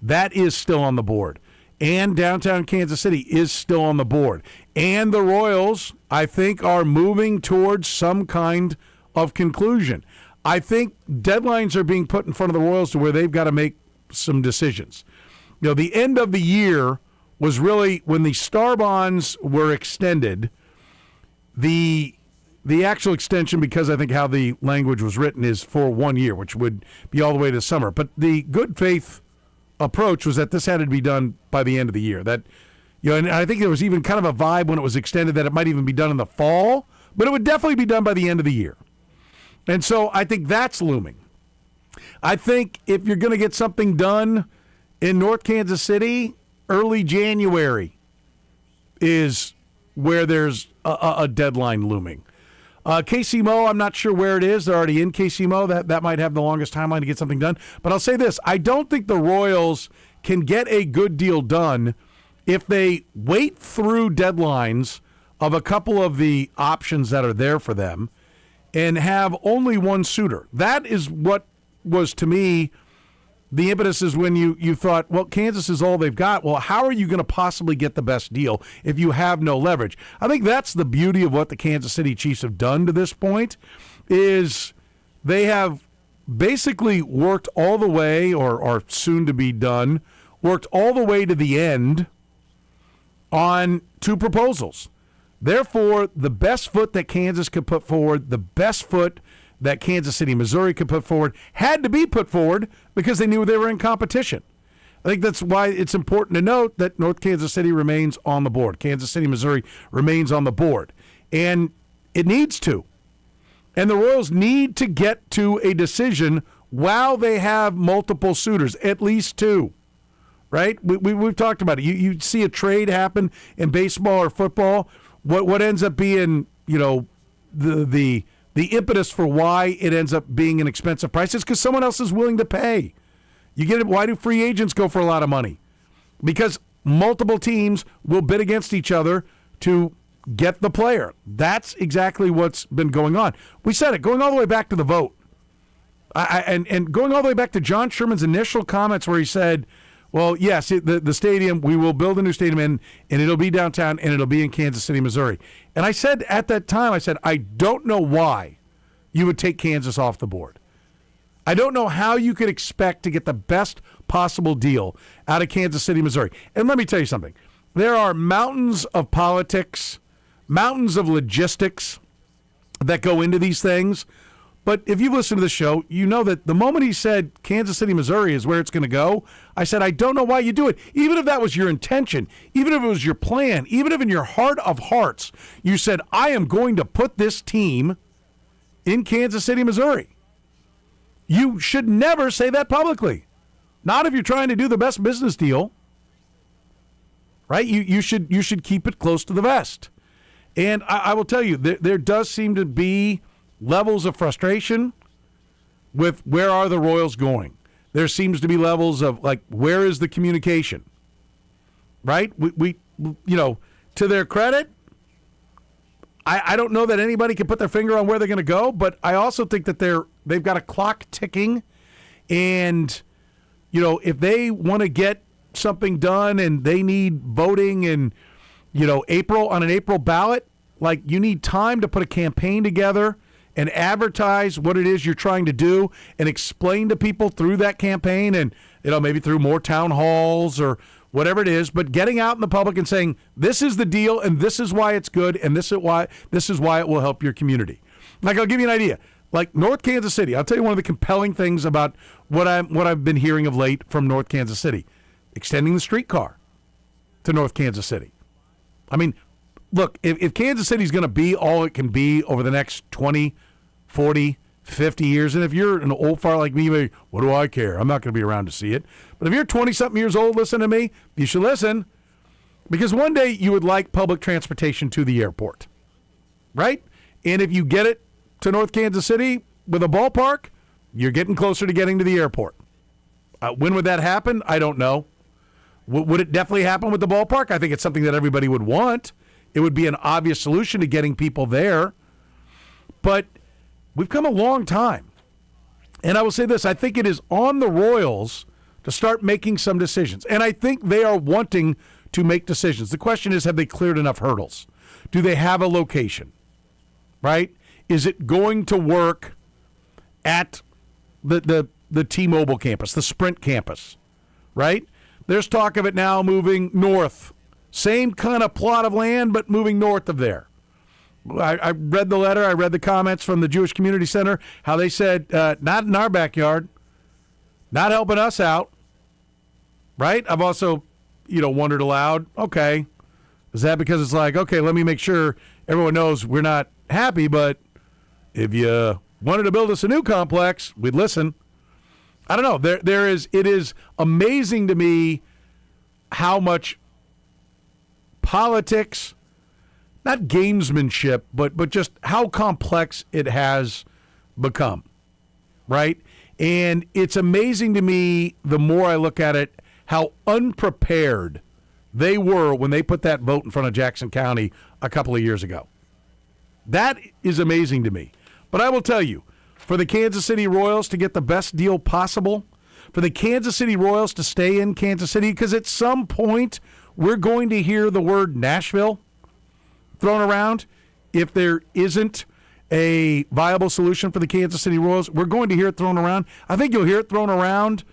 That is still on the board. And downtown Kansas City is still on the board. And the Royals, I think, are moving towards some kind of conclusion. I think deadlines are being put in front of the Royals to where they've got to make some decisions. The end of the year was really when the Star Bonds were extended. The actual extension, because I think how the language was written, is for 1 year, which would be all the way to summer. But the good faith approach was that this had to be done by the end of the year. That, and I think there was even kind of a vibe when it was extended that it might even be done in the fall, but it would definitely be done by the end of the year. And so I think that's looming. I think if you're going to get something done in North Kansas City, early January is where there's a deadline looming. KCMO, I'm not sure where it is. They're already in KCMO. That might have the longest timeline to get something done. But I'll say this. I don't think the Royals can get a good deal done if they wait through deadlines of a couple of the options that are there for them and have only one suitor. That is what was, to me, the impetus is when you thought, well, Kansas is all they've got. Well, how are you going to possibly get the best deal if you have no leverage? I think that's the beauty of what the Kansas City Chiefs have done to this point, is they have basically worked all the way, or soon to be done, worked all the way to the end on two proposals. Therefore, the best foot that Kansas could put forward, the best foot that Kansas City, Missouri could put forward, had to be put forward because they knew they were in competition. I think that's why it's important to note that North Kansas City remains on the board. Kansas City, Missouri remains on the board. And it needs to. And the Royals need to get to a decision while they have multiple suitors, at least two. Right? We've talked about it. You see a trade happen in baseball or football. What ends up being, the impetus for why it ends up being an expensive price is because someone else is willing to pay. You get it? Why do free agents go for a lot of money? Because multiple teams will bid against each other to get the player. That's exactly what's been going on. We said it, going all the way back to the vote. And going all the way back to John Sherman's initial comments where he said, well, yes, the stadium, we will build a new stadium and it'll be downtown and it'll be in Kansas City, Missouri. And I said at that time, I don't know why you would take Kansas off the board. I don't know how you could expect to get the best possible deal out of Kansas City, Missouri. And let me tell you something. There are mountains of politics, mountains of logistics that go into these things. But if you've listened to the show, you know that the moment he said Kansas City, Missouri is where it's going to go, I said, I don't know why you do it. Even if that was your intention, even if it was your plan, even if in your heart of hearts, you said, I am going to put this team in Kansas City, Missouri. You should never say that publicly. Not if you're trying to do the best business deal. Right? You should keep it close to the vest. And I will tell you, there does seem to be levels of frustration with where are the Royals going. There seems to be levels of, where is the communication? Right? We to their credit, I don't know that anybody can put their finger on where they're going to go, but I also think that they've got a clock ticking, and if they want to get something done and they need voting in April on an April ballot, you need time to put a campaign together and advertise what it is you're trying to do and explain to people through that campaign and, maybe through more town halls or whatever it is, but getting out in the public and saying, this is the deal and this is why it's good and this is why it will help your community. I'll give you an idea. North Kansas City, I'll tell you one of the compelling things about what I've been hearing of late from North Kansas City, extending the streetcar to North Kansas City. I mean, look, if Kansas City is going to be all it can be over the next 20, 40, 50 years, and if you're an old fart like me, what do I care? I'm not going to be around to see it. But if you're 20-something years old, listen to me, you should listen, because one day you would like public transportation to the airport, right? And if you get it to North Kansas City with a ballpark, you're getting closer to getting to the airport. When would that happen? I don't know. Would it definitely happen with the ballpark? I think it's something that everybody would want. It would be an obvious solution to getting people there. But we've come a long time. And I will say this, I think it is on the Royals to start making some decisions. And I think they are wanting to make decisions. The question is, have they cleared enough hurdles? Do they have a location? Right? Is it going to work at the T-Mobile campus, the Sprint campus? Right? There's talk of it now moving north. Same kind of plot of land, but moving north of there. I read the letter. I read the comments from the Jewish Community Center, how they said, not in our backyard, not helping us out. Right? I've also, wondered aloud, okay, is that because it's like, okay, let me make sure everyone knows we're not happy, but if you wanted to build us a new complex, we'd listen. I don't know. It is amazing to me how much politics, not gamesmanship, but just how complex it has become, right? And it's amazing to me, the more I look at it, how unprepared they were when they put that vote in front of Jackson County a couple of years ago. That is amazing to me. But I will tell you, for the Kansas City Royals to get the best deal possible, for the Kansas City Royals to stay in Kansas City, because at some point we're going to hear the word Nashville thrown around. If there isn't a viable solution for the Kansas City Royals, we're going to hear it thrown around. I think you'll hear it thrown around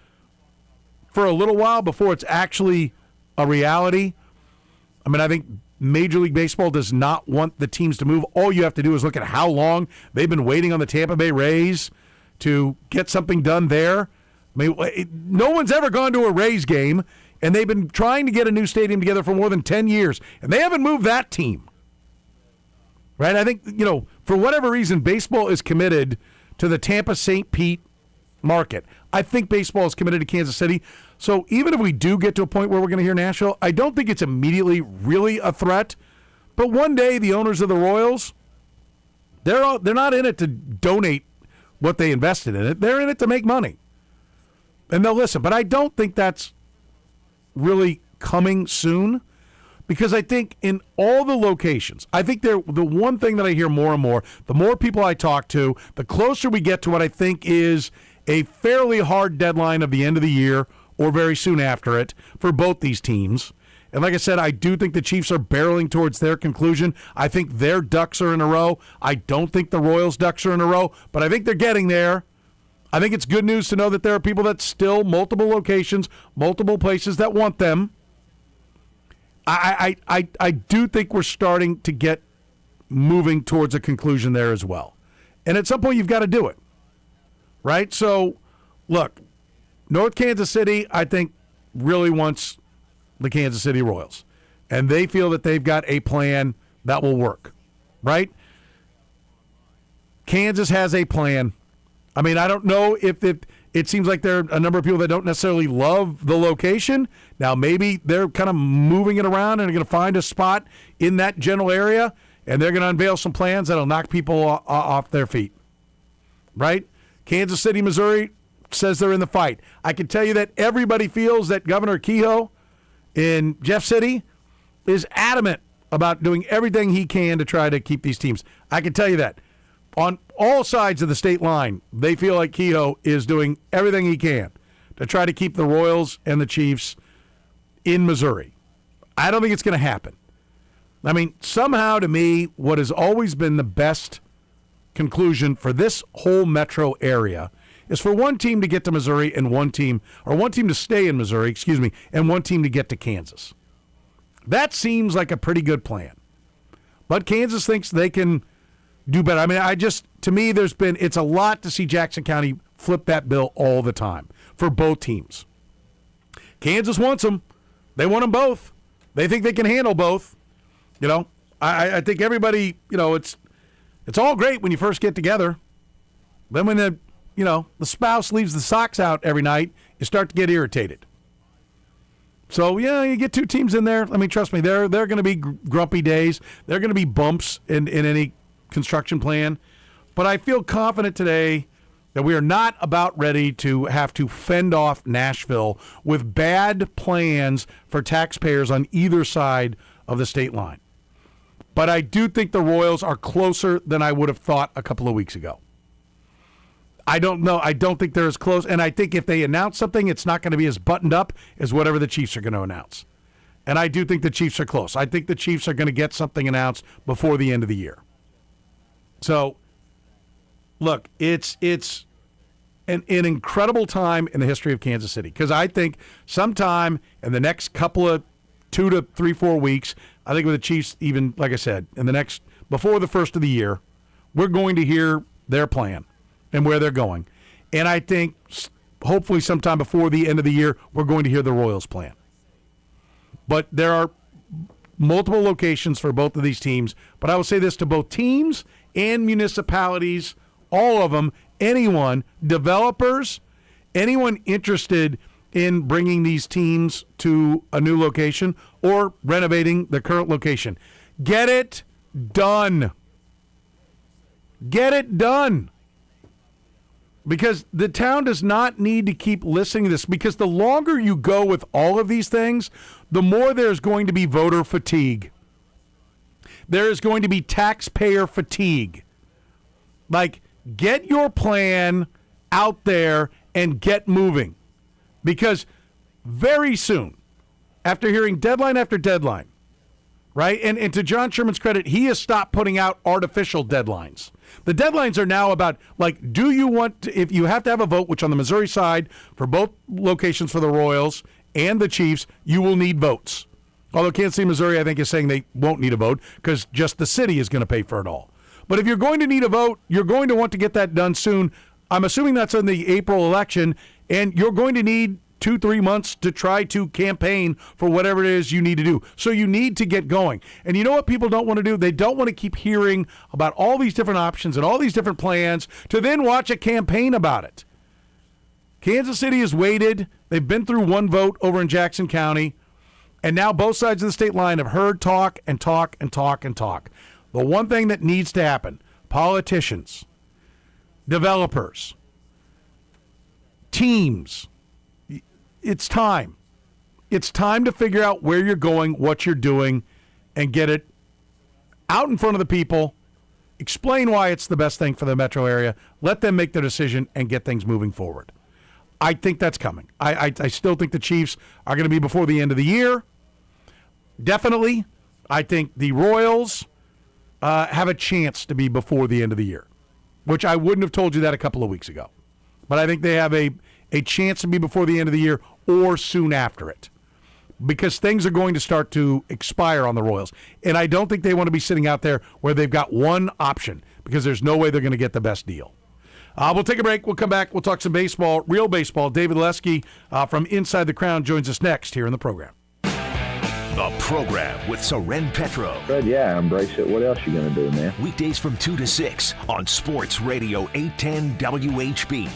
for a little while before it's actually a reality. I mean, I think Major League Baseball does not want the teams to move. All you have to do is look at how long they've been waiting on the Tampa Bay Rays to get something done there. I mean, no one's ever gone to a Rays game, and they've been trying to get a new stadium together for more than 10 years, and they haven't moved that team. Right? I think, for whatever reason, baseball is committed to the Tampa-St. Pete market. I think baseball is committed to Kansas City. So even if we do get to a point where we're going to hear Nashville, I don't think it's immediately really a threat. But one day, the owners of the Royals, they're not in it to donate what they invested in it. They're in it to make money. And they'll listen. But I don't think that's really coming soon, because I think in all the locations, I think the one thing that I hear more and more, the more people I talk to, the closer we get to what I think is a fairly hard deadline of the end of the year or very soon after it for both these teams. And like I said, I do think the Chiefs are barreling towards their conclusion. I think their ducks are in a row. I don't think the Royals' ducks are in a row, but I think they're getting there. I think it's good news to know that there are people that still, multiple locations, multiple places that want them. I do think we're starting to get moving towards a conclusion there as well. And at some point, you've got to do it. Right? So, look, North Kansas City, I think, really wants the Kansas City Royals. And they feel that they've got a plan that will work. Right? Kansas has a plan. I mean, I don't know if it seems like there are a number of people that don't necessarily love the location. Now, maybe they're kind of moving it around and are going to find a spot in that general area, and they're going to unveil some plans that'll knock people off their feet. Right? Kansas City, Missouri says they're in the fight. I can tell you that everybody feels that Governor Kehoe in Jeff City is adamant about doing everything he can to try to keep these teams. I can tell you that. On all sides of the state line, they feel like Kehoe is doing everything he can to try to keep the Royals and the Chiefs in Missouri. I don't think it's going to happen. I mean, somehow to me, what has always been the best conclusion for this whole metro area is for one team to get to Missouri and one team to stay in Missouri, and one team to get to Kansas. That seems like a pretty good plan. But Kansas thinks they can do better. I mean, to me, it's a lot to see Jackson County flip that bill all the time for both teams. Kansas wants them. They want them both. They think they can handle both. I think everybody, it's all great when you first get together. Then when the spouse leaves the socks out every night, you start to get irritated. So, you get two teams in there. I mean, trust me, there are going to be grumpy days. There are going to be bumps in any construction plan. But I feel confident today that we are not about ready to have to fend off Nashville with bad plans for taxpayers on either side of the state line. But I do think the Royals are closer than I would have thought a couple of weeks ago. I don't know. I don't think they're as close. And I think if they announce something, it's not going to be as buttoned up as whatever the Chiefs are going to announce. And I do think the Chiefs are close. I think the Chiefs are going to get something announced before the end of the year. So, look, it's an incredible time in the history of Kansas City, because I think sometime in the next couple of 2 to 3, 4 weeks, I think with the Chiefs, even, like I said, before the first of the year, we're going to hear their plan and where they're going. And I think hopefully sometime before the end of the year, we're going to hear the Royals' plan. But there are multiple locations for both of these teams. But I will say this to both teams and municipalities, all of them, anyone, developers, anyone interested in bringing these teams to a new location or renovating the current location. Get it done. Get it done. Because the town does not need to keep listening to this, because the longer you go with all of these things, the more there's going to be voter fatigue. There is going to be taxpayer fatigue. Like, get your plan out there and get moving. Because very soon, after hearing deadline after deadline, right? And to John Sherman's credit, he has stopped putting out artificial deadlines. The deadlines are now about, like, do you want to, if you have to have a vote, which on the Missouri side, for both locations for the Royals and the Chiefs, you will need votes. Although Kansas City, Missouri, I think, is saying they won't need a vote because just the city is going to pay for it all. But if you're going to need a vote, you're going to want to get that done soon. I'm assuming that's in the April election, and you're going to need 2-3 months to try to campaign for whatever it is you need to do. So you need to get going. And you know what people don't want to do? They don't want to keep hearing about all these different options and all these different plans to then watch a campaign about it. Kansas City has waited. They've been through one vote over in Jackson County, and now both sides of the state line have heard talk and talk and talk and talk. The one thing that needs to happen, politicians, developers, teams, it's time. It's time to figure out where you're going, what you're doing, and get it out in front of the people. Explain why it's the best thing for the metro area. Let them make their decision and get things moving forward. I think that's coming. I still think the Chiefs are going to be before the end of the year. Definitely. I think the Royals have a chance to be before the end of the year, which I wouldn't have told you that a couple of weeks ago. But I think they have a chance to be before the end of the year or soon after it, because things are going to start to expire on the Royals. And I don't think they want to be sitting out there where they've got one option, because there's no way they're going to get the best deal. We'll take a break. We'll come back. We'll talk some baseball, real baseball. David Lesky from Inside the Crown joins us next here in the program. The program with Soren Petro. But yeah, embrace it. What else you going to do, man? Weekdays from 2 to 6 on Sports Radio 810 WHB.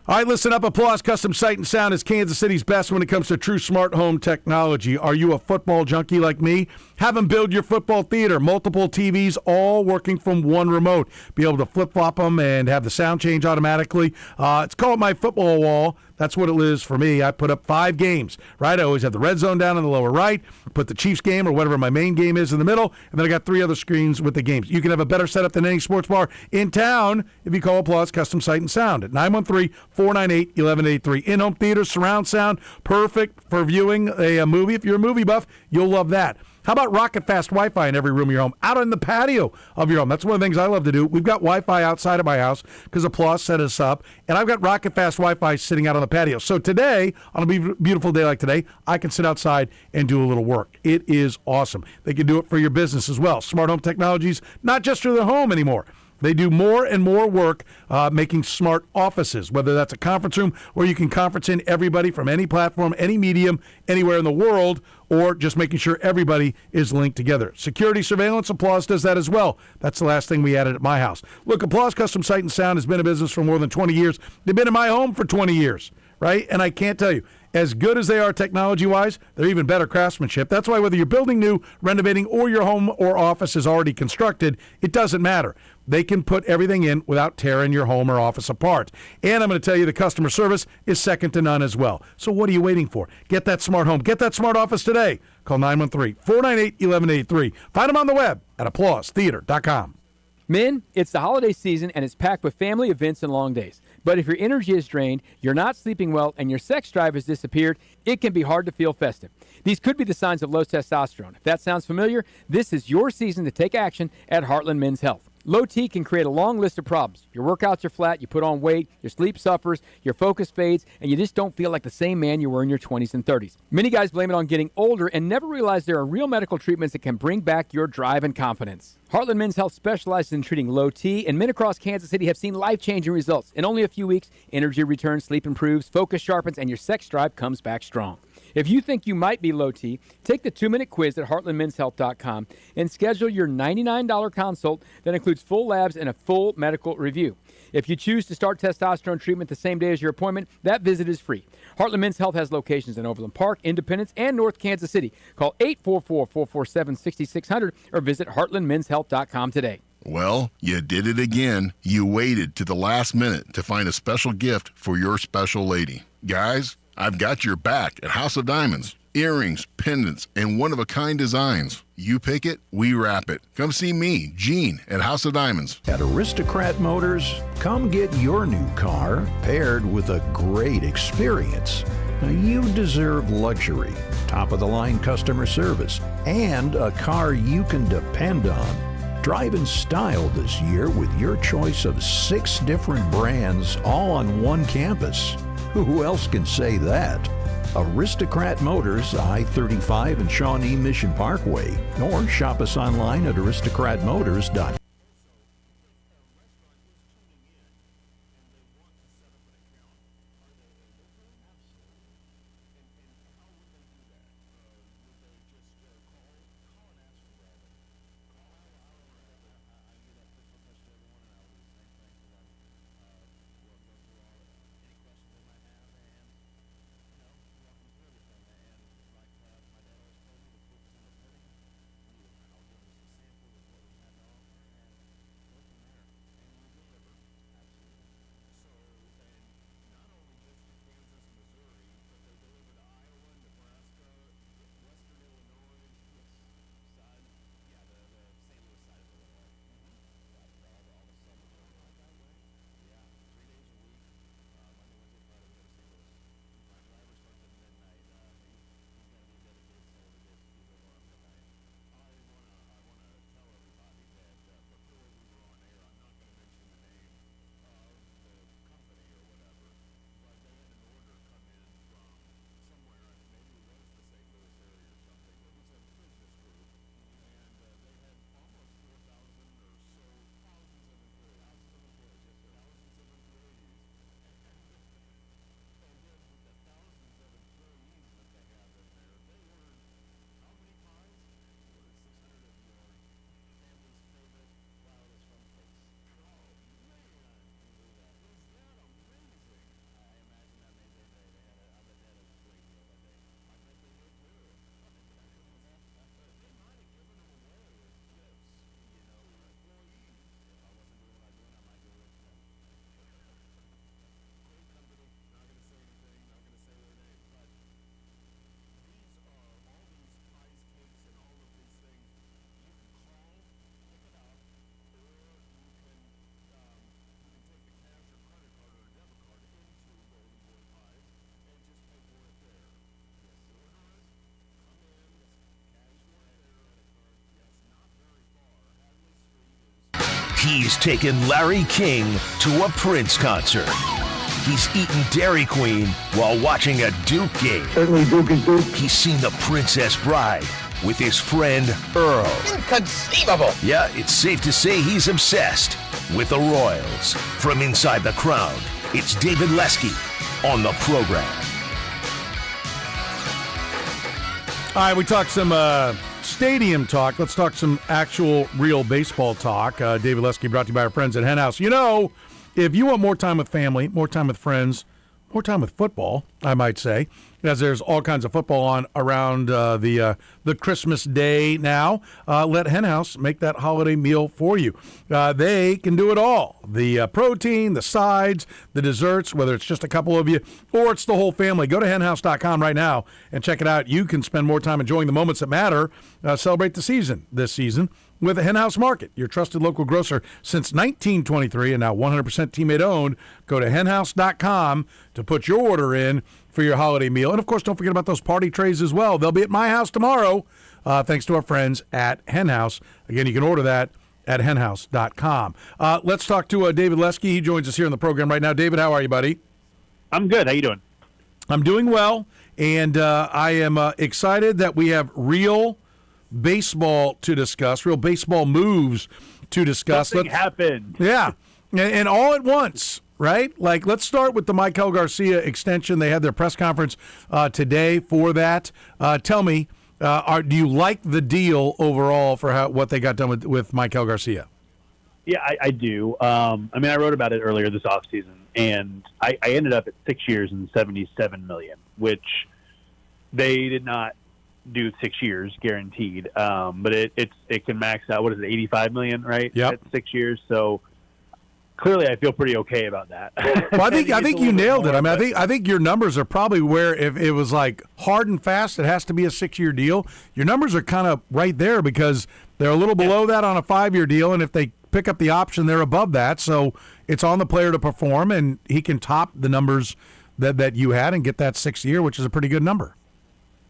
All right, listen up. Applause Custom Sight and Sound is Kansas City's best when it comes to true smart home technology. Are you a football junkie like me? Have them build your football theater. Multiple TVs, all working from one remote. Be able to flip-flop them and have the sound change automatically. It's called My Football Wall. That's what it is for me. I put up 5 games, right? I always have the red zone down in the lower right, put the Chiefs game or whatever my main game is in the middle, and then I got 3 other screens with the games. You can have a better setup than any sports bar in town if you call Applause Custom Sight and Sound at 913-498-1183. In-home theater, surround sound, perfect for viewing a movie. If you're a movie buff, you'll love that. How about rocket fast Wi-Fi in every room of your home, out on the patio of your home? That's one of the things I love to do. We've got Wi-Fi outside of my house because Applause set us up, and I've got rocket fast Wi-Fi sitting out on the patio. So today, on a beautiful day like today, I can sit outside and do a little work. It is awesome. They can do it for your business as well. Smart home technologies, not just for the home anymore. They do more and more work making smart offices, whether that's a conference room where you can conference in everybody from any platform, any medium, anywhere in the world, or just making sure everybody is linked together. Security surveillance, Applause does that as well. That's the last thing we added at my house. Look, Applause Custom Sight and Sound has been in business for more than 20 years. They've been in my home for 20 years, right? And I can't tell you, as good as they are technology-wise, they're even better craftsmanship. That's why whether you're building new, renovating, or your home or office is already constructed, it doesn't matter. They can put everything in without tearing your home or office apart. And I'm going to tell you the customer service is second to none as well. So what are you waiting for? Get that smart home. Get that smart office today. Call 913-498-1183. Find them on the web at applausetheater.com. Men, it's the holiday season and it's packed with family events and long days. But if your energy is drained, you're not sleeping well, and your sex drive has disappeared, it can be hard to feel festive. These could be the signs of low testosterone. If that sounds familiar, this is your season to take action at Heartland Men's Health. Low T can create a long list of problems. Your workouts are flat, you put on weight, your sleep suffers, your focus fades, and you just don't feel like the same man you were in your 20s and 30s. Many guys blame it on getting older and never realize there are real medical treatments that can bring back your drive and confidence. Heartland Men's Health specializes in treating low T, and men across Kansas City have seen life-changing results. In only a few weeks, energy returns, sleep improves, focus sharpens, and your sex drive comes back strong. If you think you might be low T, take the 2-minute quiz at heartlandmenshealth.com and schedule your $99 consult that includes full labs and a full medical review. If you choose to start testosterone treatment the same day as your appointment, that visit is free. Heartland Men's Health has locations in Overland Park, Independence, and North Kansas City. Call 844-447-6600 or visit heartlandmenshealth.com today. Well, you did it again. You waited to the last minute to find a special gift for your special lady. Guys, I've got your back at House of Diamonds. Earrings, pendants, and one-of-a-kind designs. You pick it, we wrap it. Come see me, Gene, at House of Diamonds. At Aristocrat Motors, come get your new car paired with a great experience. Now, you deserve luxury, top-of-the-line customer service, and a car you can depend on. Drive in style this year with your choice of 6 different brands all on one campus. Who else can say that? Aristocrat Motors, I-35 and Shawnee Mission Parkway, or shop us online at aristocratmotors.com. He's taken Larry King to a Prince concert. He's eaten Dairy Queen while watching a Duke game. Certainly Duke is Duke. He's seen The Princess Bride with his friend Earl. Inconceivable! Yeah, it's safe to say he's obsessed with the Royals. From inside the crown, it's David Lesky on the program. All right, we talked some stadium talk. Let's talk some actual, real baseball talk. David Lesky brought to you by our friends at Hen House. You know, if you want more time with family, more time with friends, more time with football, I might say, as there's all kinds of football on around the Christmas day now, let Hen House make that holiday meal for you. They can do it all. The protein, the sides, the desserts, whether it's just a couple of you or it's the whole family. Go to henhouse.com right now and check it out. You can spend more time enjoying the moments that matter. Celebrate the season this season with Hen House Market, your trusted local grocer since 1923 and now 100% teammate owned. Go to henhouse.com to put your order in for your holiday meal. And, of course, don't forget about those party trays as well. They'll be at my house tomorrow, thanks to our friends at Hen House. Again, you can order that at henhouse.com. Let's talk to David Lesky. He joins us here in the program right now. David, how are you, buddy? I'm good. How you doing? I'm doing well, and I am excited that we have real baseball to discuss, real baseball moves to discuss. Something happened. Yeah, and all at once, right? Like, let's start with the Maikel Garcia extension. They had their press conference today for that. Tell me, do you like the deal overall for what they got done with Maikel Garcia? Yeah, I do. I wrote about it earlier this offseason, and I ended up at 6 years and $77 million, which they did not do 6 years guaranteed. But it can max out. What is it, $85 million, right? Yep. At 6 years. So clearly, I feel pretty okay about that. Well, I think you nailed it. I think your numbers are probably where if it was like hard and fast, it has to be a 6-year deal. Your numbers are kind of right there because they're a little below that on a 5-year deal, and if they pick up the option, they're above that. So it's on the player to perform, and he can top the numbers that you had and get that 6th year, which is a pretty good number.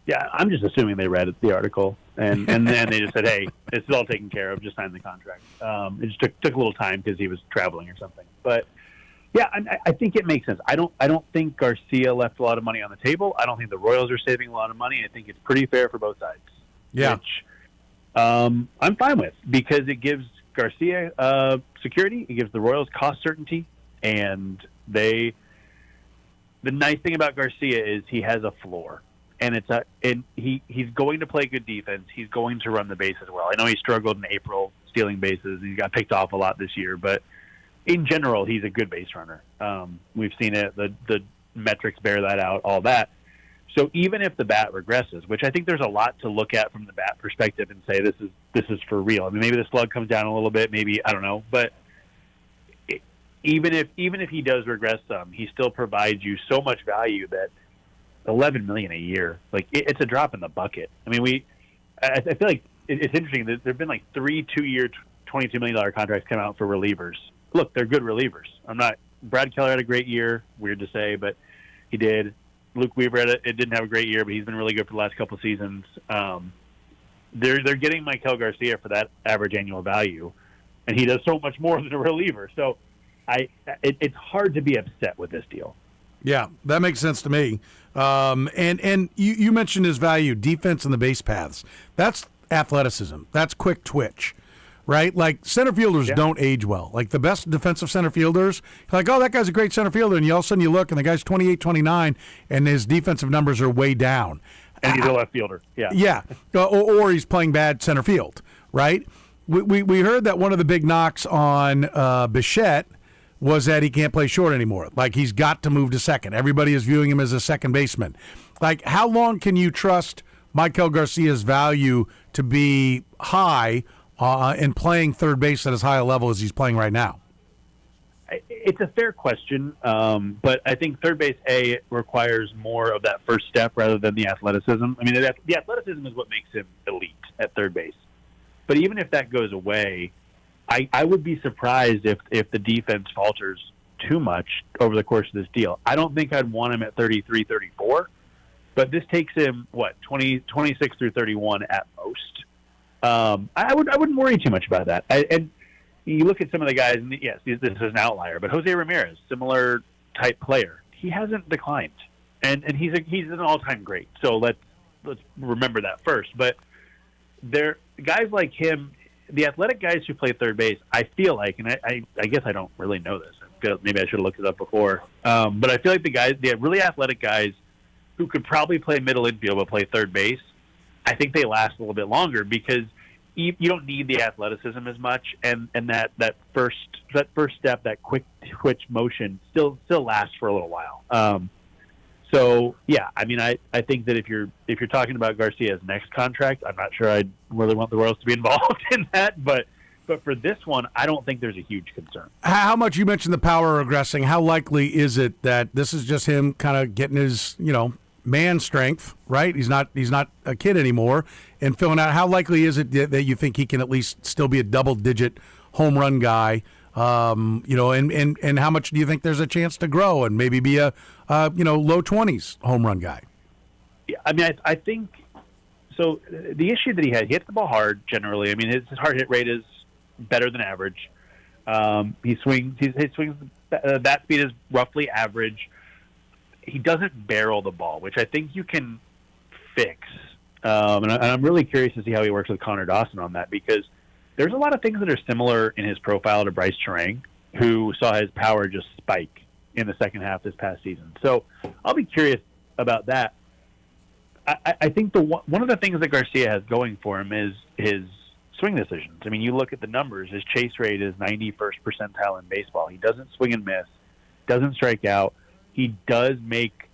Yeah, I'm just assuming they read the article, and then they just said, hey, this is all taken care of, just sign the contract. It just took a little time because he was traveling or something. But, yeah, I think it makes sense. I don't think Garcia left a lot of money on the table. I don't think the Royals are saving a lot of money. I think it's pretty fair for both sides. Yeah. Which I'm fine with because it gives Garcia security. It gives the Royals cost certainty. And the nice thing about Garcia is he has a floor. And he's going to play good defense. He's going to run the bases well. I know he struggled in April stealing bases. He got picked off a lot this year, but in general, he's a good base runner. We've seen it. The metrics bear that out. All that. So even if the bat regresses, which I think there's a lot to look at from the bat perspective and say this is for real. I mean, maybe the slug comes down a little bit. Maybe I don't know, but even if he does regress some, he still provides you so much value that $11 million a year, like it's a drop in the bucket. I mean, I feel like it's interesting that there've been like 3 2-year, $22 million contracts come out for relievers. Look, they're good relievers. Brad Keller had a great year. Weird to say, but he did. Luke Weaver it didn't have a great year, but he's been really good for the last couple of seasons. They're getting Maikel Garcia for that average annual value, and he does so much more than a reliever. So it's hard to be upset with this deal. Yeah, that makes sense to me. And you mentioned his value, defense and the base paths. That's athleticism. That's quick twitch, right? Like center fielders don't age well. Like the best defensive center fielders, like, oh, that guy's a great center fielder. And all of a sudden you look and the guy's 28, 29, and his defensive numbers are way down. And he's a left fielder. Yeah. Yeah. Or he's playing bad center field, right? We heard that one of the big knocks on Bichette was that he can't play short anymore. Like, he's got to move to second. Everybody is viewing him as a second baseman. Like, how long can you trust Maikel Garcia's value to be high in playing third base at as high a level as he's playing right now? It's a fair question, but I think third base, requires more of that first step rather than the athleticism. I mean, the athleticism is what makes him elite at third base. But even if that goes away, I would be surprised if the defense falters too much over the course of this deal. I don't think I'd want him at 33, 34, but this takes him, 26 through 31 at most. I wouldn't worry too much about that. And you look at some of the guys, and yes, this is an outlier, but Jose Ramirez, similar type player, he hasn't declined, and he's an all-time great. So let's remember that first. But there, guys like him, the athletic guys who play third base, I feel like, and I guess I don't really know this. Maybe I should have looked it up before. But I feel like the really athletic guys who could probably play middle infield but play third base, I think they last a little bit longer because you don't need the athleticism as much, and that first step, that quick twitch motion, still lasts for a little while. So yeah, I mean, I think that if you're talking about Garcia's next contract, I'm not sure I'd really want the Royals to be involved in that, but for this one, I don't think there's a huge concern. How much, you mentioned the power regressing, how likely is it that this is just him kind of getting his, man strength, right? He's not a kid anymore, and filling out. How likely is it that you think he can at least still be a double-digit home run guy? And how much do you think there's a chance to grow and maybe be a low 20s home run guy? Yeah, I mean, I think so. The issue that he hits the ball hard generally. I mean, his hard hit rate is better than average. He swings. His swings. Bat speed is roughly average. He doesn't barrel the ball, which I think you can fix. And I'm really curious to see how he works with Connor Dawson on that, because there's a lot of things that are similar in his profile to Bryce Terang, who saw his power just spike in the second half this past season. So I'll be curious about that. I think one of the things that Garcia has going for him is his swing decisions. I mean, you look at the numbers. His chase rate is 91st percentile in baseball. He doesn't swing and miss, doesn't strike out. He does make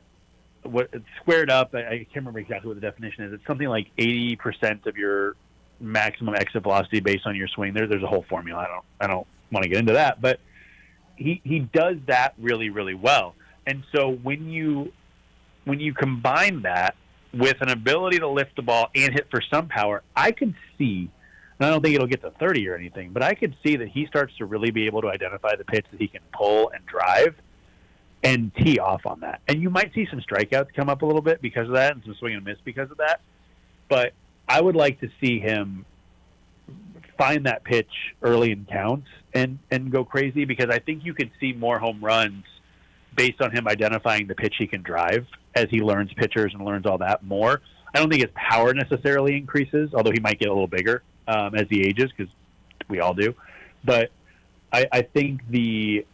what squared up. I can't remember exactly what the definition is. It's something like 80% of your maximum exit velocity based on your swing. There's a whole formula. I don't want to get into that, but he does that really, really well. And so when you combine that with an ability to lift the ball and hit for some power, I could see, and I don't think it'll get to 30 or anything, but I could see that he starts to really be able to identify the pitch that he can pull and drive and tee off on that. And you might see some strikeouts come up a little bit because of that and some swing and miss because of that. But I would like to see him find that pitch early in counts and go crazy, because I think you could see more home runs based on him identifying the pitch he can drive as he learns pitchers and learns all that more. I don't think his power necessarily increases, although he might get a little bigger as he ages, because we all do. But I think the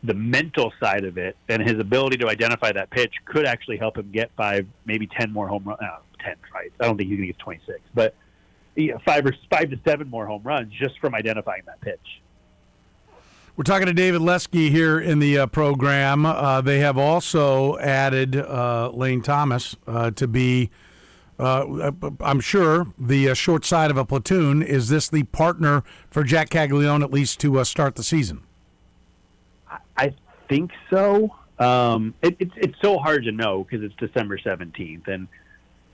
mental side of it and his ability to identify that pitch could actually help him get 5, maybe 10 more home runs. 10, right? I don't think he's going to get 26, but 5 to 7 more home runs just from identifying that pitch. We're talking to David Lesky here in the program. They have also added Lane Thomas to be, I'm sure, the short side of a platoon. Is this the partner for Jack Caglione, at least to start the season? I think so. It's so hard to know because it's December 17th. And,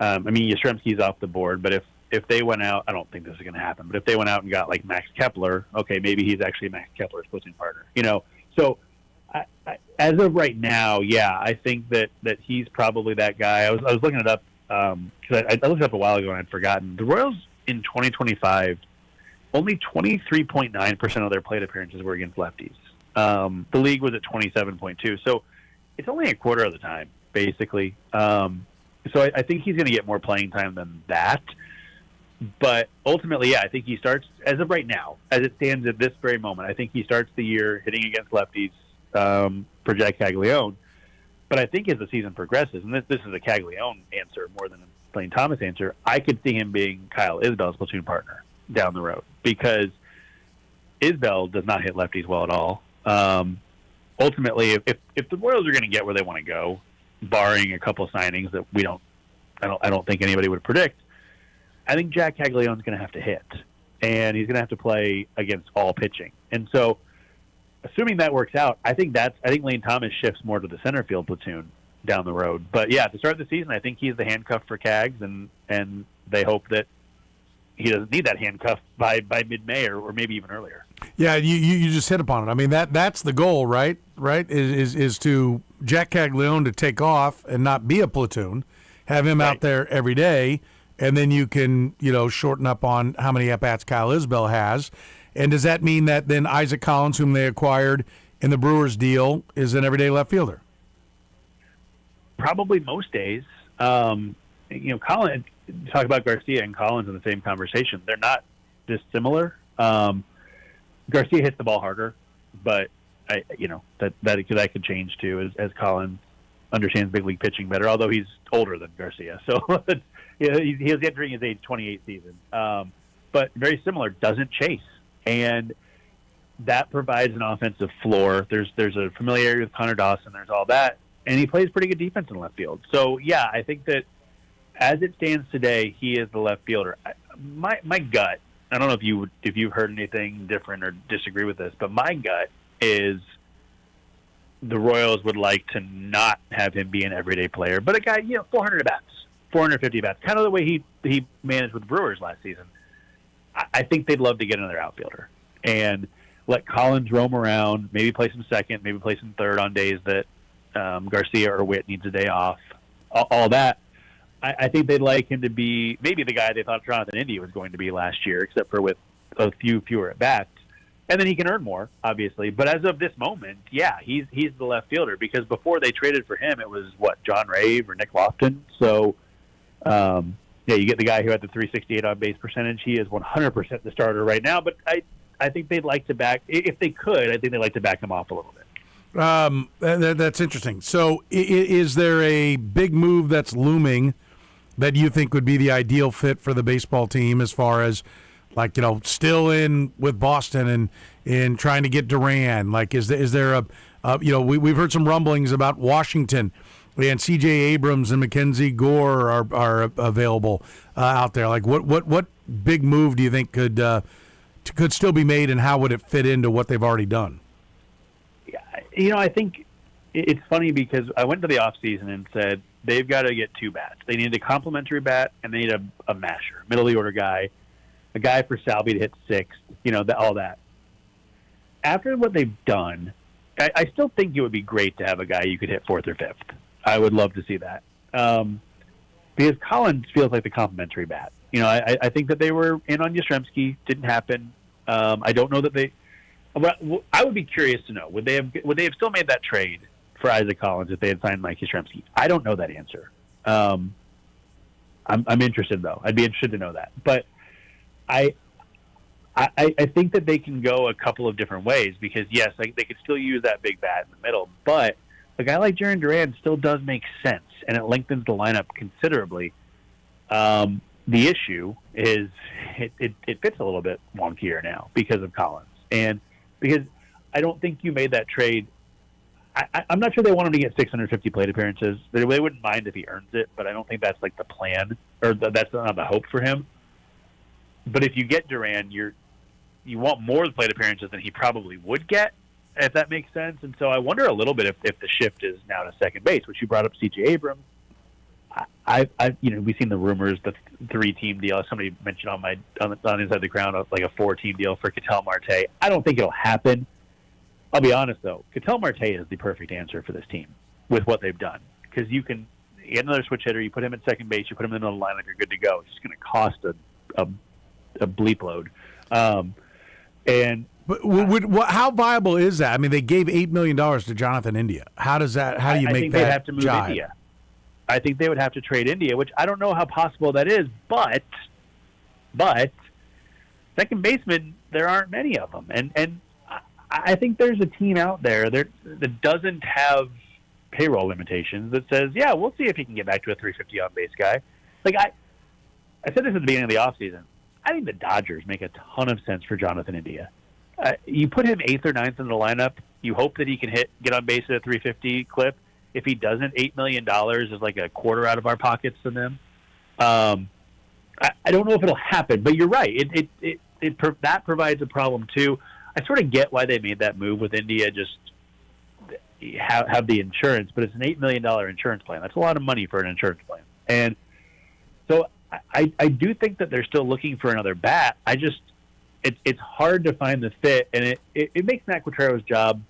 I mean, Yastrzemski's off the board, but if they went out, I don't think this is going to happen, but if they went out and got like Max Kepler, okay, maybe he's actually Max Kepler's platoon partner, So I, as of right now, yeah, I think that he's probably that guy. I was looking it up because I looked it up a while ago and I'd forgotten. The Royals in 2025, only 23.9% of their plate appearances were against lefties. The league was at 27.2, so it's only a quarter of the time, basically. So I think he's going to get more playing time than that. But ultimately, yeah, I think he starts, as of right now, as it stands at this very moment, I think he starts the year hitting against lefties for Jack Caglione. But I think as the season progresses, and this is a Caglione answer more than a Lane Thomas answer, I could see him being Kyle Isbell's platoon partner down the road, because Isbell does not hit lefties well at all. Ultimately, if the Royals are going to get where they want to go, barring a couple signings that I don't think anybody would predict, I think Jack Caglione's going to have to hit, and he's going to have to play against all pitching. And so, assuming that works out, I think Lane Thomas shifts more to the center field platoon down the road. But yeah, to start the season, I think he's the handcuff for Cags, and they hope that he doesn't need that handcuff by mid-May or maybe even earlier. Yeah, you just hit upon it. I mean, that's the goal, right? Right, is to Jack Caglione to take off and not be a platoon, have him out there every day. And then you can, shorten up on how many at-bats Kyle Isbell has. And does that mean that then Isaac Collins, whom they acquired in the Brewers deal, is an everyday left fielder? Probably most days. Collins, talk about Garcia and Collins in the same conversation. They're not dissimilar. Garcia hits the ball harder, but that could change too as Collins understands big league pitching better. Although he's older than Garcia, so. Yeah, he is entering his age 28 season, but very similar. Doesn't chase, and that provides an offensive floor. There's a familiarity with Connor Dawson. There's all that, and he plays pretty good defense in left field. So yeah, I think that as it stands today, he is the left fielder. My gut. I don't know if you've heard anything different or disagree with this, but my gut is the Royals would like to not have him be an everyday player, but a guy, 400 bats, 450 bats, kind of the way he managed with the Brewers last season. I think they'd love to get another outfielder and let Collins roam around, maybe play some second, maybe play some third on days that Garcia or Witt needs a day off. All that. I think they'd like him to be maybe the guy they thought Jonathan India was going to be last year, except for with a few fewer at bats. And then he can earn more, obviously. But as of this moment, yeah, he's the left fielder, because before they traded for him, it was John Rave or Nick Lofton. So, you get the guy who had the 368 on base percentage. He is 100% the starter right now. But I think they'd like to back, if they could, I think they'd like to back him off a little bit. That's interesting. So, is there a big move that's looming that you think would be the ideal fit for the baseball team, as far as, still in with Boston and in trying to get Duran? Is there we've heard some rumblings about Washington, and C.J. Abrams and Mackenzie Gore are available out there. What big move do you think could still be made, and how would it fit into what they've already done? I think it's funny because I went to the offseason and said they've got to get two bats. They need a complimentary bat, and they need a masher, middle of the order guy, a guy for Salvi to hit sixth, all that. After what they've done, I still think it would be great to have a guy you could hit fourth or fifth. I would love to see that. Because Collins feels like the complimentary bat. I think that they were in on Yastrzemski. Didn't happen. I don't know that they. I would be curious to know, would they have still made that trade for Isaac Collins if they had signed Mike Yastrzemski? I don't know that answer. I'm interested, though. I'd be interested to know that. But I think that they can go a couple of different ways, because yes, they could still use that big bat in the middle, but a guy like Jarren Duran still does make sense, and it lengthens the lineup considerably. The issue is it fits a little bit wonkier now because of Collins, and because I don't think you made that trade. I'm not sure they want him to get 650 plate appearances. They wouldn't mind if he earns it, but I don't think that's the plan, or that's not the hope for him. But if you get Duran, you want more plate appearances than he probably would get, if that makes sense. And so I wonder a little bit if the shift is now to second base, which you brought up C.J. Abrams. We've seen the rumors, the 3-team deal. Somebody mentioned on Inside the Crown, like a 4-team deal for Ketel Marte. I don't think it'll happen. I'll be honest, though. Ketel Marte is the perfect answer for this team with what they've done, because you get another switch hitter, you put him at second base, you put him in the middle of the lineup, you're good to go. It's just going to cost a bleep load. How viable is that? I mean, they gave $8 million to Jonathan India. How do you make that I think they'd have to move jive? India. I think they would have to trade India, which I don't know how possible that is, but second baseman, there aren't many of them. And I think there's a team out there that doesn't have payroll limitations that says, yeah, we'll see if he can get back to a 350 on base guy. I said this at the beginning of the offseason. I think the Dodgers make a ton of sense for Jonathan India. You put him 8th or 9th in the lineup. You hope that he can get on base at a 350 clip. If he doesn't, $8 million is like a quarter out of our pockets to them. I don't know if it'll happen, but you're right. That provides a problem too. I sort of get why they made that move with India, just have the insurance, but it's an $8 million insurance plan. That's a lot of money for an insurance plan. And so I do think that they're still looking for another bat. It's hard to find the fit, and it makes Matt Quatrero's job,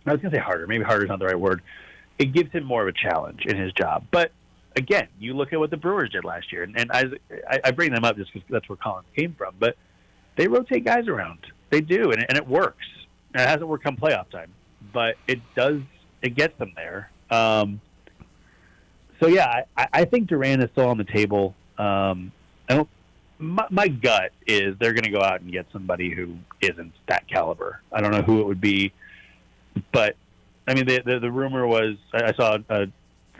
I was going to say harder. Maybe harder is not the right word. It gives him more of a challenge in his job. But again, you look at what the Brewers did last year, and I bring them up just because that's where Collins came from, but they rotate guys around. They do, and it works. And it hasn't worked come playoff time, but it gets them there. So yeah, I think Duran is still on the table. My gut is they're going to go out and get somebody who isn't that caliber. I don't know who it would be, but I mean, the rumor was, I saw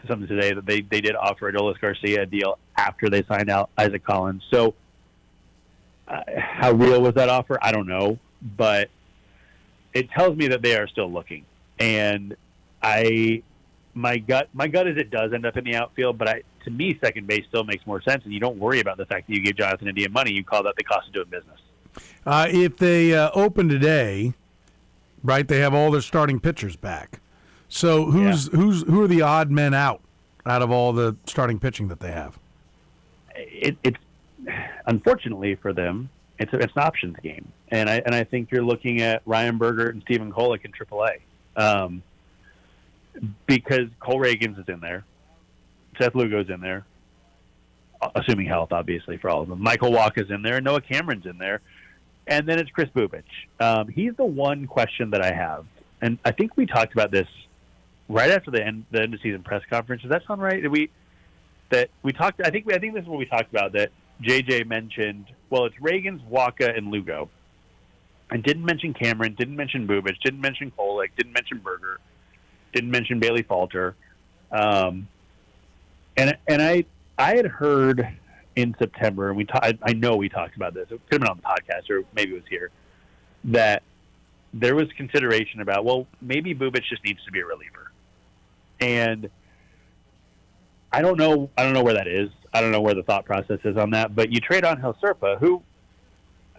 something today that they did offer Adolis Garcia a deal after they signed out Isaac Collins. So how real was that offer? I don't know, but it tells me that they are still looking. And my gut is it does end up in the outfield, but to me, second base still makes more sense, and you don't worry about the fact that you gave Jonathan India money. You call that the cost of doing business. If they open today, right, they have all their starting pitchers back. So who are the odd men out of all the starting pitching that they have? It's unfortunately for them, it's an options game, and I think you're looking at Ryan Berger and Stephen Kolek in AAA, because Cole Reagans is in there, Seth Lugo's in there, assuming health, obviously, for all of them. Michael Walker's in there, and Noah Cameron's in there, and then it's Chris Bubich. He's the one question that I have, and I think we talked about this right after the end of season press conference. Does that sound right? We talked. I think this is what we talked about. That JJ mentioned. Well, it's Reagans, Walker, and Lugo, and didn't mention Cameron, didn't mention Bubich, didn't mention Kolek, didn't mention Berger, didn't mention Bailey Falter, and I had heard in September, and I know we talked about this. It could have been on the podcast, or maybe it was here, that there was consideration about, well, maybe Bubich just needs to be a reliever. And I don't know where that is. I don't know where the thought process is on that. But you trade on Helserpa, who,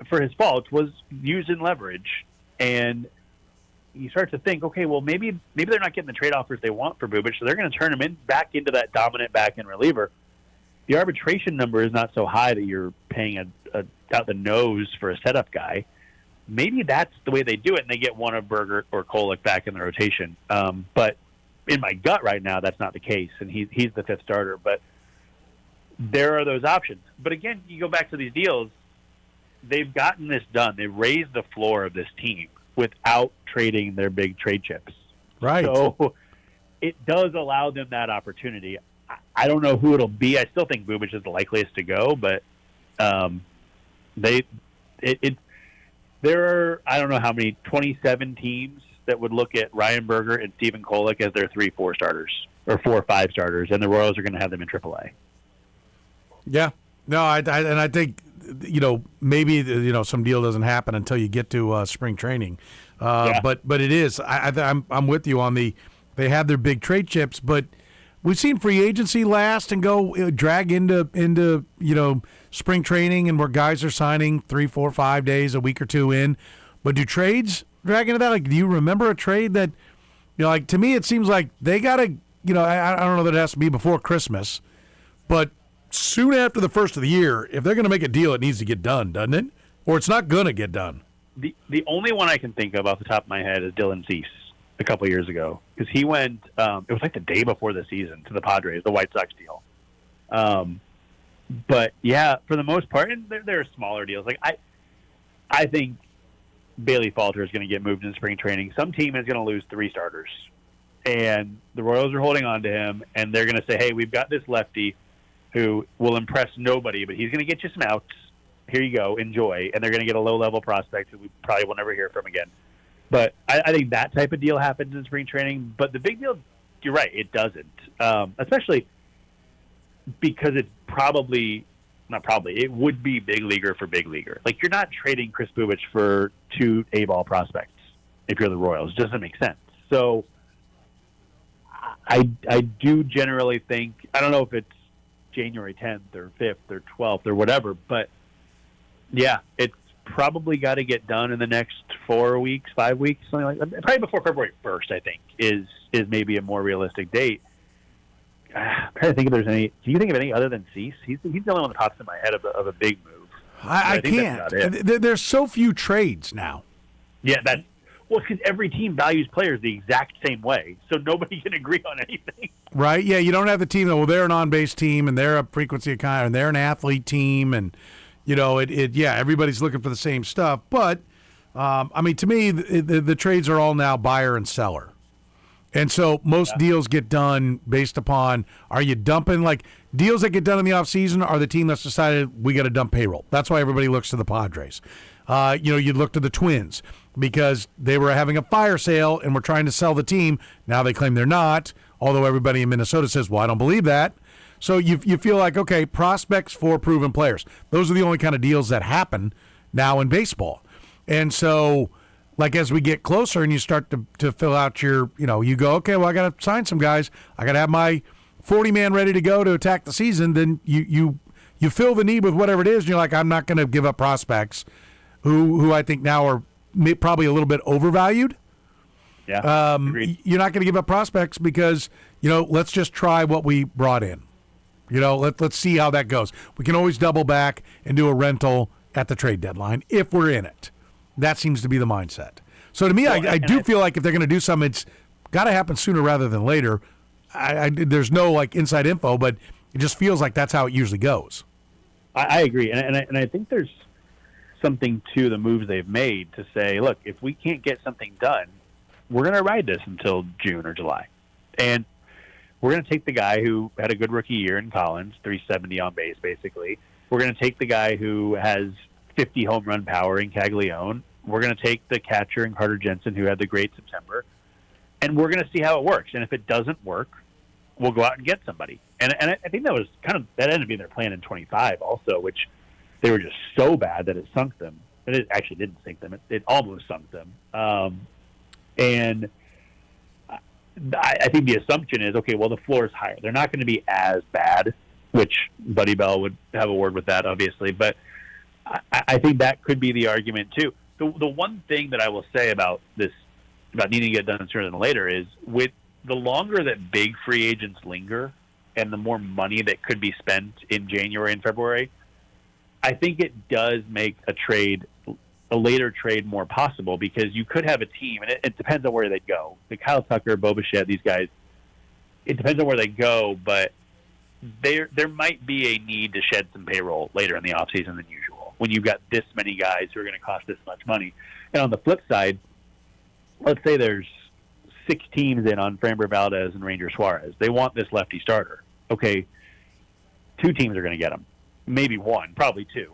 for his fault, was using leverage. And you start to think, okay, well, maybe they're not getting the trade offers they want for Bubich, so they're going to turn him back into that dominant back-end reliever. The arbitration number is not so high that you're paying a out the nose for a setup guy. Maybe that's the way they do it, and they get one of Berger or Kolek back in the rotation. But in my gut right now, that's not the case, and he's the fifth starter. But there are those options. But again, you go back to these deals, they've gotten this done. They've raised the floor of this team without trading their big trade chips. Right. So it does allow them that opportunity. I don't know who it'll be. I still think Bubich is the likeliest to go, but there are, I don't know how many, 27 teams that would look at Ryan Berger and Stephen Kolek as their 3-4 starters or 4-5 starters, and the Royals are going to have them in AAA. Yeah. No, I think, maybe, some deal doesn't happen until you get to spring training. Yeah. But it is. I'm with you on they have their big trade chips, but we've seen free agency last and go drag into spring training, and where guys are signing 3, 4, 5 days, a week or two in. But do trades drag into that? Like, do you remember a trade that, to me it seems like they got to, I don't know that it has to be before Christmas, but soon after the first of the year, if they're going to make a deal, it needs to get done, doesn't it? Or it's not going to get done. The only one I can think of off the top of my head is Dylan Cease a couple of years ago, because he went, it was like the day before the season, to the Padres, the White Sox deal. But yeah, for the most part, and there are smaller deals. Like I think Bailey Falter is going to get moved in spring training. Some team is going to lose 3 starters, and the Royals are holding on to him, and they're going to say, hey, we've got this lefty who will impress nobody, but he's going to get you some outs. Here you go, enjoy. And they're going to get a low-level prospect who we probably will never hear from again. But I think that type of deal happens in spring training. But the big deal, you're right, it doesn't. Especially because it's it would be big leaguer for big leaguer. Like, you're not trading Chris Bubich for 2 A-ball prospects if you're the Royals. It doesn't make sense. So I do generally think, I don't know if it's January 10th or 5th or 12th or whatever, but yeah, it's probably got to get done in the next 4 weeks, 5 weeks, something like that. Probably before February 1st, I think, is maybe a more realistic date. I'm trying to think if there's any. Do you think of any other than Cease? He's the only one that pops in my head of a big move. I can't. There's so few trades now. Yeah, well, it's because every team values players the exact same way, so nobody can agree on anything. Right? Yeah, you don't have the team that, well, they're an on-base team, and they're a frequency of kind, and they're an athlete team, and everybody's looking for the same stuff. But to me, the trades are all now buyer and seller. And so most deals get done based upon, are you dumping, like deals that get done in the offseason are the team that's decided we got to dump payroll. That's why everybody looks to the Padres. You look to the Twins because they were having a fire sale and were trying to sell the team. Now they claim they're not, although everybody in Minnesota says, well, I don't believe that. So you feel like, okay, prospects for proven players. Those are the only kind of deals that happen now in baseball. And so, like, as we get closer and you start to fill out your, you go, okay, well, I got to sign some guys. I got to have my 40-man ready to go to attack the season. Then you fill the need with whatever it is, and you're like, I'm not going to give up prospects who I think now are probably a little bit overvalued. Yeah. Agreed. You're not going to give up prospects because, let's just try what we brought in. Let's see how that goes. We can always double back and do a rental at the trade deadline if we're in it. That seems to be the mindset. So to me, I do feel like if they're going to do something, it's got to happen sooner rather than later. There's no inside info, but it just feels like that's how it usually goes. I agree, and I think there's something to the moves they've made to say, look, if we can't get something done, we're going to ride this until June or July, and we're going to take the guy who had a good rookie year in Collins, 370 on base, basically. We're going to take the guy who has 50 home run power in Caglione. We're going to take the catcher in Carter Jensen, who had the great September, and we're going to see how it works. And if it doesn't work, we'll go out and get somebody. And I think that ended up being their plan in 25 also, which they were just so bad that it sunk them. And it actually didn't sink them. It almost sunk them. And I think the assumption is, okay, well, the floor is higher. They're not going to be as bad, which Buddy Bell would have a word with that, obviously. But I think that could be the argument, too. The one thing that I will say about this, about needing to get done sooner than later, is with the longer that big free agents linger and the more money that could be spent in January and February, I think it does make a later trade more possible, because you could have a team, and it depends on where they go. The Kyle Tucker, Bo Bichette, these guys, it depends on where they go, but there might be a need to shed some payroll later in the offseason than usual when you've got this many guys who are going to cost this much money. And on the flip side, let's say there's 6 teams in on Framber Valdez and Ranger Suarez. They want this lefty starter. Okay, 2 teams are going to get him. Maybe 1, probably 2.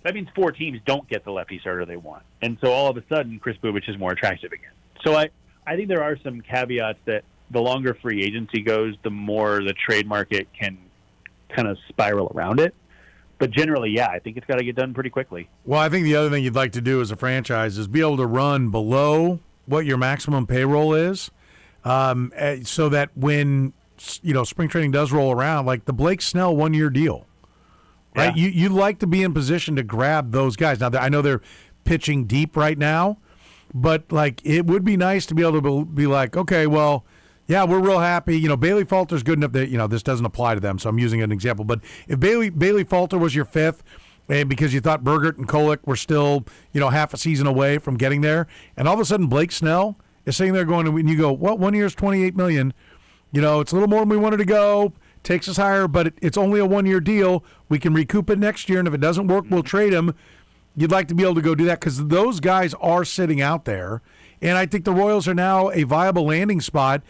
That means 4 teams don't get the lefty starter they want. And so all of a sudden, Chris Bubich is more attractive again. So I think there are some caveats that the longer free agency goes, the more the trade market can kind of spiral around it. But generally, yeah, I think it's got to get done pretty quickly. Well, I think the other thing you'd like to do as a franchise is be able to run below what your maximum payroll is, so that when spring training does roll around, like the Blake Snell 1-year deal, right? Yeah. You'd like to be in position to grab those guys. Now, I know they're pitching deep right now, but it would be nice to be able to be like, okay, well, yeah, we're real happy. Bailey Falter's good enough that, this doesn't apply to them, so I'm using an example. But if Bailey Falter was your 5th, and because you thought Bergert and Kolek were still, half a season away from getting there, and all of a sudden Blake Snell is sitting there going, and you go, well, 1 year's $28 million. It's a little more than we wanted to go. Takes us higher, but it's only a 1-year deal. We can recoup it next year, and if it doesn't work, we'll trade him. You'd like to be able to go do that because those guys are sitting out there, and I think the Royals are now a viable landing spot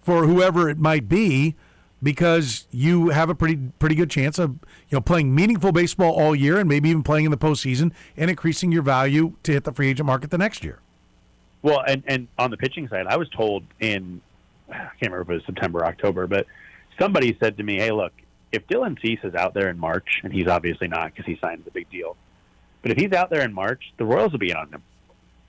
for whoever it might be, because you have a pretty good chance of playing meaningful baseball all year and maybe even playing in the postseason and increasing your value to hit the free agent market the next year. Well, and on the pitching side, I was told I can't remember if it was September or October, but somebody said to me, hey, look, if Dylan Cease is out there in March, and he's obviously not because he signed the big deal, but if he's out there in March, the Royals will be in on him.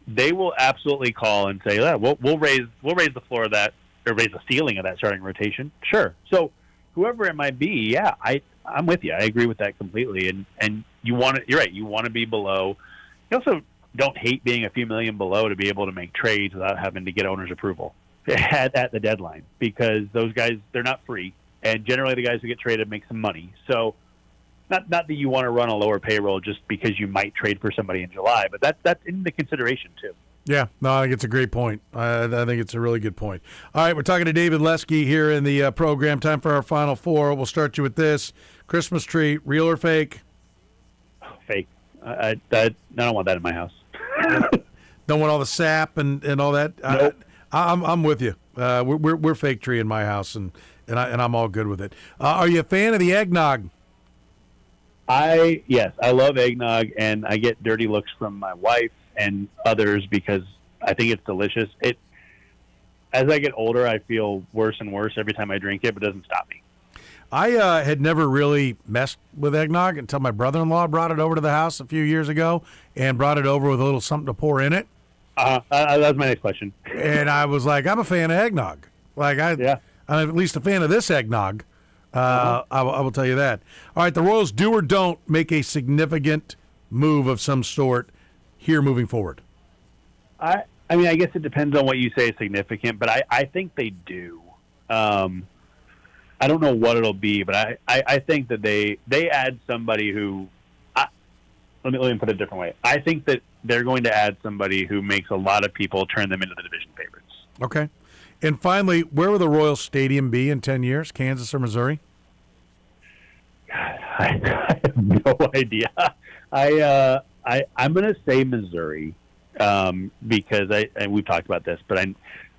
They will absolutely call and say, yeah, we'll raise the floor of that, or raise the ceiling of that starting rotation. Sure. So whoever it might be, yeah, I'm with you. I agree with that completely. And you're right. You want to be below. You also don't hate being a few million below to be able to make trades without having to get owner's approval at the deadline, because those guys, they're not free. And generally the guys who get traded make some money. So not that you want to run a lower payroll just because you might trade for somebody in July, but that's in the consideration too. Yeah, no, I think it's a great point. I think it's a really good point. All right, we're talking to David Lesky here in the program. Time for our Final Four. We'll start you with this. Christmas tree, real or fake? Fake. I don't want that in my house. Don't want all the sap and all that? Nope. I'm with you. We're fake tree in my house, and I'm all good with it. Are you a fan of the eggnog? Yes, I love eggnog, and I get dirty looks from my wife and others because I think it's delicious. As I get older, I feel worse and worse every time I drink it, but it doesn't stop me. I had never really messed with eggnog until my brother-in-law brought it over to the house a few years ago and brought it over with a little something to pour in it. That was my next question. And I was like, I'm a fan of eggnog. I'm at least a fan of this eggnog. I will tell you that. All right, the Royals do or don't make a significant move of some sort here moving forward. I mean, I guess it depends on what you say is significant, but I think they do. I don't know what it'll be, but I think that they add somebody who. Let me put it a different way. I think that they're going to add somebody who makes a lot of people turn them into the division favorites. Okay. And finally, where will the Royal Stadium be in 10 years, Kansas or Missouri? I have no idea. I'm going to say Missouri because we've talked about this, but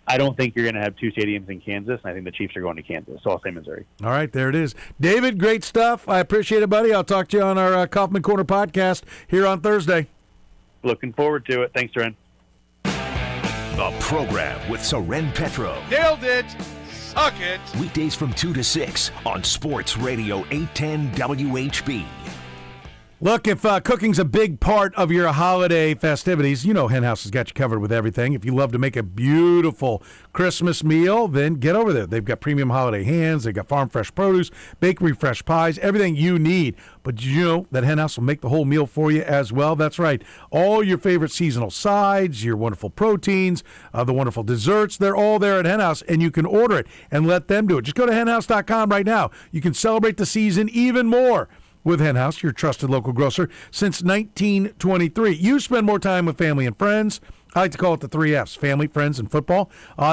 I don't think you're going to have two stadiums in Kansas, and I think the Chiefs are going to Kansas, so I'll say Missouri. All right, there it is. David, great stuff. I appreciate it, buddy. I'll talk to you on our Kaufman Corner podcast here on Thursday. Looking forward to it. Thanks, Soren. The program with Soren Petro. Nailed it. Suck it. Weekdays from 2 to 6 on Sports Radio 810 WHB. Look, if cooking's a big part of your holiday festivities, you know Hen House has got you covered with everything. If you love to make a beautiful Christmas meal, then get over there. They've got premium holiday hams, they've got farm fresh produce, bakery fresh pies, everything you need. But you know that Hen House will make the whole meal for you as well. That's right. All your favorite seasonal sides, your wonderful proteins, the wonderful desserts, they're all there at Hen House, and you can order it and let them do it. Just go to henhouse.com right now. You can celebrate the season even more with Hen House, your trusted local grocer since 1923. You spend more time with family and friends. I like to call it the 3 Fs, family, friends, and football.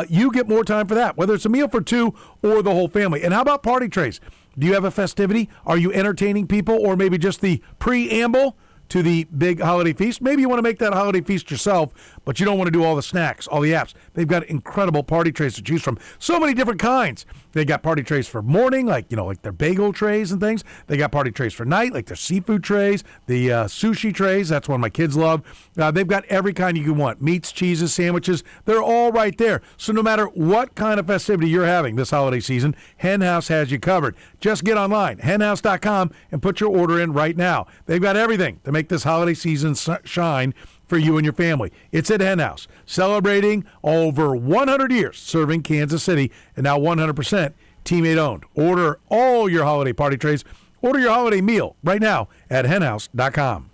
You get more time for that, whether it's a meal for two or the whole family. And how about party trays? Do you have a festivity? Are you entertaining people, or maybe just the preamble to the big holiday feast? Maybe you want to make that holiday feast yourself, but you don't want to do all the snacks, all the apps. They've got incredible party trays to choose from. So many different kinds. They got party trays for morning, like their bagel trays and things. They got party trays for night, like their seafood trays, the sushi trays. That's one my kids love. They've got every kind you can want. Meats, cheeses, sandwiches. They're all right there. So no matter what kind of festivity you're having this holiday season, Hen House has you covered. Just get online, henhouse.com, and put your order in right now. They've got everything to make this holiday season shine for you and your family. It's at Hen House, celebrating over 100 years serving Kansas City, and now 100% teammate owned. Order all your holiday party trays. Order your holiday meal right now at henhouse.com.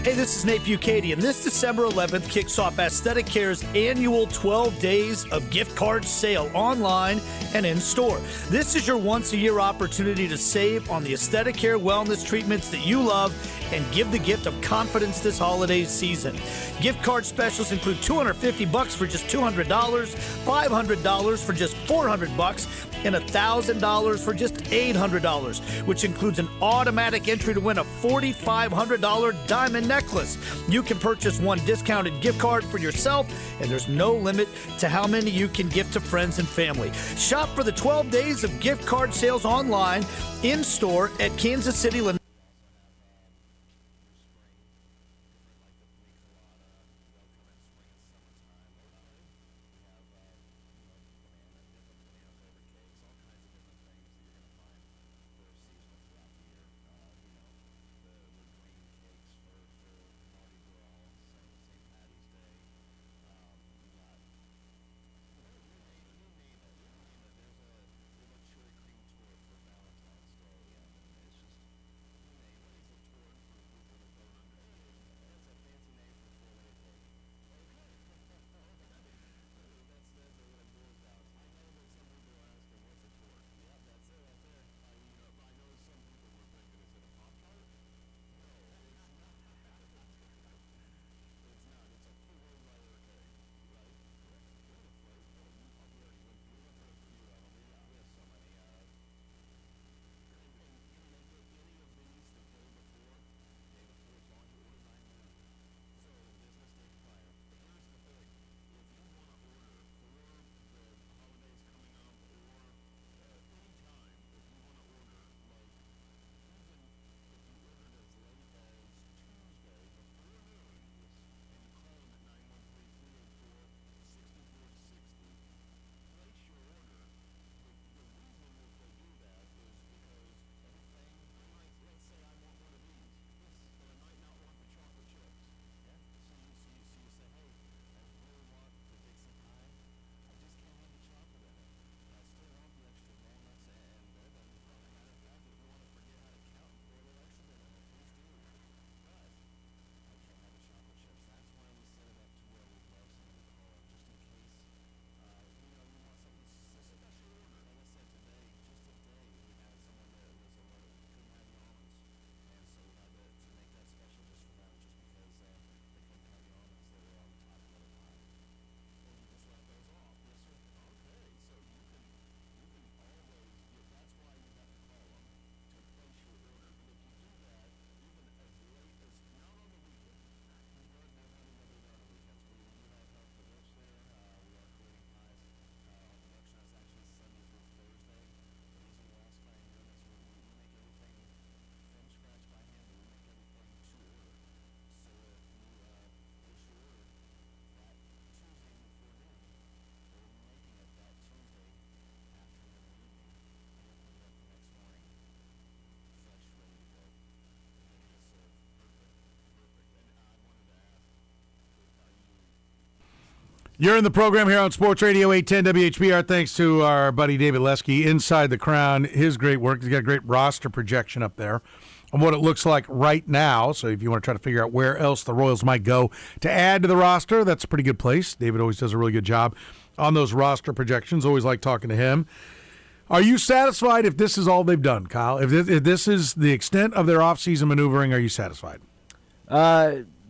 Hey, this is Nate Bucati, and this December 11th kicks off Aesthetic Care's annual 12 days of gift card sale online and in store. This is your once-a-year opportunity to save on the Aesthetic Care wellness treatments that you love and give the gift of confidence this holiday season. Gift card specials include $250 for just $200, $500 for just $400, and $1,000 for just $800, which includes an automatic entry to win a $4,500 diamond necklace. You can purchase one discounted gift card for yourself, and there's no limit to how many you can gift to friends and family. Shop for the 12 days of gift card sales online, in store at Kansas City. You're in the program here on Sports Radio 810 WHBR. Thanks to our buddy David Lesky, Inside the Crown. His great work. He's got a great roster projection up there on what it looks like right now. So if you want to try to figure out where else the Royals might go to add to the roster, that's a pretty good place. David always does a really good job on those roster projections. Always like talking to him. Are you satisfied if this is all they've done, Kyle? If this is the extent of their offseason maneuvering, are you satisfied?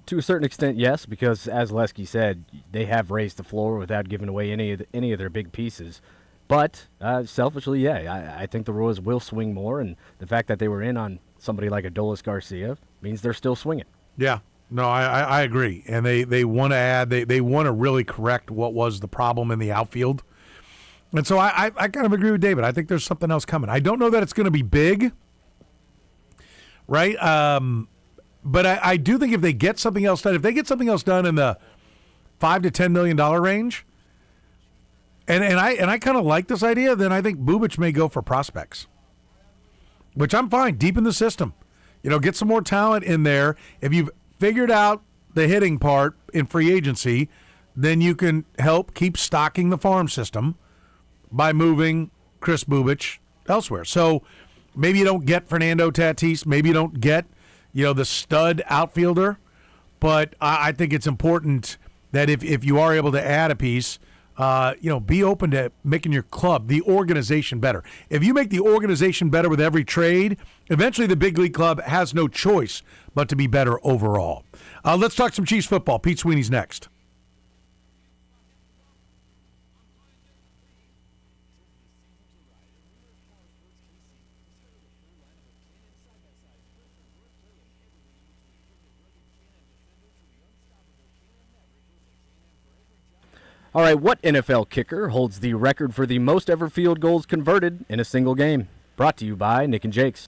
To a certain extent, yes, because as Lesky said, they have raised the floor without giving away any of their big pieces. But selfishly, yeah, I think the Royals will swing more, and the fact that they were in on somebody like Adolis Garcia means they're still swinging. Yeah, no, I agree, and they want to add, they want to really correct what was the problem in the outfield, and so I kind of agree with David. I think there's something else coming. I don't know that it's going to be big, right? But I do think if they get something else done, in the $5 to $10 million range, and I kind of like this idea, then I think Bubic may go for prospects, which I'm fine, deep in the system. Get some more talent in there. If you've figured out the hitting part in free agency, then you can help keep stocking the farm system by moving Chris Bubic elsewhere. So maybe you don't get Fernando Tatis, maybe you don't get the stud outfielder, but I think it's important that if you are able to add a piece, be open to making your club, the organization, better. If you make the organization better with every trade, eventually the big league club has no choice but to be better overall. Let's talk some Chiefs football. Pete Sweeney's next. All right, what NFL kicker holds the record for the most ever field goals converted in a single game? Brought to you by Nick and Jake's.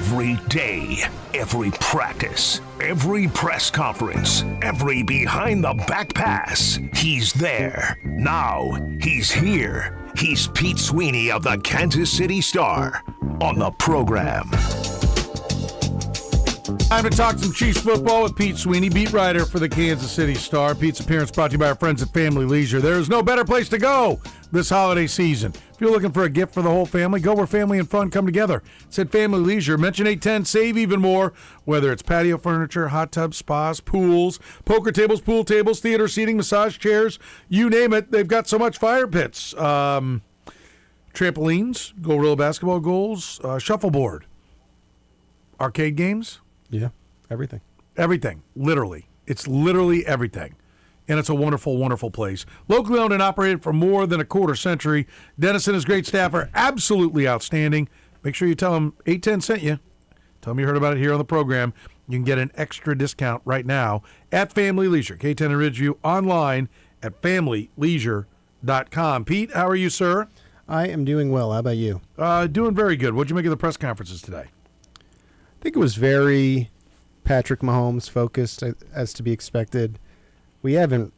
Every day, every practice, every press conference, every behind-the-back pass, he's there. Now, he's here. He's Pete Sweeney of the Kansas City Star on the program. Time to talk some Chiefs football with Pete Sweeney, beat writer for the Kansas City Star. Pete's appearance brought to you by our friends at Family Leisure. There is no better place to go this holiday season. If you're looking for a gift for the whole family, go where family and fun come together. It's at Family Leisure. Mention 810, save even more. Whether it's patio furniture, hot tubs, spas, pools, poker tables, pool tables, theater seating, massage chairs, you name it. They've got so much. Fire pits, trampolines, gorilla basketball goals, shuffleboard, arcade games. Yeah, everything. Everything, literally. It's literally everything. And it's a wonderful, wonderful place. Locally owned and operated for more than a quarter century. Dennis and his great staff are absolutely outstanding. Make sure you tell them 810 sent you. Tell them you heard about it here on the program. You can get an extra discount right now at Family Leisure. K10 in Ridgeview, online at familyleisure.com. Pete, how are you, sir? I am doing well. How about you? Doing very good. What'd you make of the press conferences today? I think it was very Patrick Mahomes focused, as to be expected. I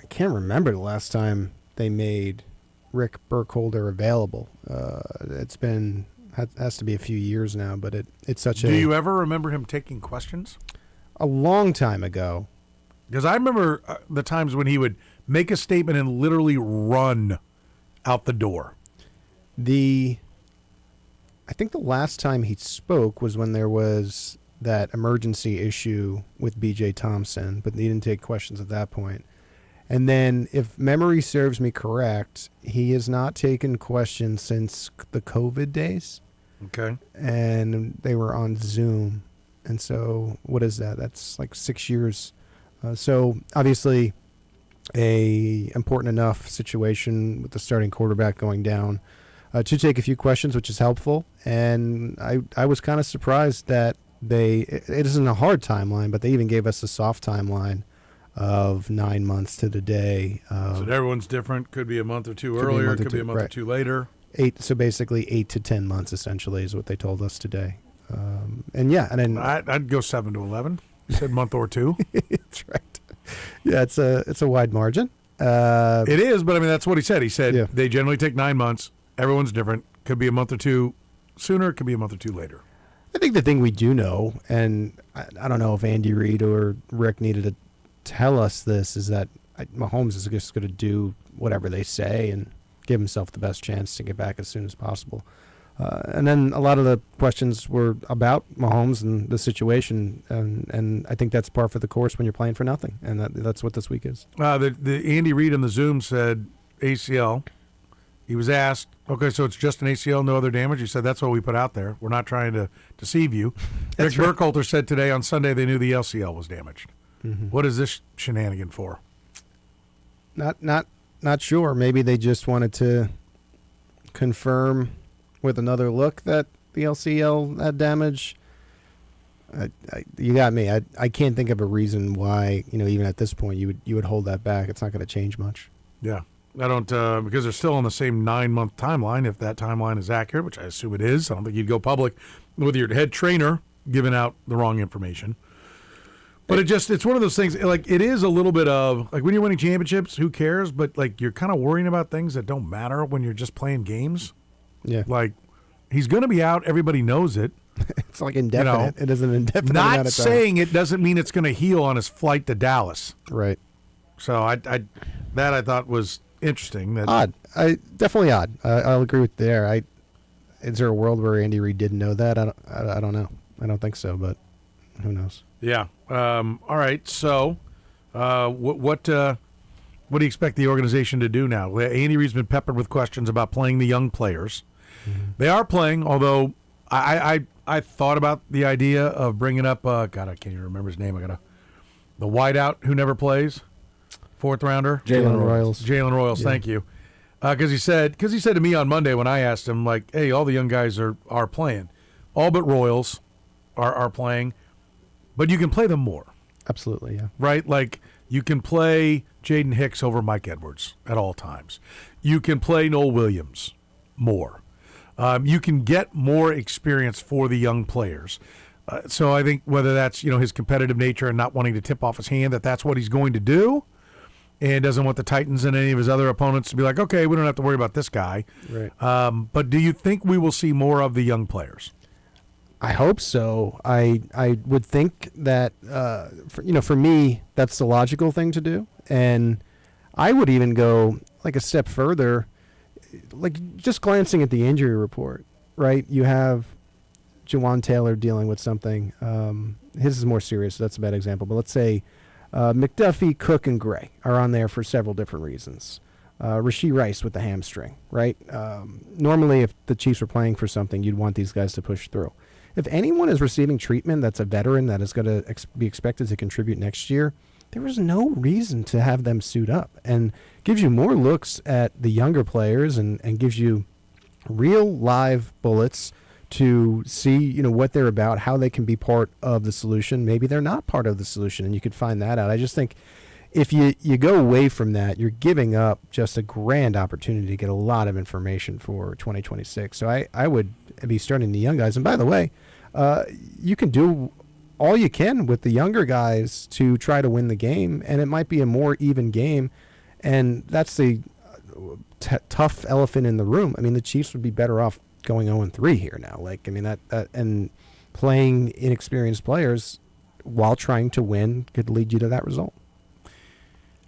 can't remember the last time they made Rick Burkholder available. Has to be a few years now, but it's such Do you ever remember him taking questions? A long time ago. Because I remember the times when he would make a statement and literally run out the door. I think the last time he spoke was when there was that emergency issue with B.J. Thompson, but he didn't take questions at that point. And then, if memory serves me correct, he has not taken questions since the COVID days. Okay. And they were on Zoom. And so, what is that? That's like 6 years. So, obviously, a important enough situation with the starting quarterback going down to take a few questions, which is helpful. And I was kind of surprised that it isn't a hard timeline, but they even gave us a soft timeline of 9 months to the day. So everyone's different. Could be a month or two earlier. Could be a month or two later. So basically 8 to 10 months essentially is what they told us today. And then I'd go 7 to 11. You said month or two. That's right. Yeah, it's a wide margin. It is, but I mean that's what he said. He said they generally take 9 months. Everyone's different. Could be a month or two sooner. Could be a month or two later. I think the thing we do know, and I don't know if Andy Reid or Rick needed to tell us this, is that Mahomes is just going to do whatever they say and give himself the best chance to get back as soon as possible. And then a lot of the questions were about Mahomes and the situation, and I think that's par for the course when you're playing for nothing, and that's what this week is. The Andy Reid on the Zoom said ACL. He was asked, okay, so it's just an ACL, no other damage? He said, that's what we put out there. We're not trying to deceive you. Rick Burkholder said today on Sunday they knew the LCL was damaged. Mm-hmm. What is this shenanigan for? Not sure. Maybe they just wanted to confirm with another look that the LCL had damage. You got me. I can't think of a reason why, even at this point, you would hold that back. It's not going to change much. Yeah. I don't, because they're still on the same 9-month timeline, if that timeline is accurate, which I assume it is. I don't think you'd go public with your head trainer giving out the wrong information. But it's one of those things, like, it is a little bit of, like, when you're winning championships, who cares? But, like, you're kind of worrying about things that don't matter when you're just playing games. Yeah. Like, he's going to be out. Everybody knows it. It's like indefinite. It is an indefinite not amount of time. saying it doesn't mean it's going to heal on his flight to Dallas. Right. So, I thought was interesting. Odd. Definitely odd. I'll agree with there. Is there a world where Andy Reid didn't know that? I don't know. I don't think so, but who knows? Yeah. All right. So, what do you expect the organization to do now? Andy Reid's been peppered with questions about playing the young players. Mm-hmm. They are playing, although I thought about the idea of bringing up. God, I can't even remember his name. The wideout who never plays. 4th rounder, Jalen Royals. Jalen Royals, thank you. Because he said to me on Monday when I asked him, like, hey, all the young guys are playing. All but Royals are playing. But you can play them more. Absolutely, yeah. Right? Like, you can play Jaden Hicks over Mike Edwards at all times. You can play Noel Williams more. You can get more experience for the young players. So I think whether that's his competitive nature and not wanting to tip off his hand, that's what he's going to do, and doesn't want the Titans and any of his other opponents to be like, okay, we don't have to worry about this guy. Right. But do you think we will see more of the young players? I hope so. I would think that for me that's the logical thing to do, and I would even go like a step further, like just glancing at the injury report. Right, you have Jawan Taylor dealing with something. His is more serious, so that's a bad example. But let's say McDuffie, Cook, and Gray are on there for several different reasons. Rashee Rice with the hamstring. Right. Normally, if the Chiefs were playing for something, you'd want these guys to push through. If anyone is receiving treatment that's a veteran that is going to be expected to contribute next year, there is no reason to have them suit up, and gives you more looks at the younger players and gives you real live bullets to see what they're about, how they can be part of the solution. Maybe they're not part of the solution, and you could find that out. I just think if you go away from that, you're giving up just a grand opportunity to get a lot of information for 2026. So I would be starting the young guys. And by the way, you can do all you can with the younger guys to try to win the game, and it might be a more even game. And that's the tough elephant in the room. I mean, the Chiefs would be better off going 0-3 here now. That and playing inexperienced players while trying to win could lead you to that result.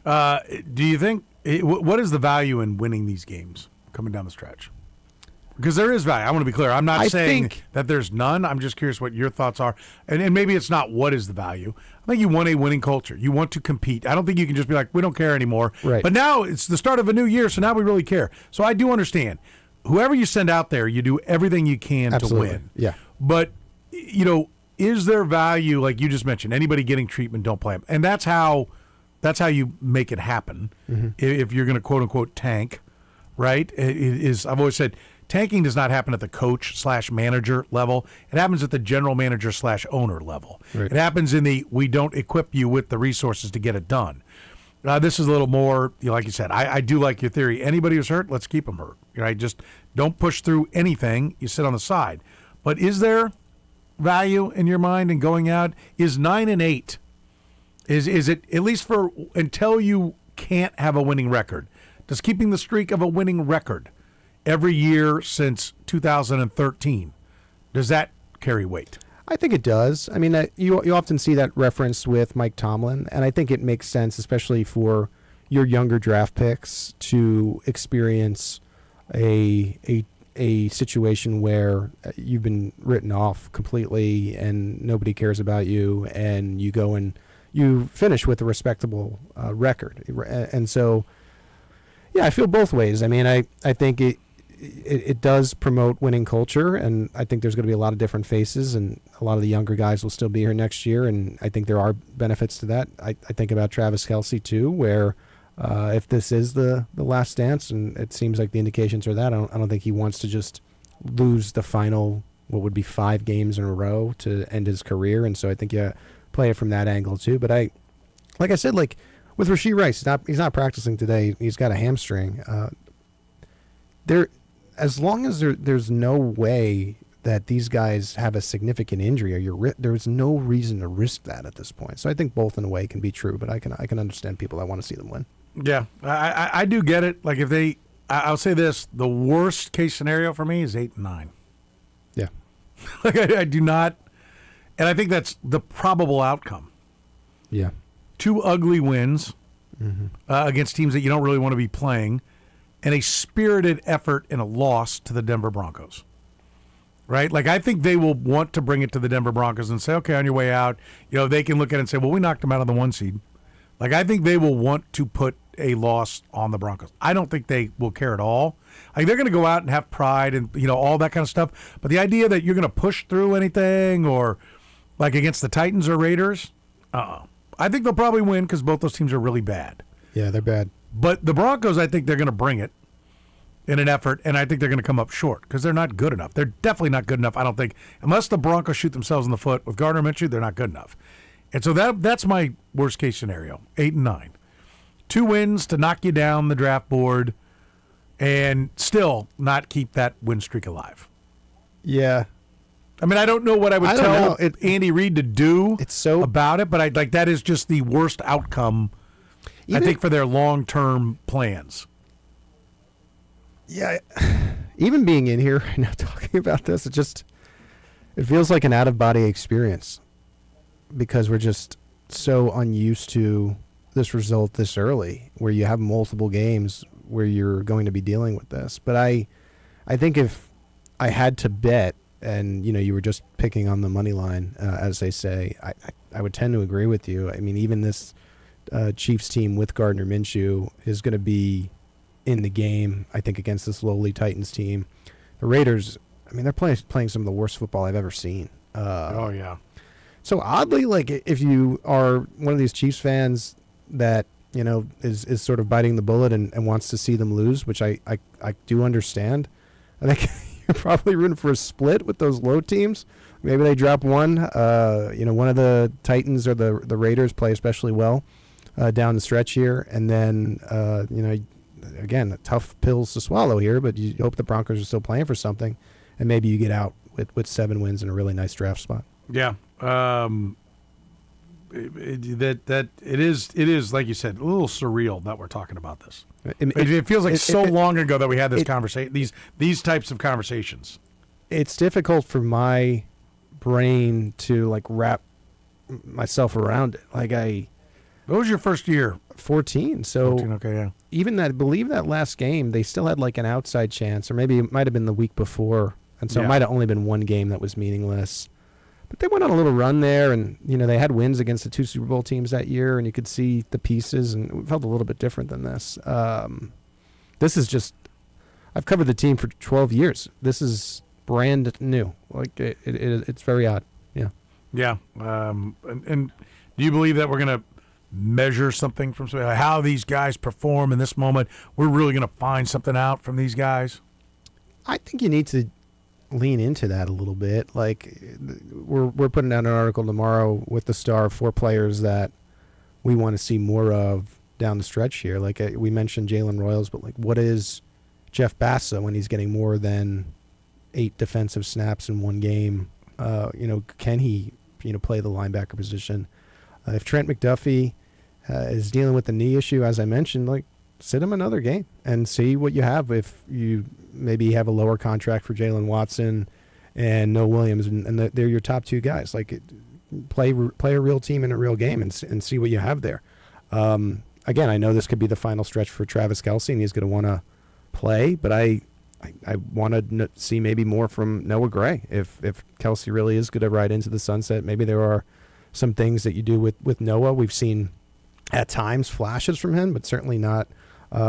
Do you think what is the value in winning these games coming down the stretch? Because there is value. I want to be clear. I'm not saying that there's none. I'm just curious what your thoughts are. And maybe it's not what is the value. I think you want a winning culture. You want to compete. I don't think you can just be like, we don't care anymore. Right. But now it's the start of a new year, so now we really care. So I do understand. Whoever you send out there, you do everything you can Absolutely. to win. Yeah. But, is there value, like you just mentioned, anybody getting treatment, don't play them. And that's how you make it happen. Mm-hmm. If you're going to quote unquote tank, right? I've always said tanking does not happen at the coach/manager level. It happens at the general manager/owner level. Right. It happens in we don't equip you with the resources to get it done. This is a little more, like you said, I do like your theory. Anybody who's hurt, let's keep them hurt. Right? Just don't push through anything. You sit on the side. But is there value in your mind in going out? Is 9-8? Is it at least for until you can't have a winning record? Does keeping the streak of a winning record every year since 2013, does that carry weight? I think it does. I mean, you often see that reference with Mike Tomlin, and I think it makes sense, especially for your younger draft picks, to experience a situation where you've been written off completely and nobody cares about you, and you go and you finish with a respectable record. And so, yeah, I feel both ways. I mean, I think it does promote winning culture, and I think there's going to be a lot of different faces, and a lot of the younger guys will still be here next year, and I think there are benefits to that. I think about Travis Kelce too, where if this is the last dance, and it seems like the indications are that, I don't think he wants to just lose the final, what would be 5 games in a row to end his career, and so I think you play it from that angle too. But like I said, like with Rashee Rice, he's not practicing today. He's got a hamstring. As long as there's no way that these guys have a significant injury, or there's no reason to risk that at this point. So I think both in a way can be true, but I can understand people that want to see them win. Yeah, I do get it. Like I'll say this: the worst case scenario for me is 8-9. Yeah, like I do not, and I think that's the probable outcome. Yeah, 2 ugly wins against teams that you don't really want to be playing, and a spirited effort in a loss to the Denver Broncos. Right? Like, I think they will want to bring it to the Denver Broncos and say, okay, on your way out, they can look at it and say, well, we knocked them out of the 1 seed. Like, I think they will want to put a loss on the Broncos. I don't think they will care at all. Like, they're going to go out and have pride and, all that kind of stuff. But the idea that you're going to push through anything, or like against the Titans or Raiders, I think they'll probably win because both those teams are really bad. Yeah, they're bad. But the Broncos, I think they're going to bring it in an effort, and I think they're going to come up short because they're not good enough. They're definitely not good enough, I don't think. Unless the Broncos shoot themselves in the foot with Gardner Minshew, they're not good enough. And so that's my worst-case scenario, 8-9. 2 wins to knock you down the draft board and still not keep that win streak alive. Yeah. I mean, I don't know what I would tell Andy Reid to do about it, but that is just the worst outcome, I think, for their long-term plans. Yeah. Even being in here right now talking about this, it feels like an out-of-body experience because we're just so unused to this result this early, where you have multiple games where you're going to be dealing with this. But I think if I had to bet, and you were just picking on the money line, as they say, I would tend to agree with you. I mean, even this Chiefs team with Gardner Minshew is going to be in the game, I think, against this lowly Titans team. The Raiders, I mean, they're playing some of the worst football I've ever seen. Oh, yeah. So oddly, like, if you are one of these Chiefs fans that, is sort of biting the bullet and wants to see them lose, which I do understand, I think you're probably rooting for a split with those low teams. Maybe they drop one. One of the Titans or the Raiders play especially well down the stretch here. And then, again, tough pills to swallow here, but you hope the Broncos are still playing for something, and maybe you get out with 7 wins and a really nice draft spot. Yeah. It is like you said, a little surreal that we're talking about this. It feels like so long ago that we had this conversation, these types of conversations. It's difficult for my brain to like wrap myself around it. Like what was your first year? 14. So 14, okay, yeah. Even I believe that last game, they still had like an outside chance, or maybe it might have been the week before, and so it might have only been one game that was meaningless. But they went on a little run there, and they had wins against the 2 Super Bowl teams that year, and you could see the pieces, and it felt a little bit different than this. This is just, I've covered the team for 12 years. This is brand new. Like it's very odd. Yeah. Yeah. And do you believe that we're going to measure something from like how these guys perform in this moment? We're really going to find something out from these guys? I think you need to lean into that a little bit. Like we're putting out an article tomorrow with the Star of 4 players that we want to see more of down the stretch here. Like we mentioned Jalen Royals, but like what is Jeff Bassa when he's getting more than 8 defensive snaps in one game? Can he play the linebacker position? If Trent McDuffie is dealing with the knee issue, as I mentioned, like sit him another game and see what you have. If you maybe have a lower contract for Jalen Watson and Noah Williams, and they're your top 2 guys, like play a real team in a real game and see what you have there. Again, I know this could be the final stretch for Travis Kelce, and he's going to want to play, but I want to see maybe more from Noah Gray. If Kelce really is going to ride into the sunset, maybe there are some things that you do with Noah. We've seen at times flashes from him, but certainly not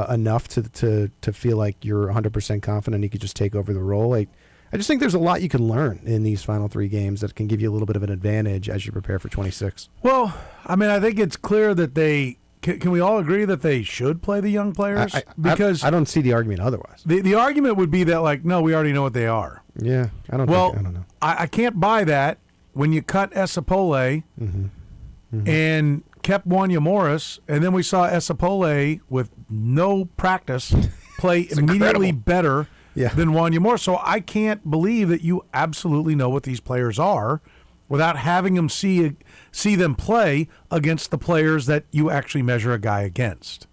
enough to feel like you're 100% confident he could just take over the role. I just think there's a lot you can learn in these final 3 games that can give you a little bit of an advantage as you prepare for 26. Well, I mean, I think it's clear that they can we all agree that they should play the young players? Because I don't see the argument otherwise. The argument would be that, like, no, we already know what they are. Yeah, I don't know. I can't buy that when you cut Esapole and kept Wanya Morris, and then we saw Esapole with no practice play immediately better than Wanya Morris. So I can't believe that you absolutely know what these players are without having them see them play against the players that you actually measure a guy against.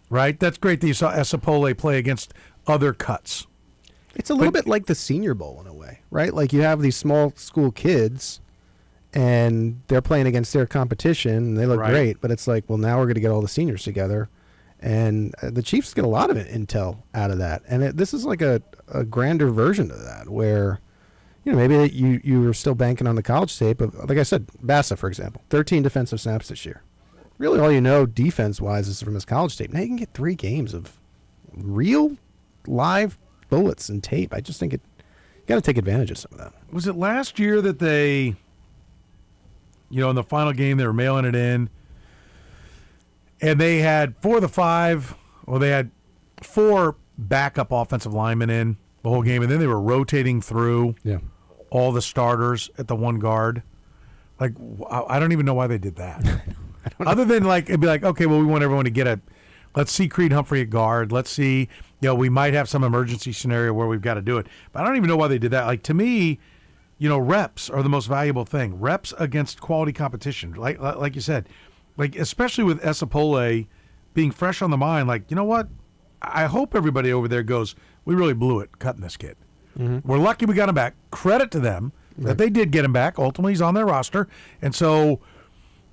Right? That's great that you saw Esapole play against other cuts. It's a little bit like the Senior Bowl in a way, right? Like you have these small school kids and they're playing against their competition and they look great, but it's like, well, now we're going to get all the seniors together. And the Chiefs get a lot of intel out of that. And this is like a grander version of that where, maybe you were still banking on the college tape of, like I said, Bassa, for example, 13 defensive snaps this year. Really all you know defense-wise is from his college tape. Now you can get 3 games of real live bullets and tape. I just think you got to take advantage of some of that. Was it last year that they, in the final game, they were mailing it in, and they had 4 of the 5, or they had 4 backup offensive linemen in the whole game, and then they were rotating through all the starters at the one guard. Like, I don't even know why they did that. Other than, like, it'd be like, okay, well, we want everyone to get Let's see Creed Humphrey at guard. Let's see, we might have some emergency scenario where we've got to do it. But I don't even know why they did that. Like, to me, reps are the most valuable thing. Reps against quality competition. Like you said, like especially with Esapole being fresh on the mind, like, you know what? I hope everybody over there goes, we really blew it cutting this kid. Mm-hmm. We're lucky we got him back. Credit to them that they did get him back. Ultimately, he's on their roster. And so,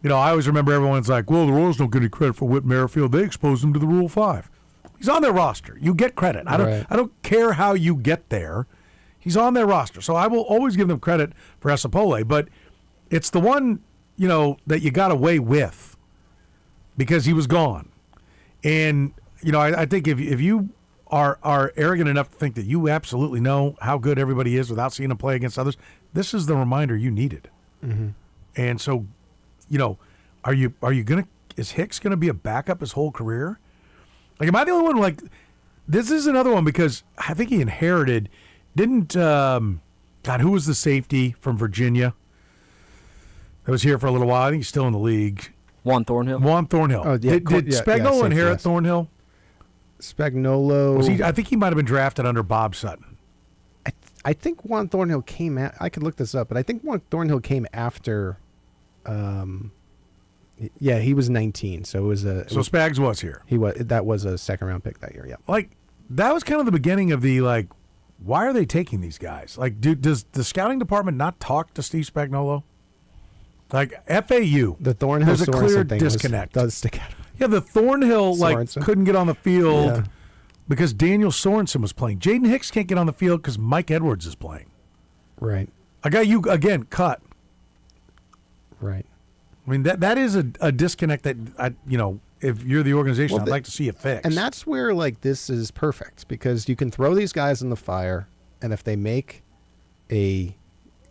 I always remember everyone's like, well, the Royals don't get any credit for Whit Merrifield. They exposed him to the Rule 5. He's on their roster. You get credit. I don't care how you get there. He's on their roster. So I will always give them credit for Esapole. But it's the one, that you got away with because he was gone. And, I think if you are arrogant enough to think that you absolutely know how good everybody is without seeing them play against others, this is the reminder you needed. Mm-hmm. And so, are you going to, is Hicks going to be a backup his whole career? Like, am I the only one? Like, this is another one because I think he inherited, who was the safety from Virginia that was here for a little while? I think he's still in the league. Juan Thornhill. Oh, yeah. Did Spagnuolo inherit Thornhill? Spagnuolo. I think he might have been drafted under Bob Sutton. I think Juan Thornhill came out. I could look this up, but I think Juan Thornhill came after. He was 19, so it was a. So Spags was here. That was a second round pick that year. Yeah. Like, that was kind of the beginning of the why are they taking these guys? Like, does the scouting department not talk to Steve Spagnuolo? Like, FAU, the Thornhill, there's a clear disconnect. Does stick out. Yeah, the Thornhill Sorensen couldn't get on the field because Daniel Sorensen was playing. Jaden Hicks can't get on the field because Mike Edwards is playing. Right. I got you again cut. Right. I mean that is a disconnect that if you're the organization, I'd like to see it fixed. And that's where this is perfect because you can throw these guys in the fire, and if they make a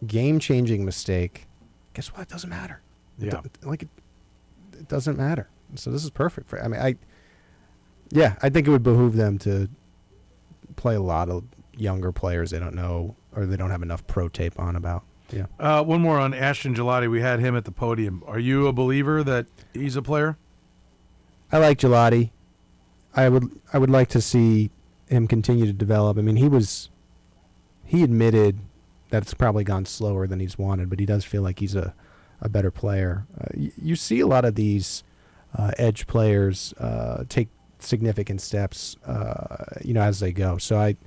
game-changing mistake, guess what? It doesn't matter. Yeah. It doesn't matter. So this is perfect for. I mean, I think it would behoove them to play a lot of younger players they don't know or they don't have enough pro tape on about. Yeah. One more on Ashton Gelati. We had him at the podium. Are you a believer that he's a player? I like Gelati. I would like to see him continue to develop. I mean, he admitted that it's probably gone slower than he's wanted, but he does feel like he's a better player. You see a lot of these edge players take significant steps, as they go. So I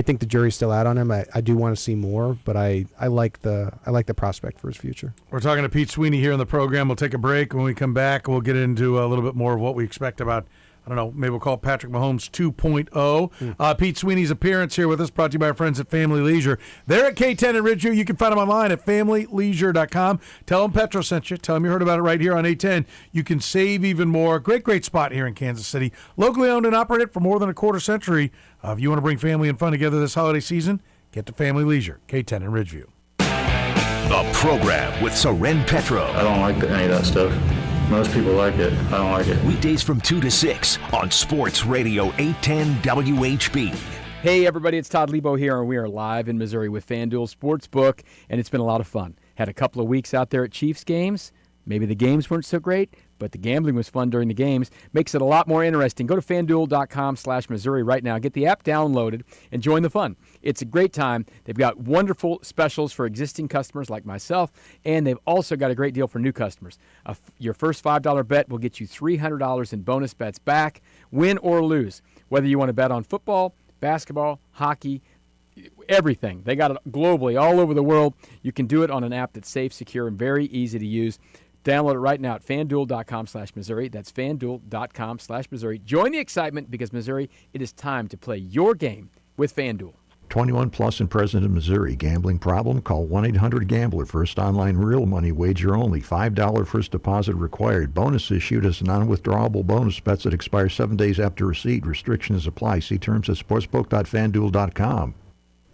think the jury's still out on him. I do want to see more, but I like the prospect for his future. We're talking to Pete Sweeney here on the program. We'll take a break. When we come back, we'll get into a little bit more of what we expect about, I don't know, maybe we'll call it Patrick Mahomes 2.0. Pete Sweeney's appearance here with us, brought to you by our friends at Family Leisure. They're at K10 in Ridgeview. You can find them online at familyleisure.com. Tell them Petro sent you. Tell them you heard about it right here on A10. You can save even more. Great spot here in Kansas City. Locally owned and operated for more than a quarter century. If you want to bring family and fun together this holiday season, get to Family Leisure, K10 in Ridgeview. The program with Soren Petro. I don't like any of that stuff. Most people like it. I don't like it. Weekdays from 2 to 6 on Sports Radio 810 WHB. Hey, everybody, it's Todd Lebo here, and we are live in Missouri with FanDuel Sportsbook, and it's been a lot of fun. Had a couple of weeks out there at Chiefs games. Maybe the games weren't so great, but the gambling was fun during the games. Makes it a lot more interesting. Go to FanDuel.com/Missouri right now. Get the app downloaded and join the fun. It's a great time. They've got wonderful specials for existing customers like myself, and they've also got a great deal for new customers. Your first $5 bet will get you $300 in bonus bets back, win or lose. Whether you want to bet on football, basketball, hockey, everything. They got it globally, all over the world. You can do it on an app that's safe, secure, and very easy to use. Download it right now at FanDuel.com/Missouri. That's FanDuel.com/Missouri. Join the excitement because, Missouri, it is time to play your game with FanDuel. 21 plus and present in Missouri. Gambling problem? Call 1-800-GAMBLER. First online real money wager only. $5 first deposit required. Bonus issued as non-withdrawable bonus bets that expire 7 days after receipt. Restrictions apply. See terms at sportsbook.fanduel.com.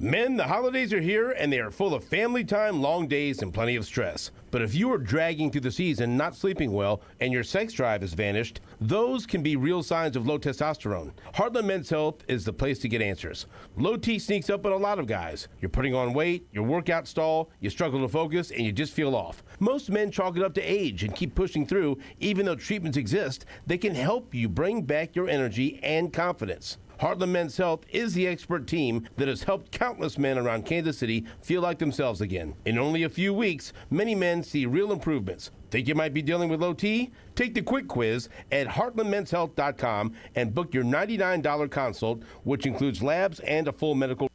Men, the holidays are here and they are full of family time, long days, and plenty of stress. But if you are dragging through the season, not sleeping well, and your sex drive has vanished, those can be real signs of low testosterone. Heartland Men's Health is the place to get answers. Low T sneaks up on a lot of guys. You're putting on weight, your workout stall, you struggle to focus, and you just feel off. Most men chalk it up to age and keep pushing through. Even though treatments exist, they can help you bring back your energy and confidence. Heartland Men's Health is the expert team that has helped countless men around Kansas City feel like themselves again. In only a few weeks, many men see real improvements. Think you might be dealing with low T? Take the quick quiz at heartlandmenshealth.com and book your $99 consult, which includes labs and a full medical.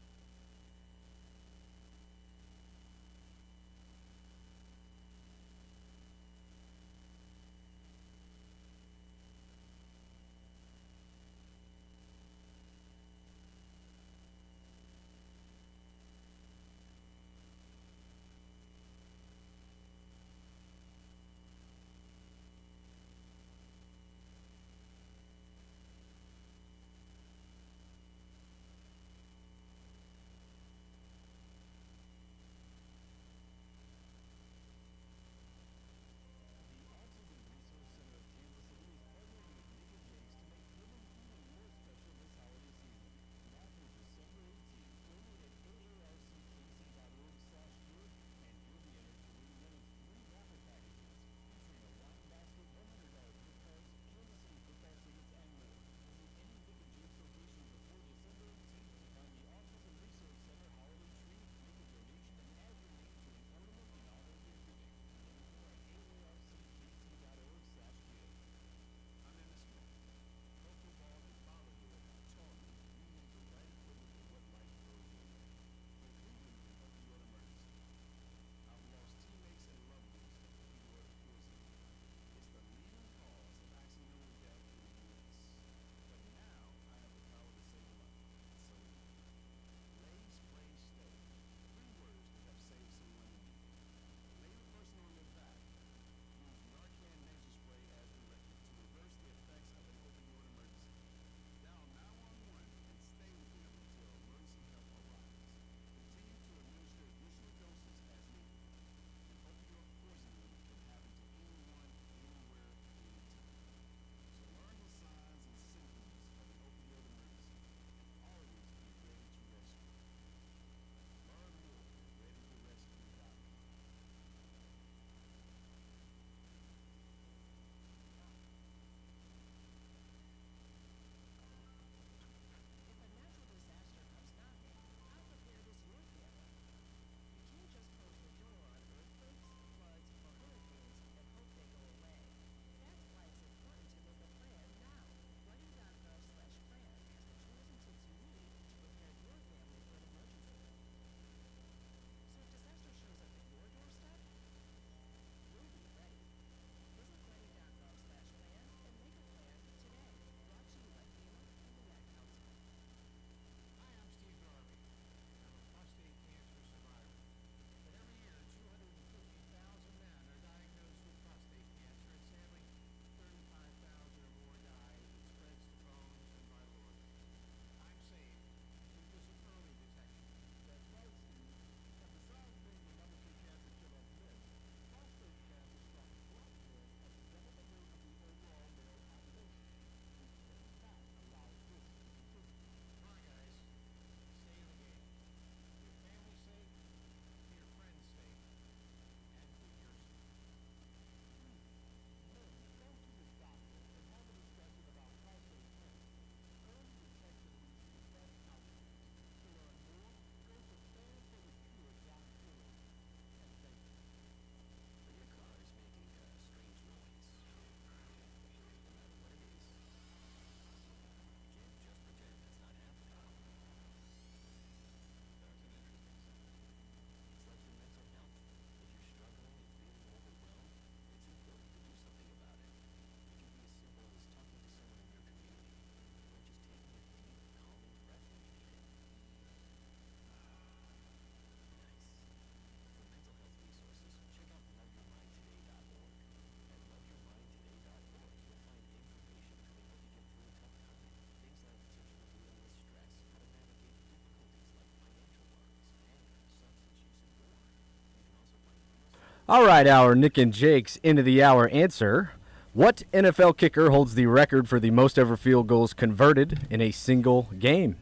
All right, our Nick and Jake's end of the hour answer. What NFL kicker holds the record for the most ever field goals converted in a single game?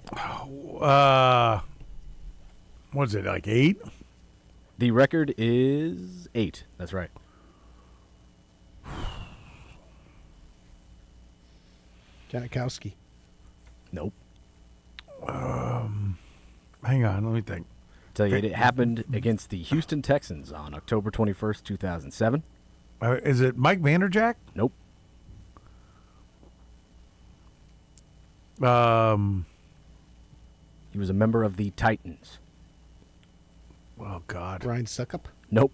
What is it, like 8? The record is 8. That's right. Janikowski. Nope. Hang on, let me think. Tell you, it happened against the Houston Texans on October 21st, 2007. Is it Mike Vanderjagt? Nope. He was a member of the Titans. Oh, God. Ryan Suckup? Nope.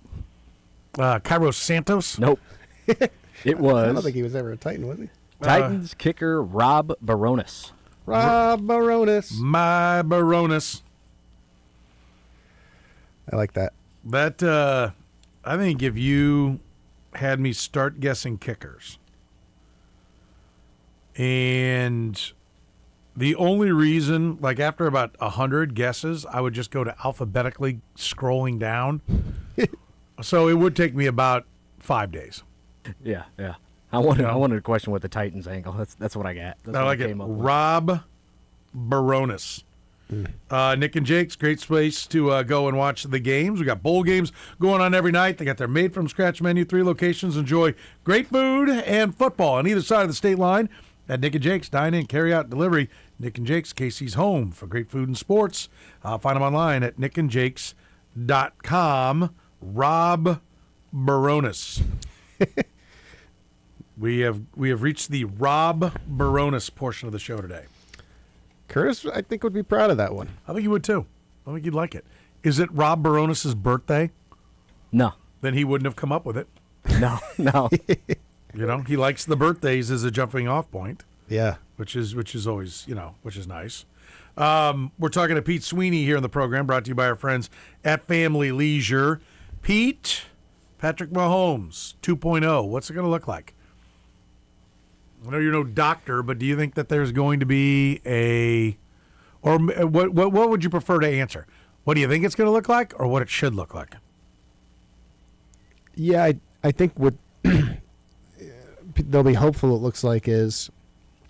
Kairos Santos? Nope. It was. I don't think he was ever a Titan, was he? Titans kicker Rob Baronis. Rob Baronis. My Baronis. I like that. That, I think if you had me start guessing kickers, and the only reason, like after about 100 guesses, I would just go to alphabetically scrolling down. So it would take me about 5 days. Yeah. I wanted to question with the Titans angle. That's what I got. That's I what like it. came up with. Rob Baronis. Nick and Jake's, great place to go and watch the games. We got bowl games going on every night. They got their made-from-scratch menu, 3 locations. Enjoy great food and football on either side of the state line at Nick and Jake's. Dine in, carry out, delivery. Nick and Jake's, Casey's home for great food and sports. Find them online at nickandjakes.com. Rob Baronis. We have reached the Rob Baronis portion of the show today. Curtis, I think, would be proud of that one. I think you would too. I think you'd like it. Is it Rob Baronis' birthday? No. Then he wouldn't have come up with it. No. You know, he likes the birthdays as a jumping off point. Yeah. Which is always, which is nice. We're talking to Pete Sweeney here in the program, brought to you by our friends at Family Leisure. Pete, Patrick Mahomes 2.0. What's it going to look like? I know you're no doctor, but do you think that there's going to be or what would you prefer to answer? What do you think it's going to look like, or what it should look like? Yeah, I think what they'll be hopeful it looks like is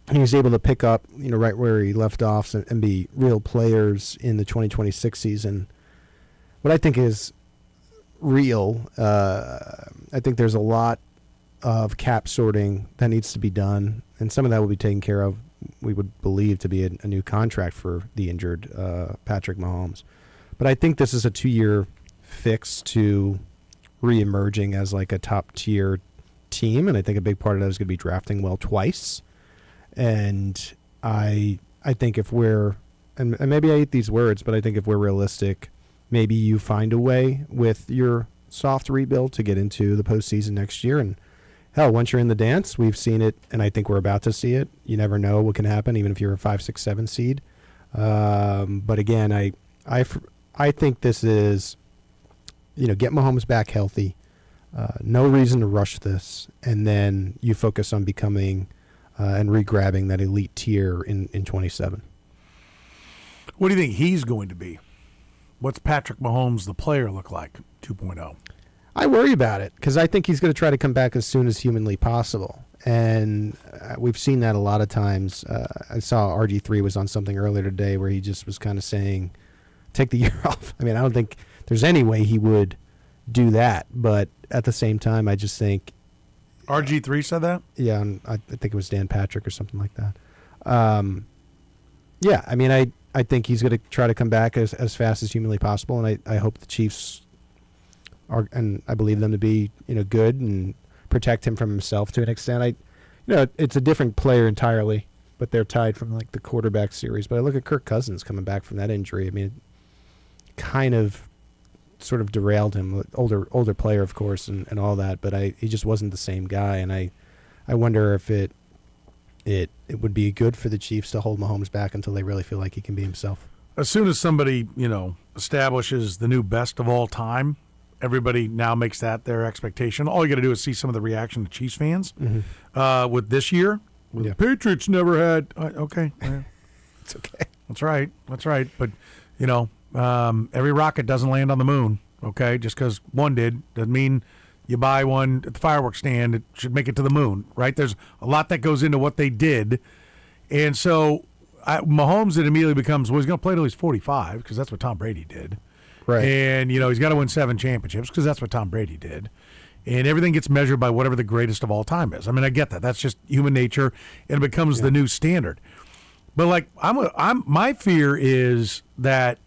he was able to pick up, right where he left off and be real players in the 2026 season. What I think is real, I think there's a lot of cap sorting that needs to be done, and some of that will be taken care of, we would believe, to be a new contract for the injured Patrick Mahomes. But I think this is a 2-year fix to re-emerging as like a top-tier team, and I think a big part of that is going to be drafting well twice. And I think if we're, and maybe I hate these words, but I think if we're realistic, maybe you find a way with your soft rebuild to get into the postseason next year. And hell, once you're in the dance, we've seen it, and I think we're about to see it. You never know what can happen, even if you're a 5, 6, 7 seed. But again, I think this is, get Mahomes back healthy. No reason to rush this, and then you focus on becoming and re-grabbing that elite tier in 27. What do you think he's going to be? What's Patrick Mahomes, the player, look like 2.0? I worry about it because I think he's going to try to come back as soon as humanly possible. And we've seen that a lot of times. I saw RG3 was on something earlier today where he just was kind of saying, take the year off. I mean, I don't think there's any way he would do that. But at the same time, I just think. RG3 said that? Yeah, and I think it was Dan Patrick or something like that. Yeah, I mean, I think he's going to try to come back as fast as humanly possible. And I hope the Chiefs are, and I believe them to be, good and protect him from himself to an extent. It's a different player entirely, but they're tied from like the quarterback series. But I look at Kirk Cousins coming back from that injury. I mean, it kind of sort of derailed him. Older player, of course, and all that. But he just wasn't the same guy. And I wonder if it would be good for the Chiefs to hold Mahomes back until they really feel like he can be himself. As soon as somebody, establishes the new best of all time, everybody now makes that their expectation. All you got to do is see some of the reaction to Chiefs fans with this year. The Patriots never had. Okay. It's okay. That's right. But, every rocket doesn't land on the moon. okay? Just because one did doesn't mean you buy one at the fireworks stand, it should make it to the moon, right? There's a lot that goes into what they did. And so Mahomes, it immediately becomes, well, he's going to play till he's 45 because that's what Tom Brady did. Right. And, he's got to win 7 championships because that's what Tom Brady did. And everything gets measured by whatever the greatest of all time is. I mean, I get that. That's just human nature, and it becomes the new standard. But, like, my fear is that,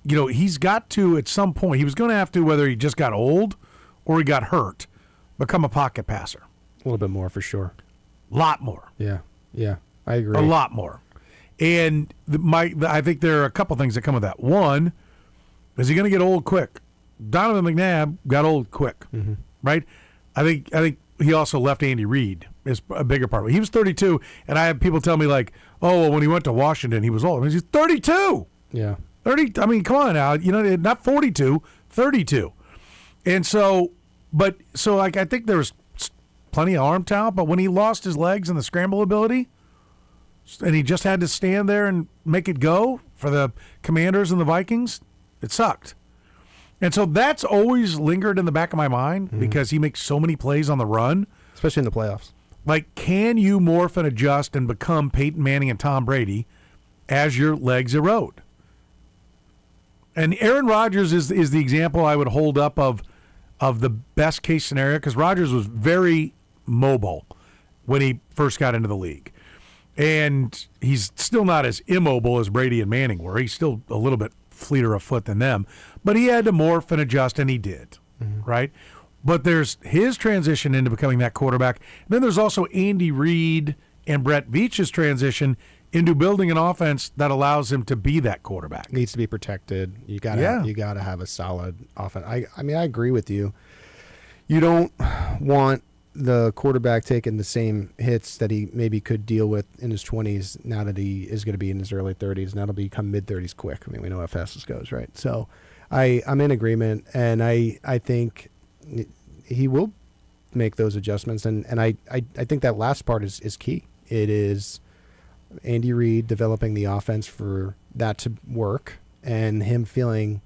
he's got to, at some point, he was going to have to, whether he just got old or he got hurt, become a pocket passer. A little bit more for sure. Lot more. Yeah, I agree. A lot more. And I think there are a couple things that come with that. One, is he going to get old quick? Donovan McNabb got old quick, right? I think he also left Andy Reid is a bigger part of it. He was 32, and I have people tell me like, oh, well, when he went to Washington, he was old. I mean, he's 32. Yeah. 30. I mean, come on now. Not 42, 32. And so, I think there was plenty of arm talent, but when he lost his legs and the scramble ability, and he just had to stand there and make it go for the Commanders and the Vikings, it sucked. And so that's always lingered in the back of my mind because he makes so many plays on the run. Especially in the playoffs. Like, can you morph and adjust and become Peyton Manning and Tom Brady as your legs erode? And Aaron Rodgers is the example I would hold up of the best case scenario, because Rodgers was very mobile when he first got into the league. And he's still not as immobile as Brady and Manning were. He's still a little bit fleeter of foot than them. But he had to morph and adjust, and he did, right? But there's his transition into becoming that quarterback. And then there's also Andy Reid and Brett Veach's transition into building an offense that allows him to be that quarterback. Needs to be protected. You gotta have a solid offense. I mean, I agree with you. You don't want the quarterback taking the same hits that he maybe could deal with in his 20s now that he is going to be in his early 30s. Now it'll become mid-30s quick. I mean, we know how fast this goes, right? So I'm in agreement, and I think he will make those adjustments. And I think that last part is key. It is Andy Reid developing the offense for that to work and him feeling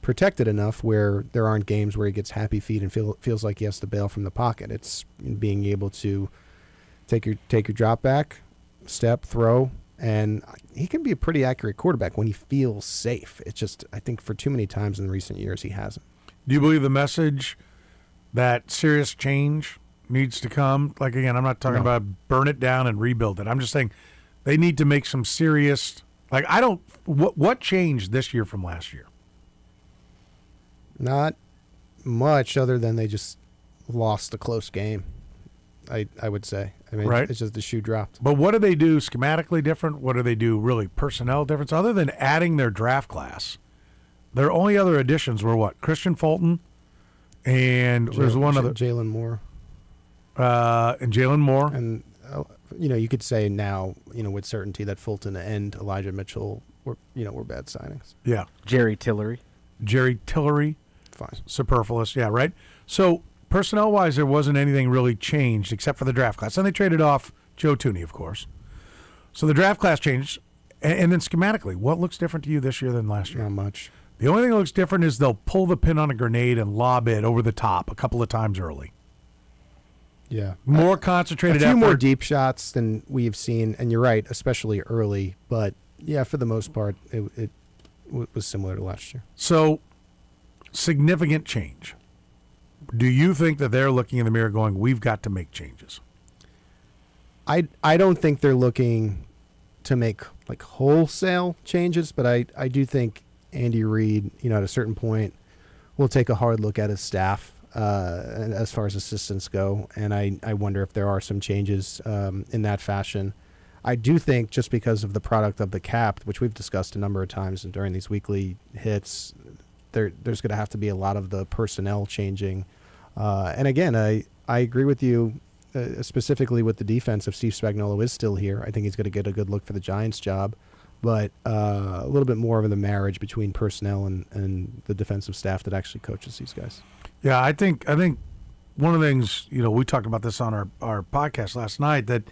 protected enough where there aren't games where he gets happy feet and feels like he has to bail from the pocket. It's being able to take your drop back, step, throw, and he can be a pretty accurate quarterback when he feels safe. It's just, I think for too many times in recent years he hasn't. Do you believe the message that serious change needs to come? Like, again, I'm not talking about burn it down and rebuild it. I'm just saying they need to make some serious, like, what changed this year from last year? Not much, other than they just lost a close game, I would say. I mean, right. It's just the shoe dropped. But what do they do schematically different? What do they do really personnel difference? Other than adding their draft class, their only other additions were what? Christian Fulton and there's one other. Jalen Moore. And Jalen Moore. And, you could say now, with certainty that Fulton and Elijah Mitchell were bad signings. Yeah. Jerry Tillery. Fine. Superfluous, yeah, right? So personnel-wise, there wasn't anything really changed except for the draft class. And they traded off Joe Tooney, of course. So the draft class changed. And then schematically, what looks different to you this year than last year? Not much. The only thing that looks different is they'll pull the pin on a grenade and lob it over the top a couple of times early. Yeah. More concentrated effort. A few more effort. deep shots than we've seen. And you're right, especially early. But, yeah, for the most part, it was similar to last year. So, significant change. Do you think that they're looking in the mirror going, we've got to make changes? I don't think they're looking to make like wholesale changes, but I do think Andy Reid, at a certain point, will take a hard look at his staff as far as assistants go, and I wonder if there are some changes in that fashion. I do think just because of the product of the cap, which we've discussed a number of times and during these weekly hits, there's going to have to be a lot of the personnel changing. And again, I agree with you specifically with the defense. If Steve Spagnuolo is still here, I think he's going to get a good look for the Giants job. But a little bit more of the marriage between personnel and the defensive staff that actually coaches these guys. Yeah, I think one of the things, we talked about this on our podcast last night, that,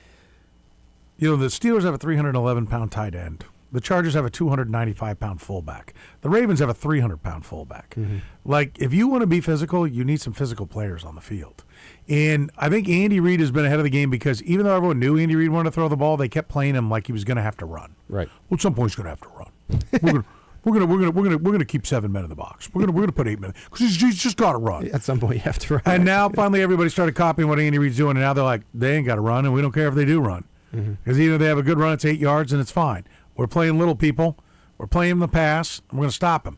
the Steelers have a 311-pound tight end The Chargers have a 295-pound fullback. The Ravens have a 300-pound fullback. Mm-hmm. Like, if you want to be physical, you need some physical players on the field. And I think Andy Reid has been ahead of the game because even though everyone knew Andy Reid wanted to throw the ball, they kept playing him like he was going to have to run. Right. Well, at some point he's going to have to run. We're gonna keep 7 men in the box. We're gonna put 8 men because he's just got to run. At some point, you have to run. And now finally everybody started copying what Andy Reid's doing, and now they're like, they ain't got to run, and we don't care if they do run because either they have a good run, it's 8 yards, and it's fine. We're playing little people. We're playing the pass. And we're going to stop them.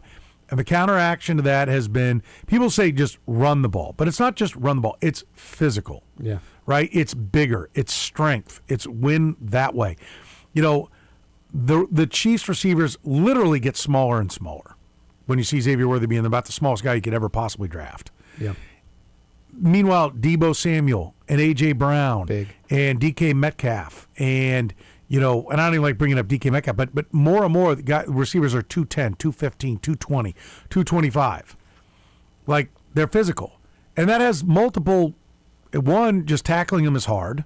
And the counteraction to that has been people say just run the ball, but it's not just run the ball. It's physical. Yeah. Right. It's bigger. It's strength. It's win that way. You know. The Chiefs receivers literally get smaller and smaller when you see Xavier Worthy being about the smallest guy you could ever possibly draft. Yeah. Meanwhile, Deebo Samuel and A.J. Brown Big. and DK Metcalf and, and I don't even like bringing up DK Metcalf, but more and more receivers are 210, 215, 220, 225. Like, they're physical. And that has multiple – one, just tackling them is hard.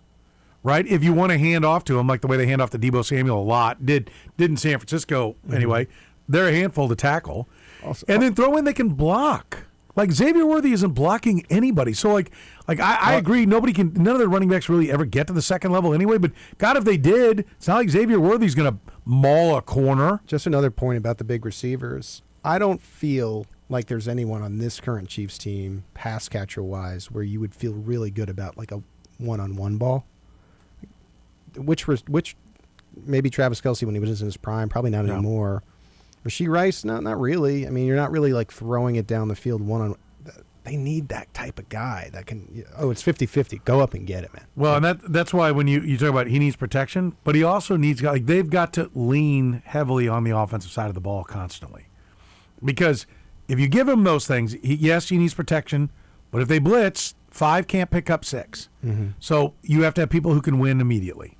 Right, if you want to hand off to him, like the way they hand off to Deebo Samuel a lot, did in San Francisco anyway, they're a handful to tackle. Also, and then throw in they can block. Like Xavier Worthy isn't blocking anybody. So I agree, none of the running backs really ever get to the second level anyway. But God, if they did, it's not like Xavier Worthy's going to maul a corner. Just another point about the big receivers. I don't feel like there's anyone on this current Chiefs team, pass catcher wise, where you would feel really good about like a one-on-one ball. Which maybe Travis Kelce when he was in his prime, probably not anymore. Rasheed Rice, no, not really. I mean, you're not really like throwing it down the field one-on. They need that type of guy that can. It's 50-50. Go up and get it, man. Well, and that's why when you talk about he needs protection, but he also needs they've got to lean heavily on the offensive side of the ball constantly, because if you give him those things, yes, he needs protection, but if they blitz, 5 can't pick up 6. Mm-hmm. So you have to have people who can win immediately.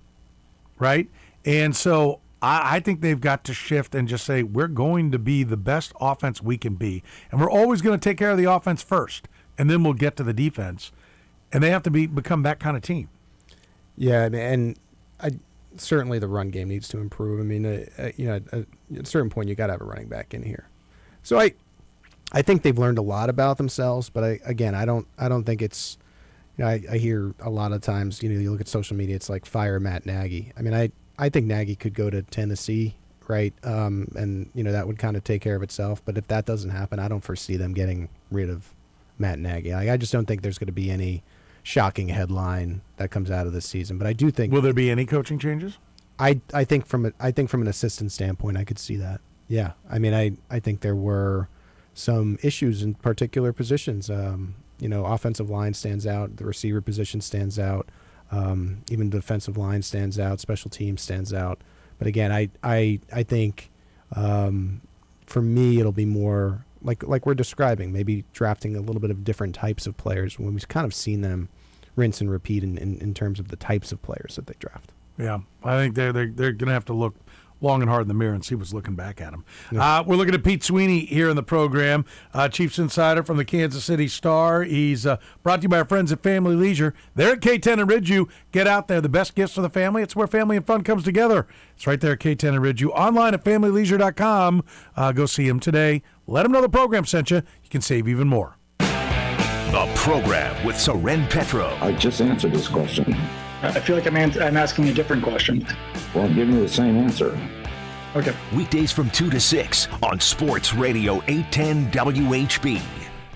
Right? And so I think they've got to shift and just say, we're going to be the best offense we can be. And we're always going to take care of the offense first. And then we'll get to the defense. And they have to become that kind of team. Yeah, and certainly the run game needs to improve. I mean, at a certain point, you got to have a running back in here. So I think they've learned a lot about themselves. But I don't think it's. I hear a lot of times, you look at social media, it's like fire Matt Nagy. I mean, I think Nagy could go to Tennessee, right? And, that would kind of take care of itself. But if that doesn't happen, I don't foresee them getting rid of Matt Nagy. I just don't think there's going to be any shocking headline that comes out of this season. But I do think. Will there be any coaching changes? I think from an assistant standpoint, I could see that. Yeah. I mean, I think there were some issues in particular positions. Offensive line stands out. The receiver position stands out. Even the defensive line stands out. Special teams stands out. But again, I think for me it'll be more like we're describing, maybe drafting a little bit of different types of players when we've kind of seen them rinse and repeat in terms of the types of players that they draft. Yeah, I think they're going to have to look long and hard in the mirror and see what's looking back at him. Yeah. We're looking at Pete Sweeney here in the program, Chiefs Insider from the Kansas City Star. He's brought to you by our friends at Family Leisure. They're at K10 and Ridgeview. Get out there. The best gifts for the family. It's where family and fun comes together. It's right there at K10 and Ridgeview. Online at familyleisure.com. Go see him today. Let him know the program sent you. You can save even more. The program with Soren Petro. I just answered this question. I feel like I'm asking a different question. Well, give me the same answer. Okay. Weekdays from 2 to 6 on Sports Radio 810 WHB.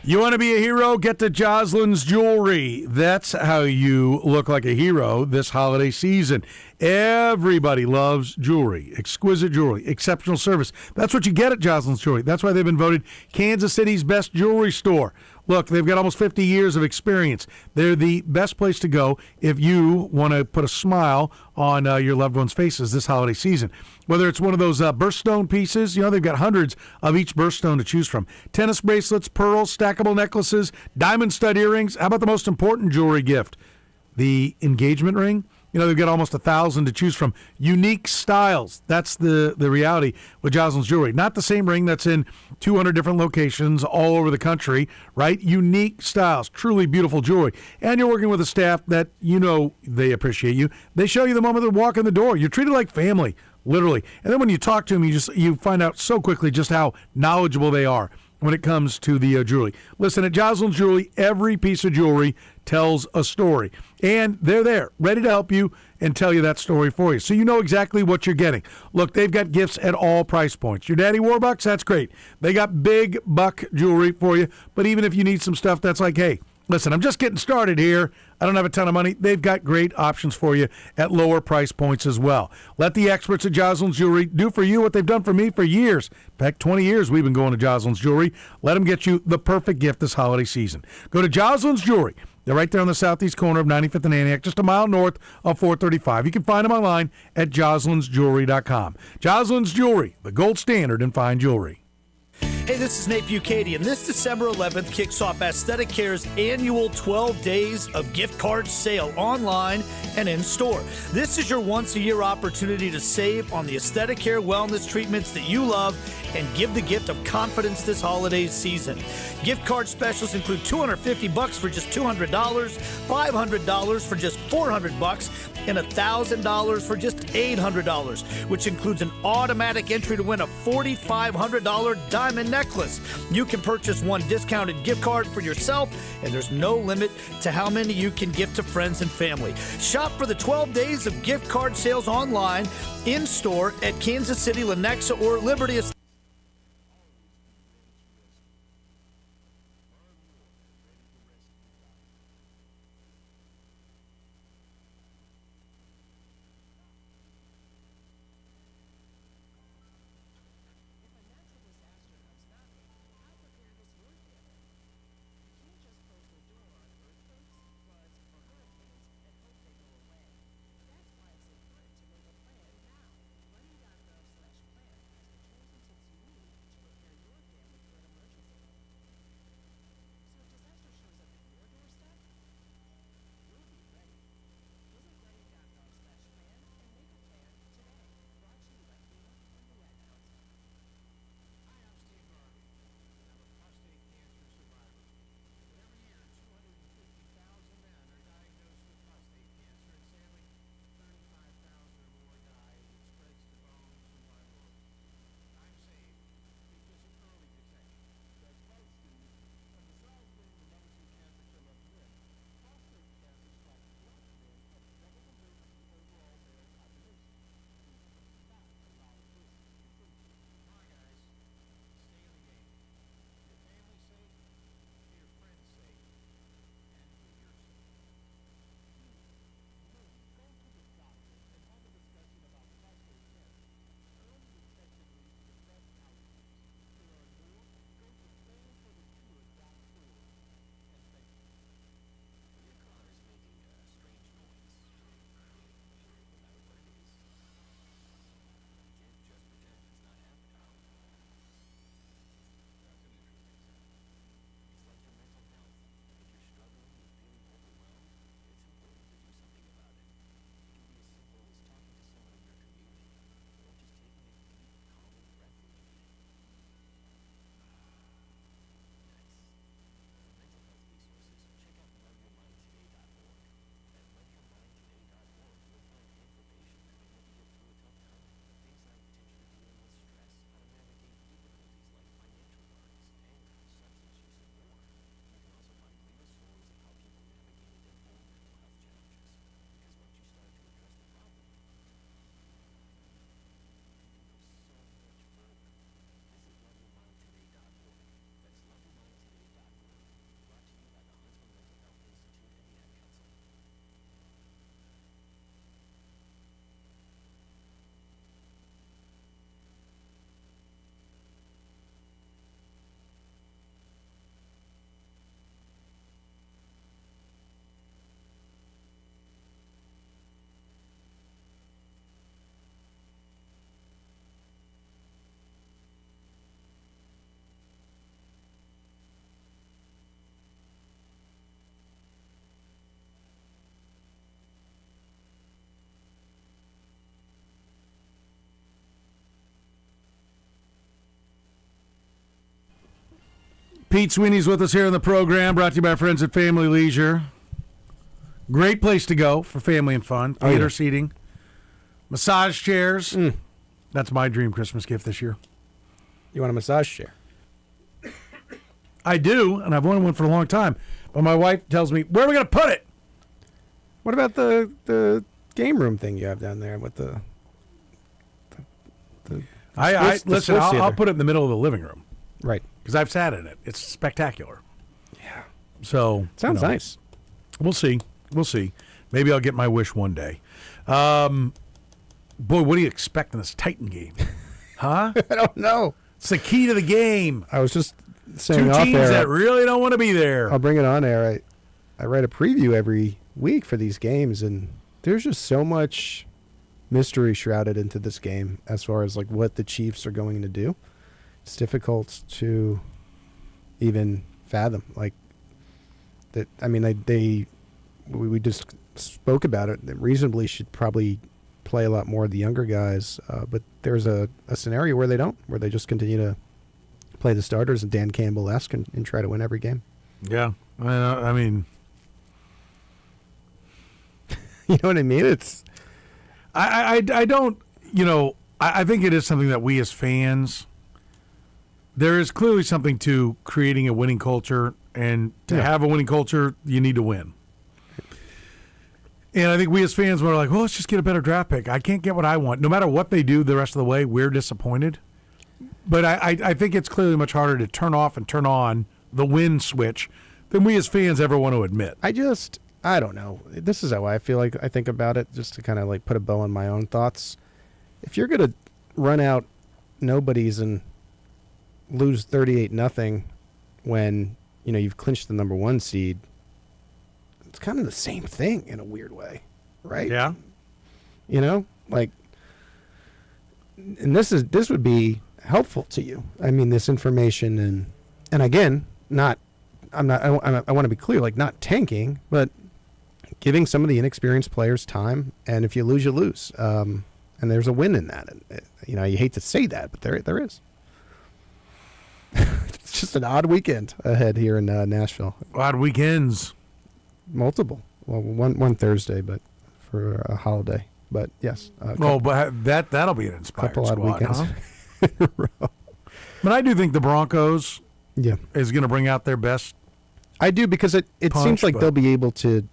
You want to be a hero? Get to Joslin's Jewelry. That's how you look like a hero this holiday season. Everybody loves jewelry, exquisite jewelry, exceptional service. That's what you get at Joslin's Jewelry. That's why they've been voted Kansas City's best jewelry store. Look, they've got almost 50 years of experience. They're the best place to go if you want to put a smile on your loved ones' faces this holiday season. Whether it's one of those birthstone pieces, they've got hundreds of each birthstone to choose from. Tennis bracelets, pearls, stackable necklaces, diamond stud earrings. How about the most important jewelry gift? The engagement ring. They've got almost 1,000 to choose from. Unique styles. That's the reality with Joslin's Jewelry. Not the same ring that's in 200 different locations all over the country, right? Unique styles. Truly beautiful jewelry. And you're working with a staff that they appreciate you. They show you the moment they walk in the door. You're treated like family. literally. And then when you talk to them, you find out so quickly just how knowledgeable they are when it comes to the jewelry. Listen, at Jocelyn's Jewelry, every piece of jewelry tells a story. And they're there, ready to help you and tell you that story for you. So you know exactly what you're getting. Look, they've got gifts at all price points. Your daddy Warbucks, that's great. They got big buck jewelry for you. But even if you need some stuff that's like, hey, listen, I'm just getting started here, I don't have a ton of money, they've got great options for you at lower price points as well. Let the experts at Jocelyn's Jewelry do for you what they've done for me for years. In fact, 20 years we've been going to Jocelyn's Jewelry. Let them get you the perfect gift this holiday season. Go to Jocelyn's Jewelry. They're right there on the southeast corner of 95th and Antioch, just a mile north of 435. You can find them online at joslinsjewelry.com. Jocelyn's Jewelry, the gold standard in fine jewelry. Hey, this is Nate Bucati, and this December 11th kicks off Aesthetic Care's annual 12 days of gift card sale online and in store. This is your once-a-year opportunity to save on the Aesthetic Care wellness treatments that you love and give the gift of confidence this holiday season. Gift card specials include $250 for just $200, $500 for just $400, and $1,000 for just $800, which includes an automatic entry to win a $4,500 diamond necklace. You can purchase one discounted gift card for yourself, and there's no limit to how many you can gift to friends and family. Shop for the 12 days of gift card sales online, in store at Kansas City, Lenexa, or Liberty. Pete Sweeney's with us here on the program, brought to you by Friends at Family Leisure. Great place to go for family and fun. Theater seating, massage chairs, That's my dream Christmas gift this year. You want a massage chair? I do, and I've wanted one for a long time. But my wife tells me, where are we going to put it? What about the game room thing you have down there with the listen, I'll put it in the middle of the living room. Right. Because I've sat in it. It's spectacular. Yeah. So sounds nice. We'll see. Maybe I'll get my wish one day. Boy, what do you expect in this Titan game? Huh? I don't know. It's the key to the game. I was just saying Two off teams air, that really don't want to be there. I'll bring it on air. I write a preview every week for these games, and there's just so much mystery shrouded into this game as far as like what the Chiefs are going to do. It's difficult to even fathom. Like that. I mean, we just spoke about it. They reasonably should probably play a lot more of the younger guys, but there's a scenario where they don't, where they just continue to play the starters and Dan Campbell-esque and try to win every game. Yeah, I mean, you know what I mean? It's I don't, I think it is something that we as fans, there is clearly something to creating a winning culture, and to have a winning culture, you need to win. And I think we as fans were like, well, let's just get a better draft pick. I can't get what I want. No matter what they do the rest of the way, we're disappointed. But I think it's clearly much harder to turn off and turn on the win switch than we as fans ever want to admit. I don't know. This is how I feel like I think about it, just to kind of like put a bow on my own thoughts. If you're going to run out nobodies and lose 38-0 when, you've clinched the number 1 seed, it's kind of the same thing in a weird way, right? Yeah. And this would be helpful to you. I mean, this information and again, I want to be clear, like not tanking, but giving some of the inexperienced players time. And if you lose, you lose. And there's a win in that. And, you hate to say that, but there is. It's just an odd weekend ahead here in Nashville. Odd weekends. Multiple. Well, one Thursday, but for a holiday. But yes. But that'll be an inspired couple squad, odd weekends. Huh? But I do think the Broncos is going to bring out their best. I do, because it seems like they'll be able to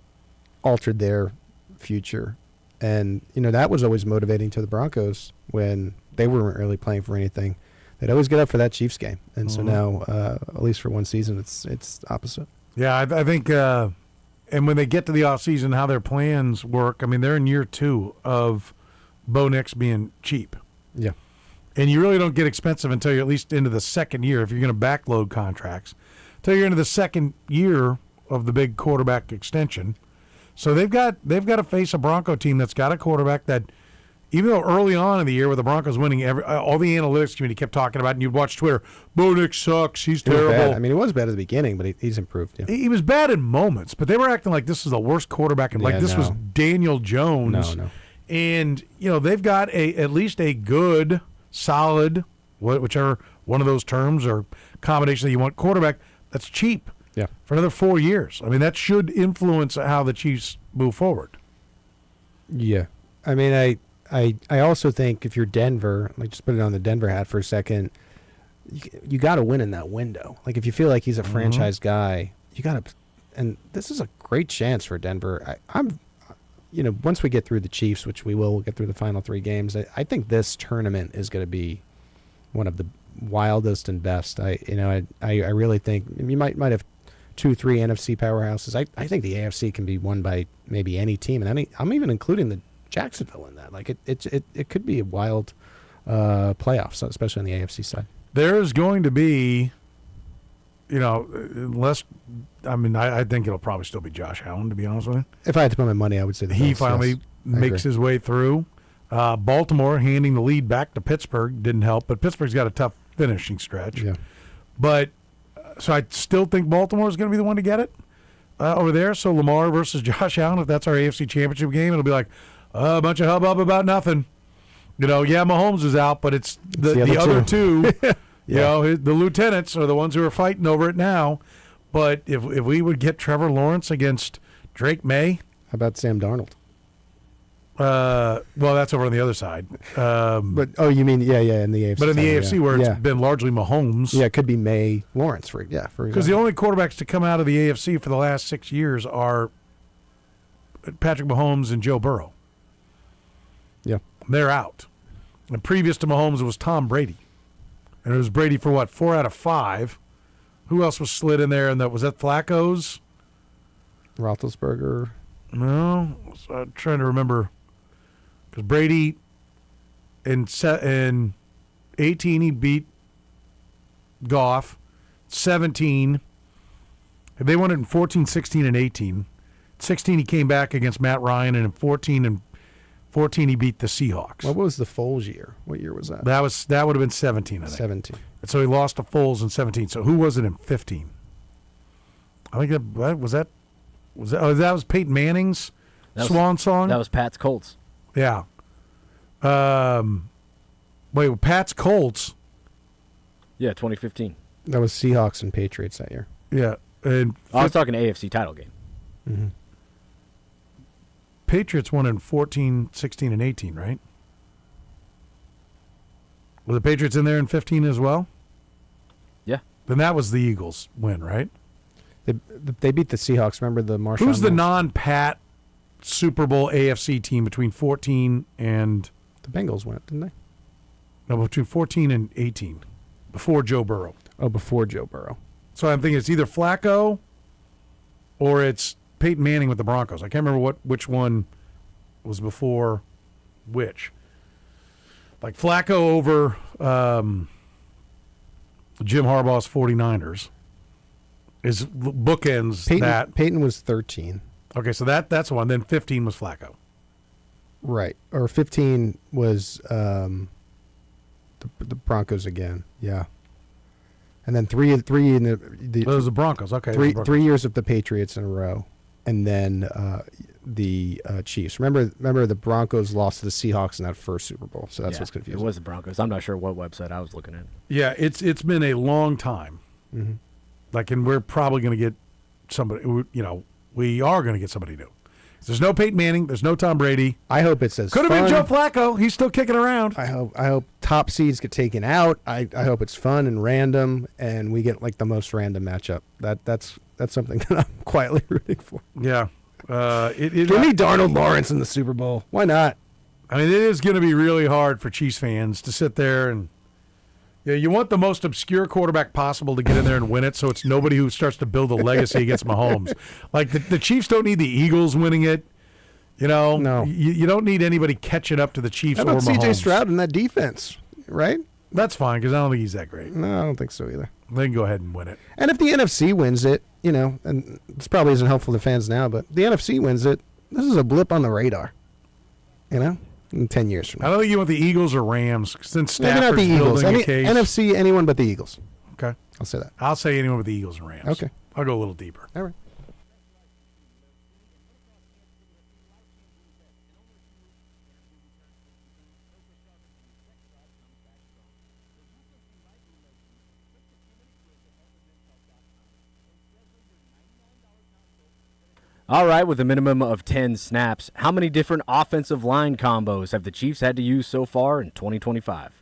alter their future. And, that was always motivating to the Broncos when they weren't really playing for anything. They'd always get up for that Chiefs game. And so now, at least for one season, it's opposite. Yeah, I think and when they get to the offseason, how their plans work, I mean, they're in year 2 of Bo Nix being cheap. Yeah. And you really don't get expensive until you're at least into the second year if you're going to backload contracts. Until you're into the second year of the big quarterback extension. So they've got to face a Bronco team that's got a quarterback that, even though early on in the year with the Broncos winning, all the analytics community kept talking about, and you'd watch Twitter, Bo Nix sucks, he's terrible. I mean, he was bad at the beginning, but he's improved. Yeah. He was bad in moments, but they were acting like this was the worst quarterback, and this was Daniel Jones. No. And, they've got at least a good, solid, whichever one of those terms or combination that you want, quarterback that's cheap for another 4 years. I mean, that should influence how the Chiefs move forward. Yeah. I mean, I also think if you're Denver, like just put it on the Denver hat for a second, you got to win in that window. Like if you feel like he's a franchise guy, you got to, and this is a great chance for Denver. I'm once we get through the Chiefs, which we will, we'll get through the final 3 games, I think this tournament is going to be one of the wildest and best. I really think you might have 2-3 NFC powerhouses. I think the AFC can be won by maybe any team, and I'm even including the Jacksonville in that. Like it could be a wild playoffs, especially on the AFC side. There's going to be, unless, I think it'll probably still be Josh Allen, to be honest with you. If I had to put my money, I would say he finally makes his way through. Baltimore handing the lead back to Pittsburgh didn't help, but Pittsburgh's got a tough finishing stretch. Yeah. But so I still think Baltimore is going to be the one to get it over there. So Lamar versus Josh Allen, if that's our AFC Championship game, it'll be like a bunch of hubbub about nothing. Mahomes is out, but it's the other two. The lieutenants are the ones who are fighting over it now. But if we would get Trevor Lawrence against Drake May. How about Sam Darnold? Well, that's over on the other side. But you mean in the AFC? But in the side, AFC, where it's been largely Mahomes. Yeah, it could be May Lawrence for because the only quarterbacks to come out of the AFC for the last 6 years are Patrick Mahomes and Joe Burrow. Yeah, they're out. And previous to Mahomes was Tom Brady, and it was Brady for what 4 out of 5. Who else was slid in there? And was that Flacco's? Roethlisberger. No, I'm trying to remember. Because Brady in 18 he beat Goff. 17 they won it in 14, 16, and 18. 16 he came back against Matt Ryan, and in 14 he beat the Seahawks. What was the Foles year? What year was that? That would have been 17, I think. 17. And so he lost to Foles in 17. So who was it in 15? I think that was Peyton Manning's swan song. That was Pat's Colts. Yeah. Wait, Pat's Colts. Yeah, 2015. That was Seahawks and Patriots that year. Yeah, and I was talking AFC title game. Mm-hmm. Patriots won in 14, 16, and 18, right? Were the Patriots in there in 15 as well? Yeah. Then that was the Eagles' win, right? They beat the Seahawks. Remember the Marshawn? Who's the non-Pat Super Bowl AFC team between 14 and... The Bengals went, didn't they? No, between 14 and 18, before Joe Burrow. Oh, before Joe Burrow. So I'm thinking it's either Flacco or it's Peyton Manning with the Broncos. I can't remember which one was before which. Like Flacco over Jim Harbaugh's 49ers is bookends that. Peyton was 13. Okay, so that's one. Then 15 was Flacco. Right. Or 15 was the Broncos again. Yeah. And then three in the those are the Broncos. Okay. 3 years of the Patriots in a row. And then the Chiefs. Remember the Broncos lost to the Seahawks in that first Super Bowl. So that's what's confusing. It was the Broncos. I'm not sure what website I was looking at. Yeah, it's been a long time. Mm-hmm. And we're probably going to get somebody. We are going to get somebody new. There's no Peyton Manning. There's no Tom Brady. I hope it says could have been Joe Flacco. He's still kicking around. I hope top seeds get taken out. I hope it's fun and random, and we get like the most random matchup. That's something that I'm quietly rooting for. Yeah. Give me Darnold Lawrence in the Super Bowl. Why not? I mean, it is going to be really hard for Chiefs fans to sit there and. Yeah, you want the most obscure quarterback possible to get in there and win it, so it's nobody who starts to build a legacy against Mahomes. Like, the Chiefs don't need the Eagles winning it. No. You don't need anybody catching up to the Chiefs How about or Mahomes. C.J. Stroud in that defense, right? That's fine, because I don't think he's that great. No, I don't think so either. They can go ahead and win it. And if the NFC wins it, and this probably isn't helpful to fans now, but the NFC wins it, this is a blip on the radar, in 10 years from now. I don't think you want the Eagles or Rams, since Maybe not Stafford's the Eagles. building a case. NFC, anyone but the Eagles. Okay. I'll say that. I'll say anyone with the Eagles and Rams. Okay. I'll go a little deeper. All right. All right, with a minimum of 10 snaps, how many different offensive line combos have the Chiefs had to use so far in 2025?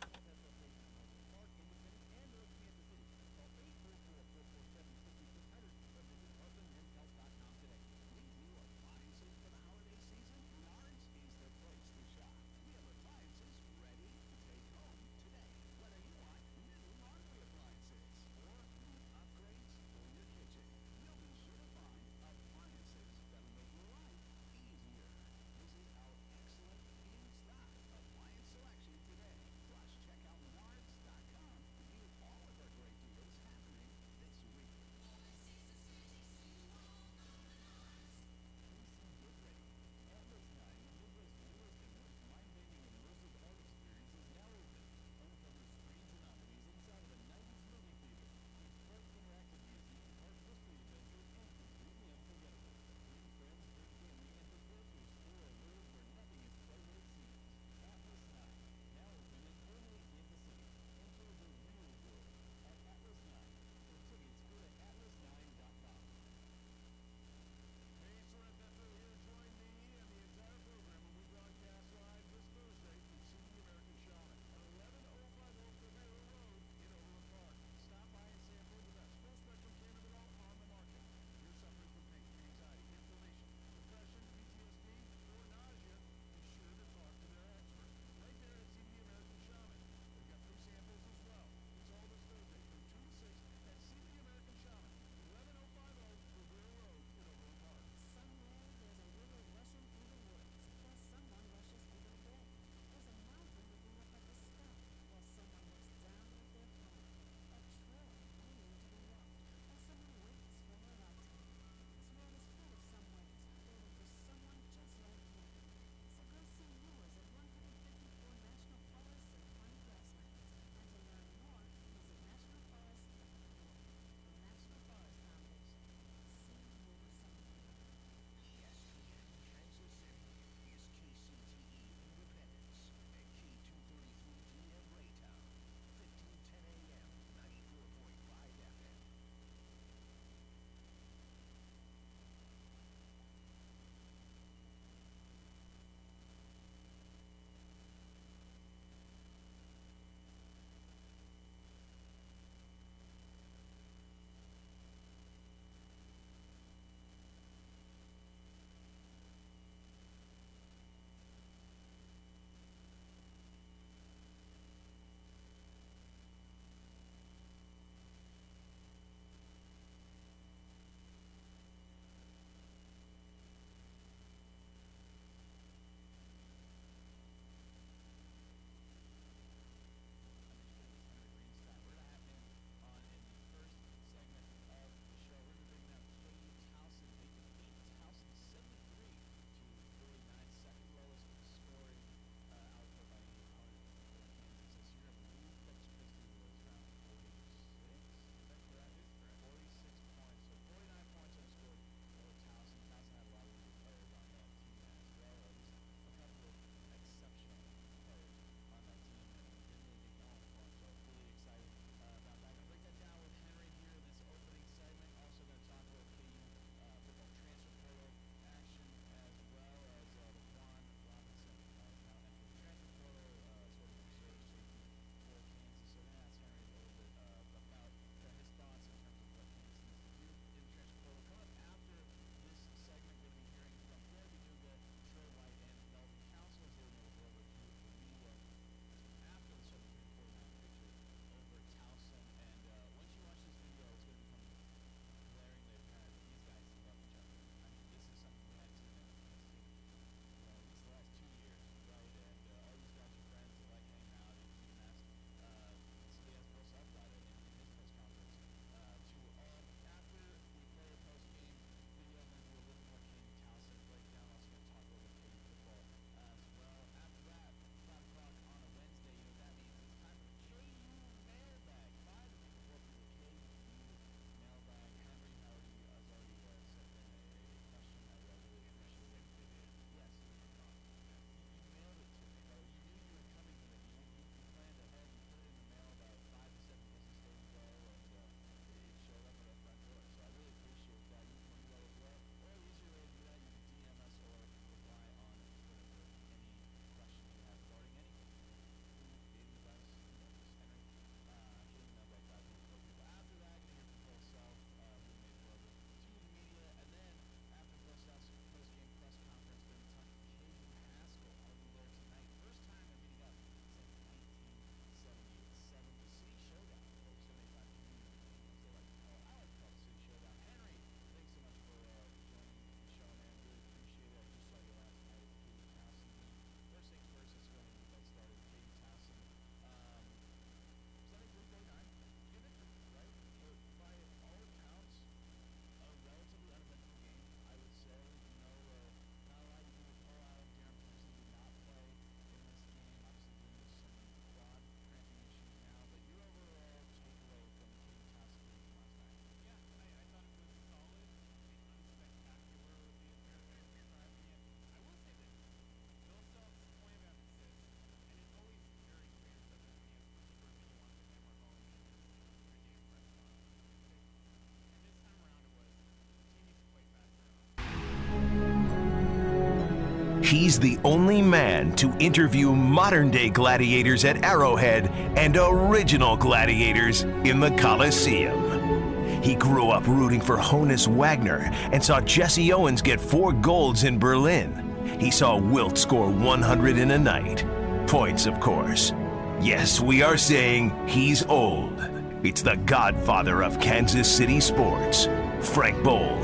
He's the only man to interview modern-day gladiators at Arrowhead and original gladiators in the Colosseum. He grew up rooting for Honus Wagner and saw Jesse Owens get 4 golds in Berlin. He saw Wilt score 100 in a night. Points, of course. Yes, we are saying he's old. It's the godfather of Kansas City sports, Frank Bowl,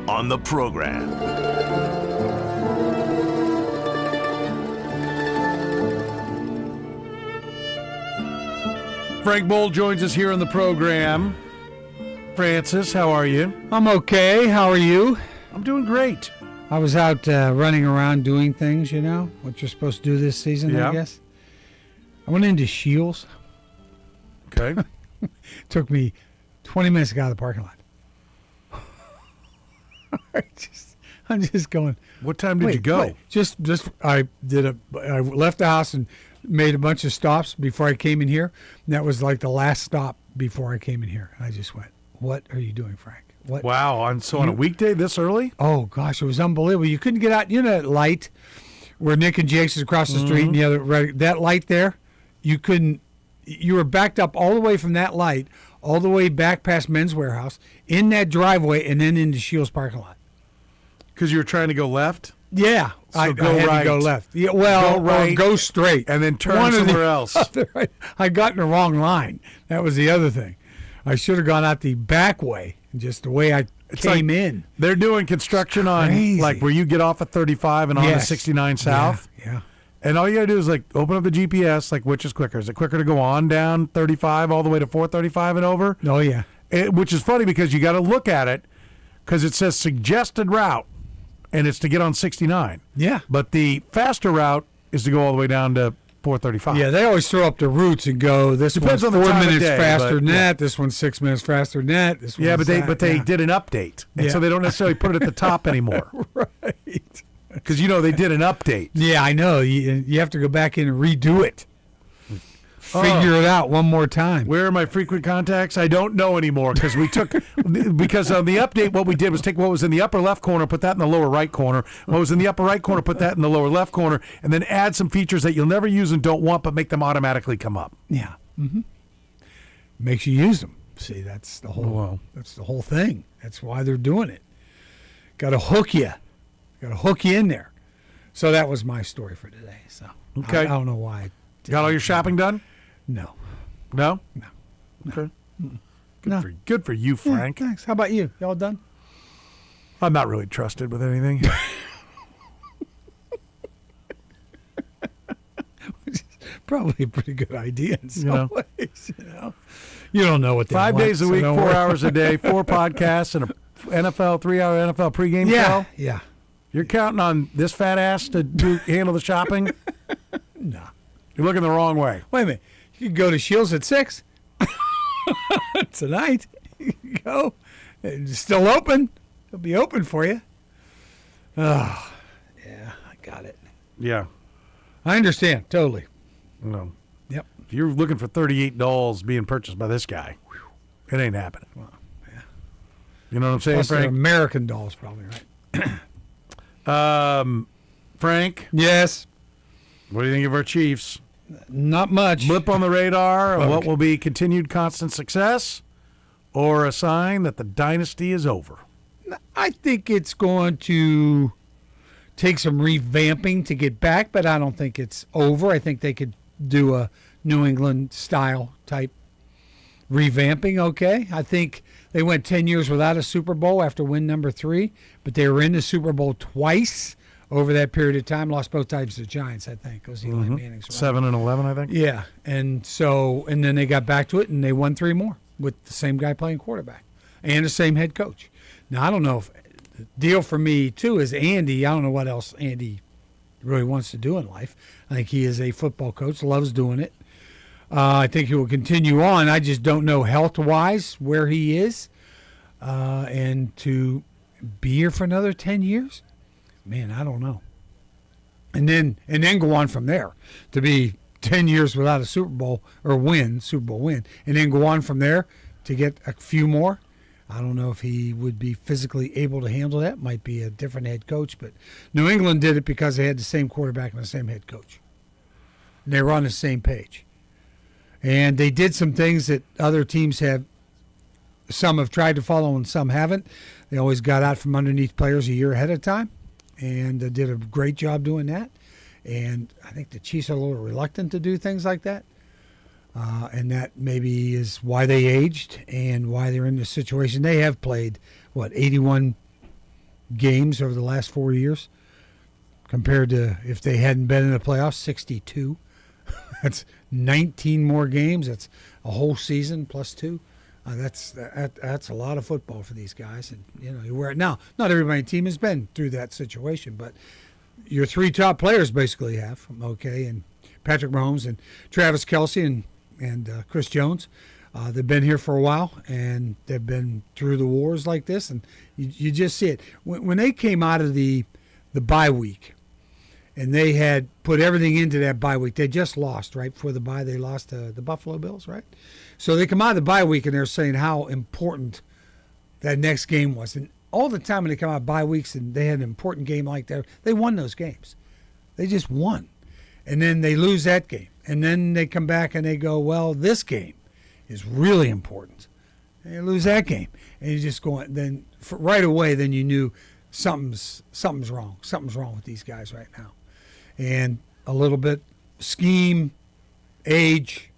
on the program. Frank Bowl joins us here on the program. Francis, how are you? I'm okay. How are you? I'm doing great. I was out running around doing things, what you're supposed to do this season, Yeah. I guess. I went into Shields. Okay. Took me 20 minutes to get out of the parking lot. I'm just going. What time did you go? Just I left the house and made a bunch of stops before I came in here. And that was like the last stop before I came in here. And I just went, "What are you doing, Frank? What?" Wow, on a weekday this early? Oh gosh, it was unbelievable. You couldn't get out. You know that light where Nick and Jake's is across the street and the other right, that light there, you couldn't. You were backed up all the way from that light, all the way back past Men's Warehouse, in that driveway, and then into Shields parking lot. Because you were trying to go left? Yeah, So I go had right. to go left. Yeah, well, Go right. or go straight, And then turn One or the somewhere else. other. I got in the wrong line. That was the other thing. I should have gone out the back way, just the way I came in. They're doing construction on, crazy. like, where you get off at 35 and on to Yes. 69 South. Yeah. And all you got to do is, like, open up the GPS, like, which is quicker? Is it quicker to go on down 35 all the way to 435 and over? Oh, yeah. Which is funny because you got to look at it because it says suggested route, and it's to get on 69. Yeah. But the faster route is to go all the way down to 435. Yeah, they always throw up the routes and go, this Depends one's on the 4 time of minutes day, faster but, than yeah. that. This one's 6 minutes faster than that. This Yeah, one's but they that. did an update, and so they don't necessarily put it at the top anymore. Right. Because, they did an update. Yeah, I know. You have to go back in and redo it. Figure it out one more time. Where are my frequent contacts? I don't know anymore because because on the update, what we did was take what was in the upper left corner, put that in the lower right corner. What was in the upper right corner, put that in the lower left corner, and then add some features that you'll never use and don't want, but make them automatically come up. Yeah. Mm-hmm. Makes you use them. See, that's the whole. That's the whole thing. That's why they're doing it. Got to hook you. Got to hook you in there. So that was my story for today. So Okay. I don't know why. Got all your shopping done? No. No? No. Okay. No. Good for you, Frank. Yeah, thanks. How about you? Y'all done? I'm not really trusted with anything. Probably a pretty good idea in some ways. You don't know what they 5 want, days a so week, don't 4 worry. hours a day, 4 podcasts, and a 3-hour NFL pregame show. Yeah. You're counting on this fat ass to handle the shopping? No. You're looking the wrong way. Wait a minute. You can go to Shields at 6 tonight. You can go. It's still open. It'll be open for you. Oh, yeah, I got it. Yeah. I understand totally. No. Yep. If you're looking for 38 dolls being purchased by this guy, it ain't happening. Well, yeah. You know what I'm saying, Plus they're Frank? American dolls, probably, right? Frank? Yes. What do you think of our Chiefs? Not much. Blip on the radar of what Okay. will be continued constant success or a sign that the dynasty is over? I think it's going to take some revamping to get back, but I don't think it's over. I think they could do a New England style type revamping. Okay. I think they went 10 years without a Super Bowl after win number 3, but they were in the Super Bowl twice over that period of time. Lost both times to the Giants, I think. It was Eli Manning's run. 7 and 11, I think. Yeah. And then they got back to it and they won 3 more with the same guy playing quarterback and the same head coach. Now, I don't know if the deal for me, too, is Andy. I don't know what else Andy really wants to do in life. I think he is a football coach, loves doing it. I think he will continue on. I just don't know health-wise where he is. And to be here for another 10 years, man, I don't know. And then go on from there to be 10 years without a Super Bowl win, and then go on from there to get a few more. I don't know if he would be physically able to handle that. Might be a different head coach, but New England did it because they had the same quarterback and the same head coach. And they were on the same page. And they did some things that other teams have. Some have tried to follow and some haven't. They always got out from underneath players a year ahead of time and did a great job doing that. And I think the Chiefs are a little reluctant to do things like that. And that maybe is why they aged and why they're in this situation. They have played, 81 games over the last 4 years compared to if they hadn't been in the playoffs, 62. That's 19 more games. That's a whole season plus 2. That's a lot of football for these guys. And, you wear it. Now, not everybody on the team has been through that situation, but your 3 top players basically have, okay, and Patrick Mahomes and Travis Kelce and Chris Jones. They've been here for a while, and they've been through the wars like this, and you just see it. When they came out of the bye week, and they had put everything into that bye week, they just lost, right before the bye. They lost to the Buffalo Bills, right? So they come out of the bye week, and they're saying how important that next game was. And all the time when they come out of bye weeks and they had an important game like that, they won those games. They just won. And then they lose that game. And then they come back and they go, well, this game is really important. And you lose that game. And you just go, then right away, then you knew something's wrong. Something's wrong with these guys right now. And a little bit scheme, age,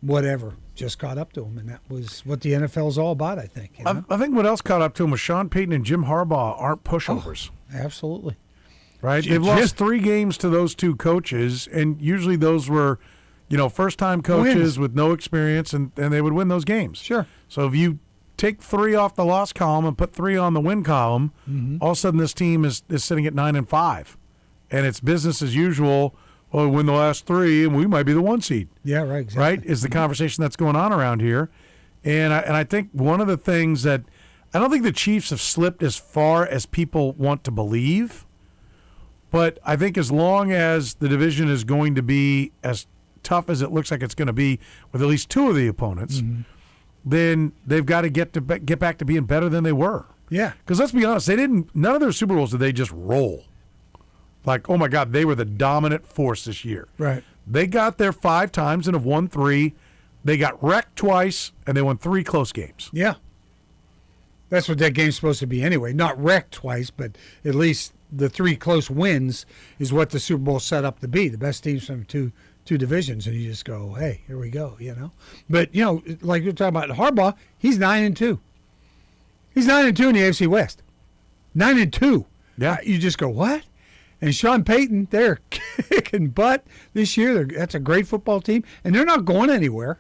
whatever, just caught up to them. And that was what the NFL's all about, I think. I think what else caught up to them was Sean Payton and Jim Harbaugh aren't pushovers. Oh, absolutely. Right? They've lost 3 games to those 2 coaches, and usually those were, first-time coaches with no experience, and they would win those games. Sure. So if you take 3 off the loss column and put 3 on the win column, all of a sudden this team is sitting at 9-5, and it's business as usual. Well, we win the last 3, and we might be the 1 seed. Yeah, right. Exactly. Right? Is the conversation that's going on around here, and I think one of the things that I don't think the Chiefs have slipped as far as people want to believe. But I think as long as the division is going to be as tough as it looks like it's going to be with at least 2 of the opponents, then they've got to get back to being better than they were. Yeah. Because let's be honest, none of their Super Bowls did they just roll. Like, oh my God, they were the dominant force this year. Right. They got there 5 times and have won 3. They got wrecked twice and they won 3 close games. Yeah. That's what that game's supposed to be anyway. Not wrecked twice, but at least the 3 close wins is what the Super Bowl set up to be. The best teams from two divisions, and you just go, hey, here we go, But, like you're talking about Harbaugh, he's 9-2. He's 9-2 in the AFC West. 9-2. Yeah. You just go, what? And Sean Payton, they're kicking butt this year. That's a great football team, and they're not going anywhere.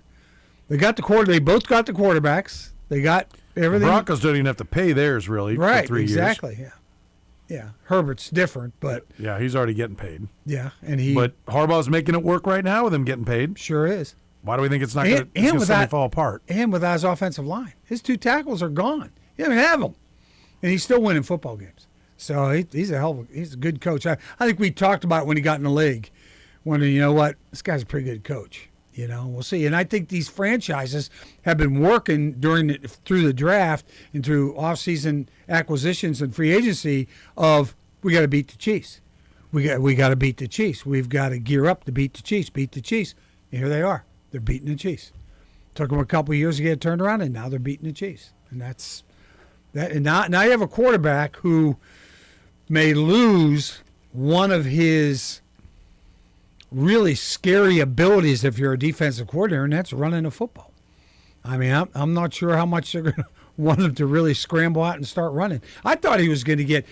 They both got the quarterbacks. They got everything. The Broncos don't even have to pay theirs, really, right, for 3 years. Exactly, yeah. Yeah, Herbert's different, but yeah, he's already getting paid. Yeah, but Harbaugh's making it work right now with him getting paid. Sure is. Why do we think it's not going to suddenly fall apart? And without his offensive line, his 2 tackles are gone. He doesn't have them, and he's still winning football games. So he's a good coach. I think we talked about it when he got in the league, wondering, this guy's a pretty good coach. We'll see. And I think these franchises have been working through the draft and through offseason acquisitions and free agency of we got to beat the Chiefs. We got to beat the Chiefs. We've got to gear up to beat the Chiefs. Beat the Chiefs. And here they are. They're beating the Chiefs. Took them a couple of years to get it turned around, and now they're beating the Chiefs. And that's that. And now you have a quarterback who may lose one of his really scary abilities if you're a defensive coordinator, and that's running a football. I mean, I'm not sure how much they're going to want him to really scramble out and start running. I thought he was going to get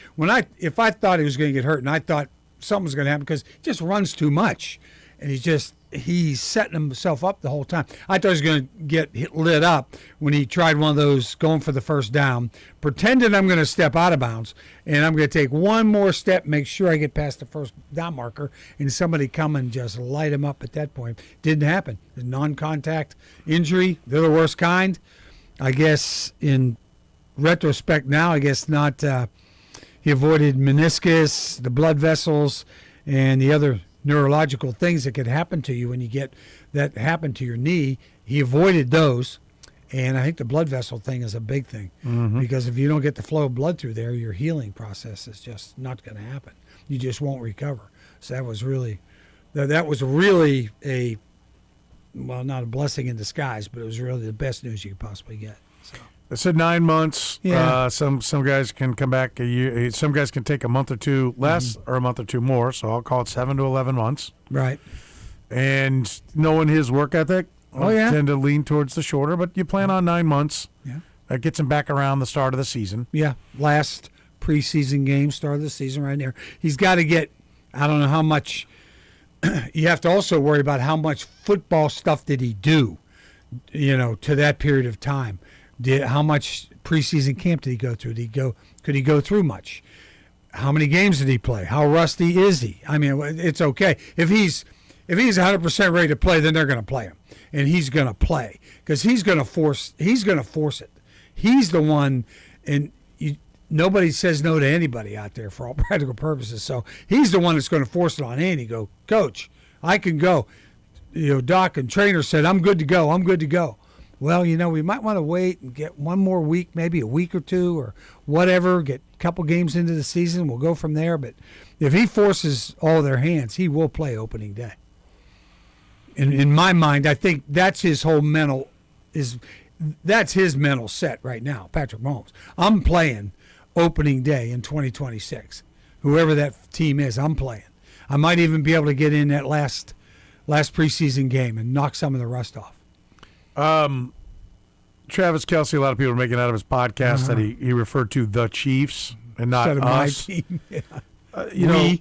if I thought he was going to get hurt, and I thought something was going to happen because he just runs too much, and he's setting himself up the whole time. I thought he was going to get lit up when he tried one of those going for the first down, pretending I'm going to step out of bounds, and I'm going to take one more step, make sure I get past the first down marker, and somebody come and just light him up at that point. Didn't happen. The non-contact injury, they're the worst kind. I guess in retrospect now, not. He avoided meniscus, the blood vessels, and the other neurological things that could happen to you when you get that happen to your knee. He avoided those, And I think the blood vessel thing is a big thing because if you don't get the flow of blood through there, your healing process is just not going to happen. You just won't recover. So that was really a, well, not a blessing in disguise, but it was really the best news you could possibly get. So. I said 9 months. Yeah. Some guys can come back a year. Some guys can take a month or two less or a month or two more. So I'll call it 7 to 11 months. Right. And knowing his work ethic, I tend to lean towards the shorter, but you plan on 9 months. Yeah. That gets him back around the start of the season. Yeah. Last preseason game, start of the season right there. He's got to get, I don't know how much, you have to also worry about how much football stuff did he do, to that period of time. How much preseason camp did he go through? Could he go through much? How many games did he play? How rusty is he? I mean, it's okay. If he's 100% ready to play, then they're going to play him. And he's going to play because he's going to force it. He's the one, and nobody says no to anybody out there for all practical purposes. So he's the one that's going to force it on Andy. Go, Coach, I can go. Doc and trainer said, I'm good to go. I'm good to go. Well, we might want to wait and get one more week, maybe a week or two or whatever, get a couple games into the season. We'll go from there. But if he forces all their hands, he will play opening day. In my mind, I think that's his whole that's his mental set right now, Patrick Mahomes. I'm playing opening day in 2026. Whoever that team is, I'm playing. I might even be able to get in that last preseason game and knock some of the rust off. Travis Kelce, a lot of people are making out of his podcast that he referred to the Chiefs and not Instead of us. my team. Yeah.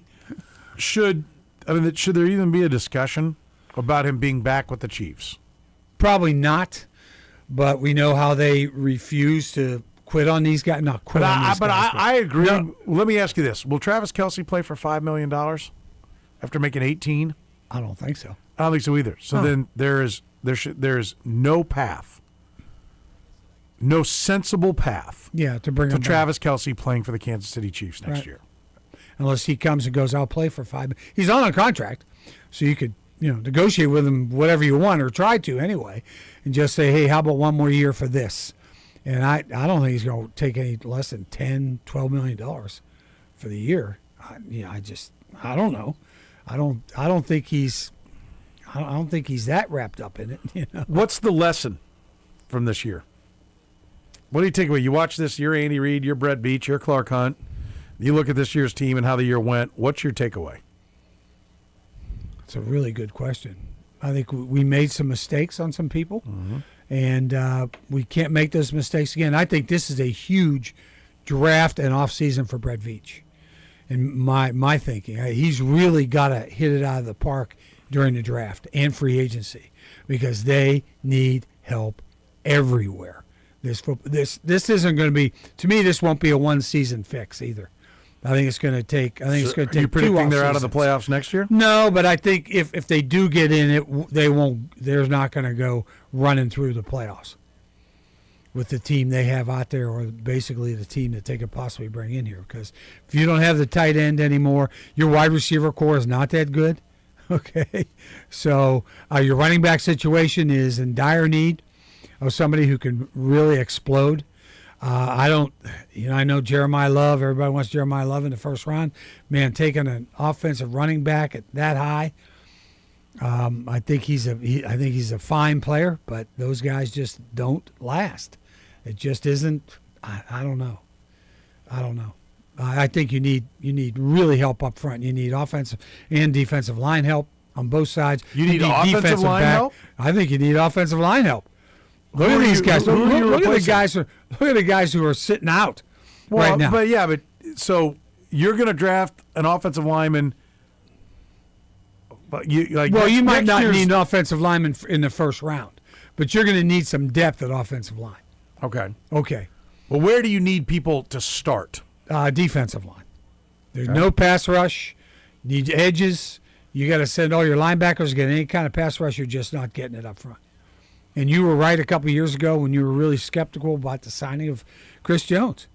Should there even be a discussion about him being back with the Chiefs? Probably not, but we know how they refuse to quit on these guys. Not quit on these guys. I agree. No. Let me ask you this. Will Travis Kelce play for $5 million after making 18? I don't think so. I don't think so either. So then there is no path, no sensible path to bring him Travis Kelce playing for the Kansas City Chiefs next year. Unless he comes and goes, I'll play for $5 million. He's on a contract, so you could negotiate with him whatever you want, or try to anyway, and just say, hey, how about one more year for this? And I don't think he's going to take any less than $10-12 million for the year. I don't know. I don't think he's that wrapped up in it. What's the lesson from this year? What do you take away? You watch this, you're Andy Reid, you're Brett Beach, you're Clark Hunt. You look at this year's team and how the year went. What's your takeaway? It's a really good question. I think we made some mistakes on some people, and we can't make those mistakes again. I think this is a huge draft and offseason for Brett Veach. In my thinking, he's really got to hit it out of the park during the draft and free agency because they need help everywhere. This isn't going to be, to me, this won't be a one-season fix either. I think it's going to take. Are you predicting they're out of the playoffs next year? No, but I think if they do get in it, they won't. They're not going to go running through the playoffs with the team they have out there, or basically the team that they could possibly bring in here. Because if you don't have the tight end anymore, your wide receiver core is not that good. Okay, so your running back situation is in dire need of somebody who can really explode. I know Jeremiah Love. Everybody wants Jeremiah Love in the first round. Man, taking an offensive running back at that high, I think he's a fine player, but those guys just don't last. It just isn't. I don't know. I think you need really help up front. You need offensive and defensive line help on both sides. You need offensive line help? I think you need offensive line help. Look at these guys. Look at the guys who are sitting out right now. But so you're going to draft an offensive lineman. But you might not need an offensive lineman in the first round, but you're going to need some depth at offensive line. Okay. Well, where do you need people to start? Defensive line. There's no pass rush. You need edges. You got to send all your linebackers. Get any kind of pass rush. You're just not getting it up front. And you were right a couple of years ago when you were really skeptical about the signing of Chris Jones.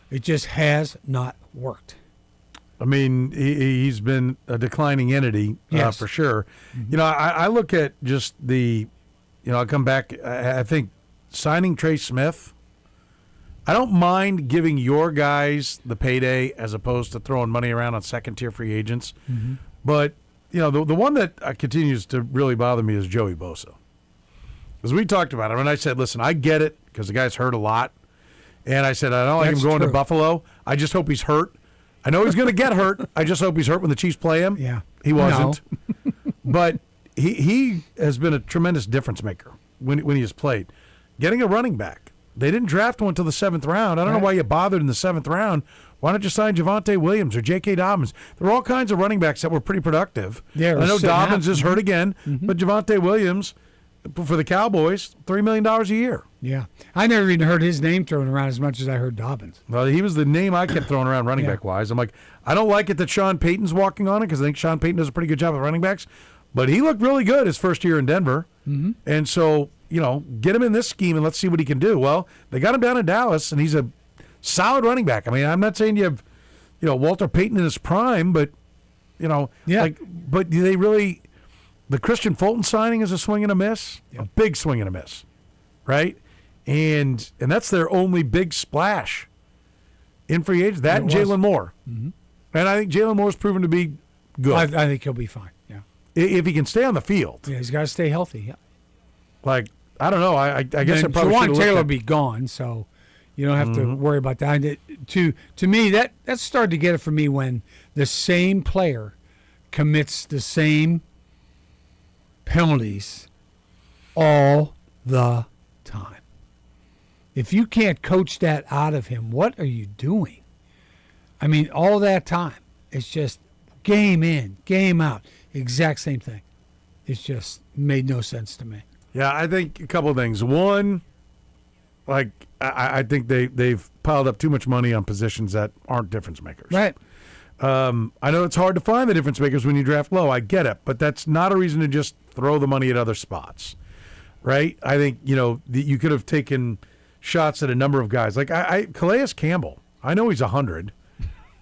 It just has not worked. I mean, he's been a declining entity for sure. Mm-hmm. I look at just I'll come back. I think signing Trey Smith, I don't mind giving your guys the payday as opposed to throwing money around on second-tier free agents. Mm-hmm. But, the one that continues to really bother me is Joey Bosa. As we talked about it, and I said, listen, I get it because the guy's hurt a lot. And I said, I don't like him going to Buffalo. I just hope he's hurt. I know he's going to get hurt. I just hope he's hurt when the Chiefs play him. Yeah. He wasn't. No. But he has been a tremendous difference maker when he has played. Getting a running back. They didn't draft one until the 7th round. I don't know why you bothered in the 7th round. Why not just sign Javonte Williams or J.K. Dobbins? There were all kinds of running backs that were pretty productive. Yeah, I know Dobbins is hurt again, but Javonte Williams, for the Cowboys, $3 million a year. Yeah. I never even heard his name thrown around as much as I heard Dobbins. Well, he was the name I kept throwing around running back-wise. I'm like, I don't like it that Sean Payton's walking on it because I think Sean Payton does a pretty good job with running backs. But he looked really good his first year in Denver. Mm-hmm. And so, get him in this scheme and let's see what he can do. Well, they got him down in Dallas, and he's a solid running back. I mean, I'm not saying you have, Walter Payton in his prime, but, but do they really – the Christian Fulton signing is a swing and a miss, a big swing and a miss, right? And that's their only big splash in free agents. That and Jalen Moore. Mm-hmm. And I think Jalen Moore's proven to be good. I think he'll be fine, yeah. If he can stay on the field. Yeah, he's got to stay healthy, yeah. Like, I don't know. I guess I probably should have Taylor will be gone, so you don't have to worry about that. To me, that started to get it for me when the same player commits the same penalties all the time. If you can't coach that out of him, what are you doing? I mean, all that time, it's just game in, game out, exact same thing. It's just made no sense to me. Yeah, I think a couple of things. One, I think they've piled up too much money on positions that aren't difference makers. Right. I know it's hard to find the difference makers when you draft low. I get it, but that's not a reason to just throw the money at other spots, right? I think you could have taken shots at a number of guys. Like Calais Campbell. I know he's 100,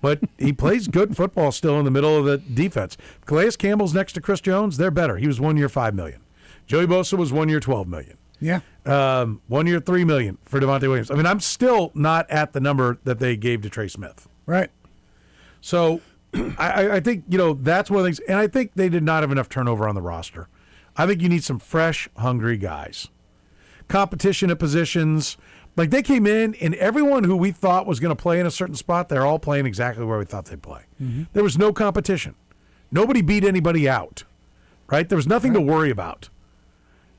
but he plays good football still in the middle of the defense. Calais Campbell's next to Chris Jones. They're better. He was 1 year, $5 million. Joey Bosa was 1 year, $12 million. Yeah. 1 year, $3 million for Devontae Williams. I mean, I'm still not at the number that they gave to Trey Smith. Right. So I think, that's one of the things. And I think they did not have enough turnover on the roster. I think you need some fresh, hungry guys. Competition at positions. Like, they came in, and everyone who we thought was going to play in a certain spot, they're all playing exactly where we thought they'd play. Mm-hmm. There was no competition. Nobody beat anybody out, right? There was nothing to worry about.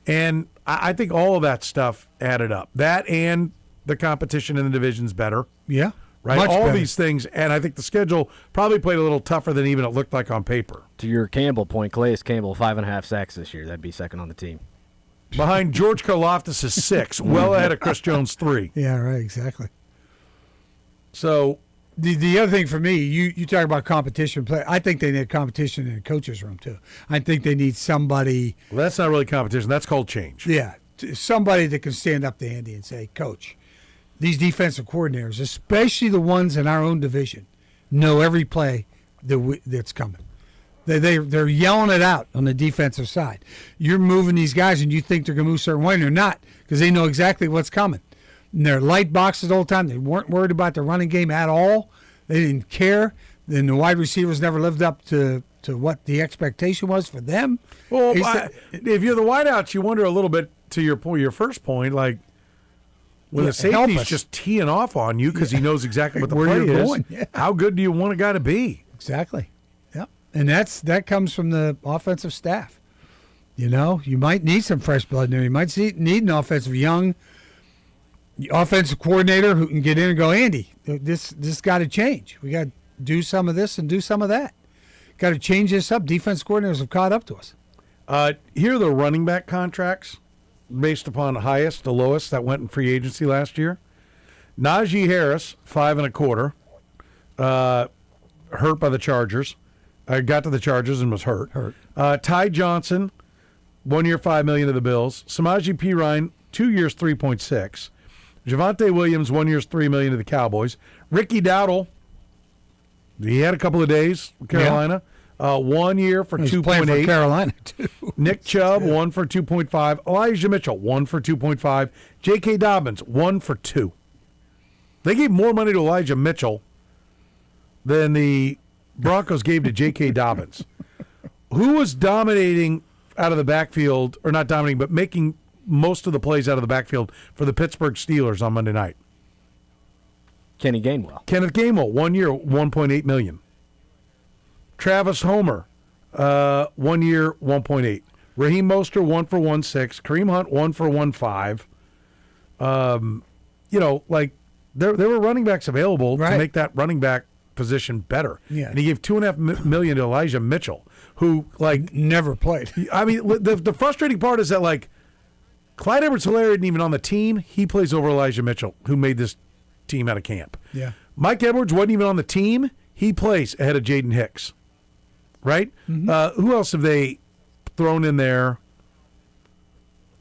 And I think all of that stuff added up. That and the competition in the division's better. Yeah. Right, much all better. These things, and I think the schedule probably played a little tougher than even it looked like on paper. To your Campbell point, Calais Campbell, 5.5 sacks this year. That'd be second on the team. Behind George Karlaftis' 6, well ahead of Chris Jones' 3. Yeah, right, exactly. So the other thing for me, you talk about competition play. I think they need competition in the coach's room too. I think they need somebody. Well, that's not really competition. That's called change. Yeah, somebody that can stand up to Andy and say, "Coach, these defensive coordinators, especially the ones in our own division, know every play that's coming. They're yelling it out on the defensive side. You're moving these guys, and you think they're going to move a certain way, and they're not because they know exactly what's coming. And they're light boxes all the time. They weren't worried about the running game at all. They didn't care. Then the wide receivers never lived up to what the expectation was for them. Well, if you're the wideouts, you wonder a little bit to your first point, like when the safety's just teeing off on you because he knows exactly what the Where play you're is. going. Yeah. How good do you want a guy to be? Exactly. Yep. And that comes from the offensive staff. You might need some fresh blood in there. You might need an young offensive coordinator who can get in and go, Andy, this got to change. We got to do some of this and do some of that. Got to change this up. Defense coordinators have caught up to us. Here are the running back contracts based upon highest to lowest that went in free agency last year. Najee Harris, 5.25, hurt by the Chargers. Got to the Chargers and was hurt. Ty Johnson, 1 year, $5 million to the Bills. Samaje Perine, 2 years, 3.6. Javonte Williams, 1 year, $3 million to the Cowboys. Ricky Dowdle, he had a couple of days with Carolina. 1 year for He's playing for 2.8. Carolina too. Nick Chubb, 1 for 2.5. Elijah Mitchell, 1 for 2.5. J.K. Dobbins, 1 for 2. They gave more money to Elijah Mitchell than the Broncos gave to J.K. Dobbins. Who was dominating out of the backfield, or not dominating, but making most of the plays out of the backfield for the Pittsburgh Steelers on Monday night? Kenny Gainwell. Kenneth Gainwell, 1 year, $1.8 million. Travis Homer, 1 year, 1.8. Raheem Mostert, 1 for 1.6. Kareem Hunt, 1 for 1.5. There were running backs available to make that running back position better. Yeah. And he gave $2.5 million to Elijah Mitchell, who never played. I mean, the frustrating part is that Clyde Edwards-Helaire isn't even on the team. He plays over Elijah Mitchell, who made this team out of camp. Yeah. Mike Edwards wasn't even on the team. He plays ahead of Jaden Hicks. Right? Mm-hmm. Who else have they thrown in there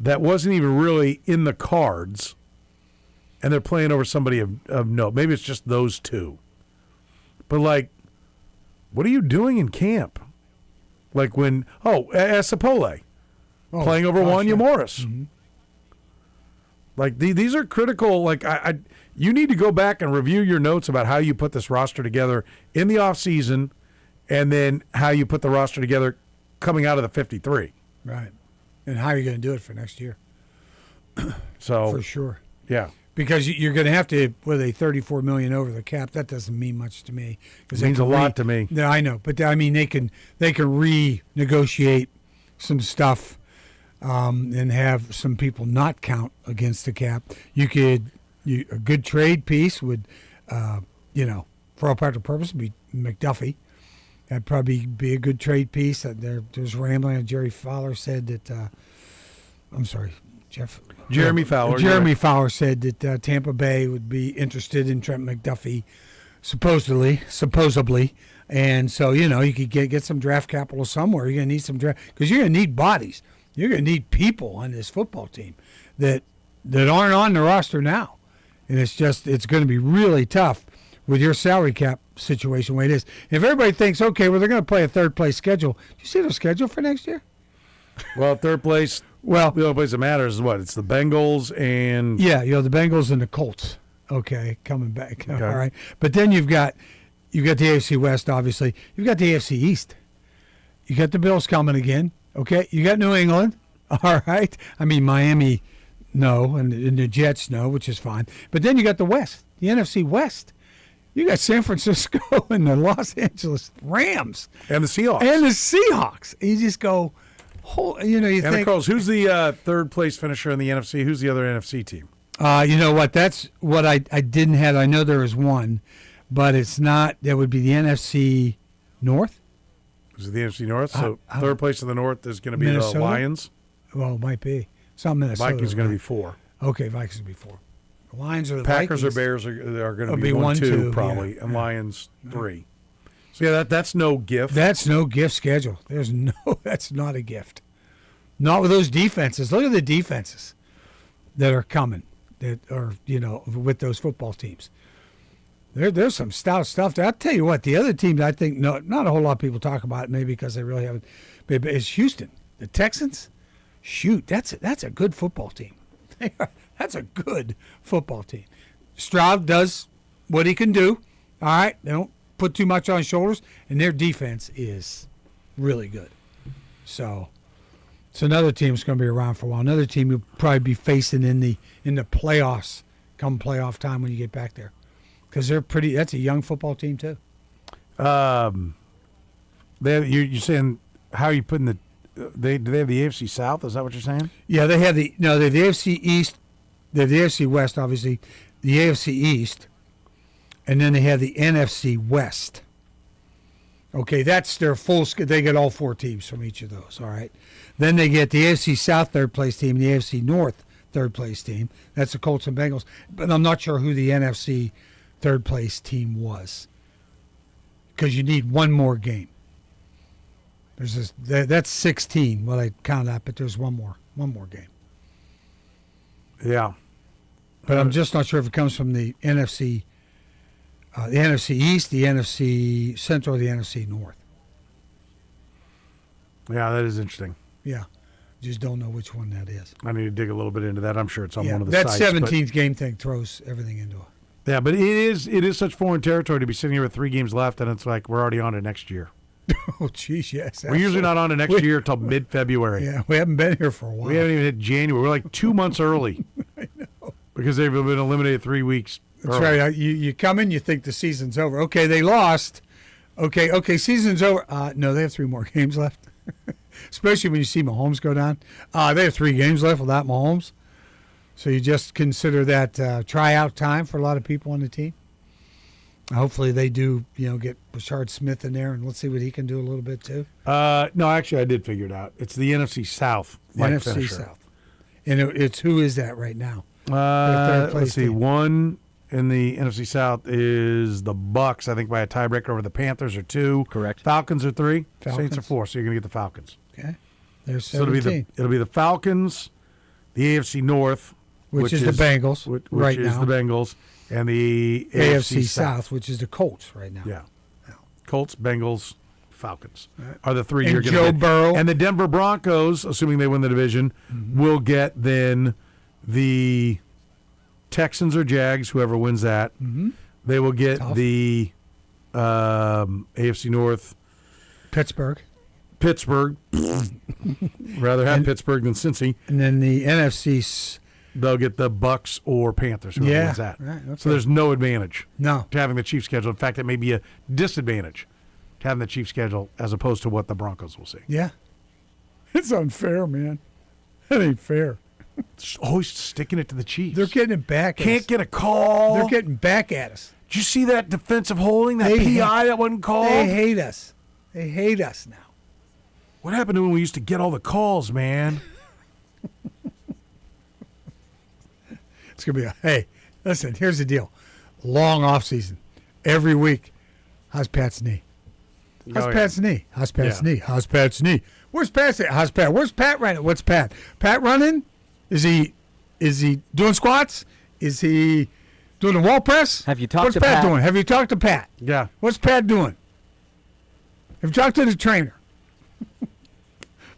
that wasn't even really in the cards, and they're playing over somebody of note? Maybe it's just those two. But, what are you doing in camp? Asapole playing over Wanya Morris. Mm-hmm. These are critical. You need to go back and review your notes about how you put this roster together in the offseason, and then how you put the roster together coming out of the 53. Right. And how are you going to do it for next year? So for sure. Yeah. Because you're going to have to, with a $34 million over the cap, that doesn't mean much to me. It means a lot to me. Yeah, I know, but I mean they can renegotiate some stuff and have some people not count against the cap. A good trade piece would, for all practical purposes, be McDuffie. That'd probably be a good trade piece. There's rambling. Jerry Fowler said that. I'm sorry, Jeff. Jeremy Fowler. Jeremy Fowler said that Tampa Bay would be interested in Trent McDuffie, supposedly, and so you could get some draft capital somewhere. You're gonna need some draft because you're gonna need bodies. You're gonna need people on this football team that aren't on the roster now, and it's going to be really tough with your salary cap situation the way it is. If everybody thinks, okay, well, they're going to play a third-place schedule, do you see their schedule for next year? Well, third place, the only place that matters is what? It's the Bengals and... Yeah, the Bengals and the Colts, coming back. Okay. All right. But then you've got the AFC West, obviously. You've got the AFC East. You got the Bills coming again, okay? You got New England, all right? I mean, Miami, no, and the Jets, no, which is fine. But then you got the West, the NFC West. You got San Francisco and the Los Angeles Rams. And the Seahawks. You just go, you think. And the Colts. Who's the third place finisher in the NFC? Who's the other NFC team? You know what? That's what I didn't have. I know there is one, but it's not. That would be the NFC North. Is it the NFC North? So third place in the North is going to be Minnesota? the Lions. Well, it might be. Some Minnesota. Vikings are going to be 4. Okay, Vikings will be 4. The Lions are the Packers Vikings. or Bears are going to be 1, 2 probably, and Lions 3. So yeah, that's no gift. That's no gift schedule. That's not a gift. Not with those defenses. Look at the defenses that are coming. That are with those football teams. There's some stout stuff. I'll tell you what. The other teams I think not a whole lot of people talk about it, maybe because they really haven't. But it's Houston, the Texans. Shoot, that's a good football team. That's a good football team. Stroud does what he can do. All right, they don't put too much on his shoulders, and their defense is really good. So it's another team that's going to be around for a while. Another team you'll probably be facing in the playoffs come playoff time when you get back there, because that's a young football team too. You're saying how are you putting do they have the AFC South? Is that what you're saying? Yeah, they have the AFC East. They have the AFC West, obviously, the AFC East, and then they have the NFC West. Okay, that's their full. They get all 4 teams from each of those. All right, then they get the AFC South third place team, and the AFC North third place team. That's the Colts and Bengals. But I'm not sure who the NFC third place team was, because you need one more game. That's 16. Well, I count that, but there's one more game. Yeah, but I'm just not sure if it comes from the NFC East, the NFC Central, or the NFC North. Yeah, that is interesting. Yeah. Just don't know which one that is. I need to dig a little bit into that. I'm sure it's on one of the that sites. That 17th game thing throws everything into it. Yeah, but it is such foreign territory to be sitting here with 3 games left, and it's like we're already on to next year. Oh, geez, yes. We're usually not on to next year until mid-February. Yeah, we haven't been here for a while. We haven't even hit January. We're like 2 months early. I know. Because they've been eliminated 3 weeks That's early. right. You come in, you think the season's over. Okay, they lost. Okay, season's over. No, they have 3 more games left. Especially when you see Mahomes go down. They have 3 games left without Mahomes. So you just consider that tryout time for a lot of people on the team. Hopefully they do, get Rashard Smith in there, and let's see what he can do a little bit too. No, actually, I did figure it out. It's the NFC South. NFC finisher. South. And it's who is that right now? Let's see. One in the NFC South is the Bucks, I think, by a tiebreaker over the Panthers are 2. Correct. Falcons are 3. Falcons. Saints are 4. So you're going to get the Falcons. Okay. There's So it'll 17. be the Falcons, the AFC North, which is the Bengals which right is now. the Bengals, and the AFC South. South, which is the Colts right now. Yeah. Colts, Bengals, Falcons are the 3 And you're going Joe to get. Burrow. And the Denver Broncos, assuming they win the division, will get then the Texans or Jags, whoever wins that. Mhm. They will get Tough. the AFC North. Pittsburgh. Rather have Pittsburgh than Cincy. And then the NFC. They'll get the Bucks or Panthers, whoever wins that. Right, okay. So there's no advantage No. to having the Chiefs schedule. In fact, it may be a disadvantage to having the Chiefs schedule as opposed to what the Broncos will see. Yeah. It's unfair, man. That ain't fair. It's always sticking it to the Chiefs. They're getting it back at Can't us. get a call. They're getting back at us. Did you see that defensive holding, that They PI that wasn't called? They hate us. They hate us now. What happened to when we used to get all the calls, man? It's going to be hey, listen, here's the deal. Long off season. Every week. How's Pat's knee? How's Pat's knee? How's Pat's knee? How's Pat's knee? Where's Pat's at? How's Pat? Where's Pat running? What's Pat? Pat running? Is he doing squats? Is he doing the wall press? Have you talked What's to Pat Pat? doing? Have you talked to Pat? Yeah. What's Pat doing? Have you talked to the trainer?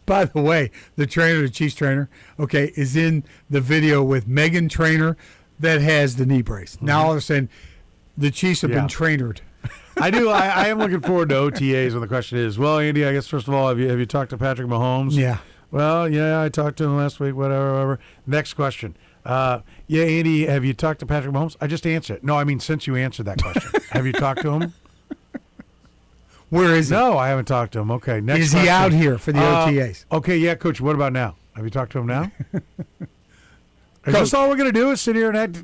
By the way, the trainer, the Chiefs trainer, okay, is in the video with Megan Trainer that has the knee brace. Now all of a sudden, the Chiefs have been trainered. I do. I am looking forward to OTAs when the question is, well, Andy, I guess first of all, have you talked to Patrick Mahomes? Yeah. Well, yeah, I talked to him last week, whatever. Next question. Yeah, Andy, have you talked to Patrick Mahomes? I just answered it. No, I mean, since you answered that question, have you talked to him? Where is he? No, I haven't talked to him. Okay, next Is he question. out here for the OTAs? Okay, yeah, Coach, what about now? Have you talked to him now? Is this all we're going to do is sit here and act?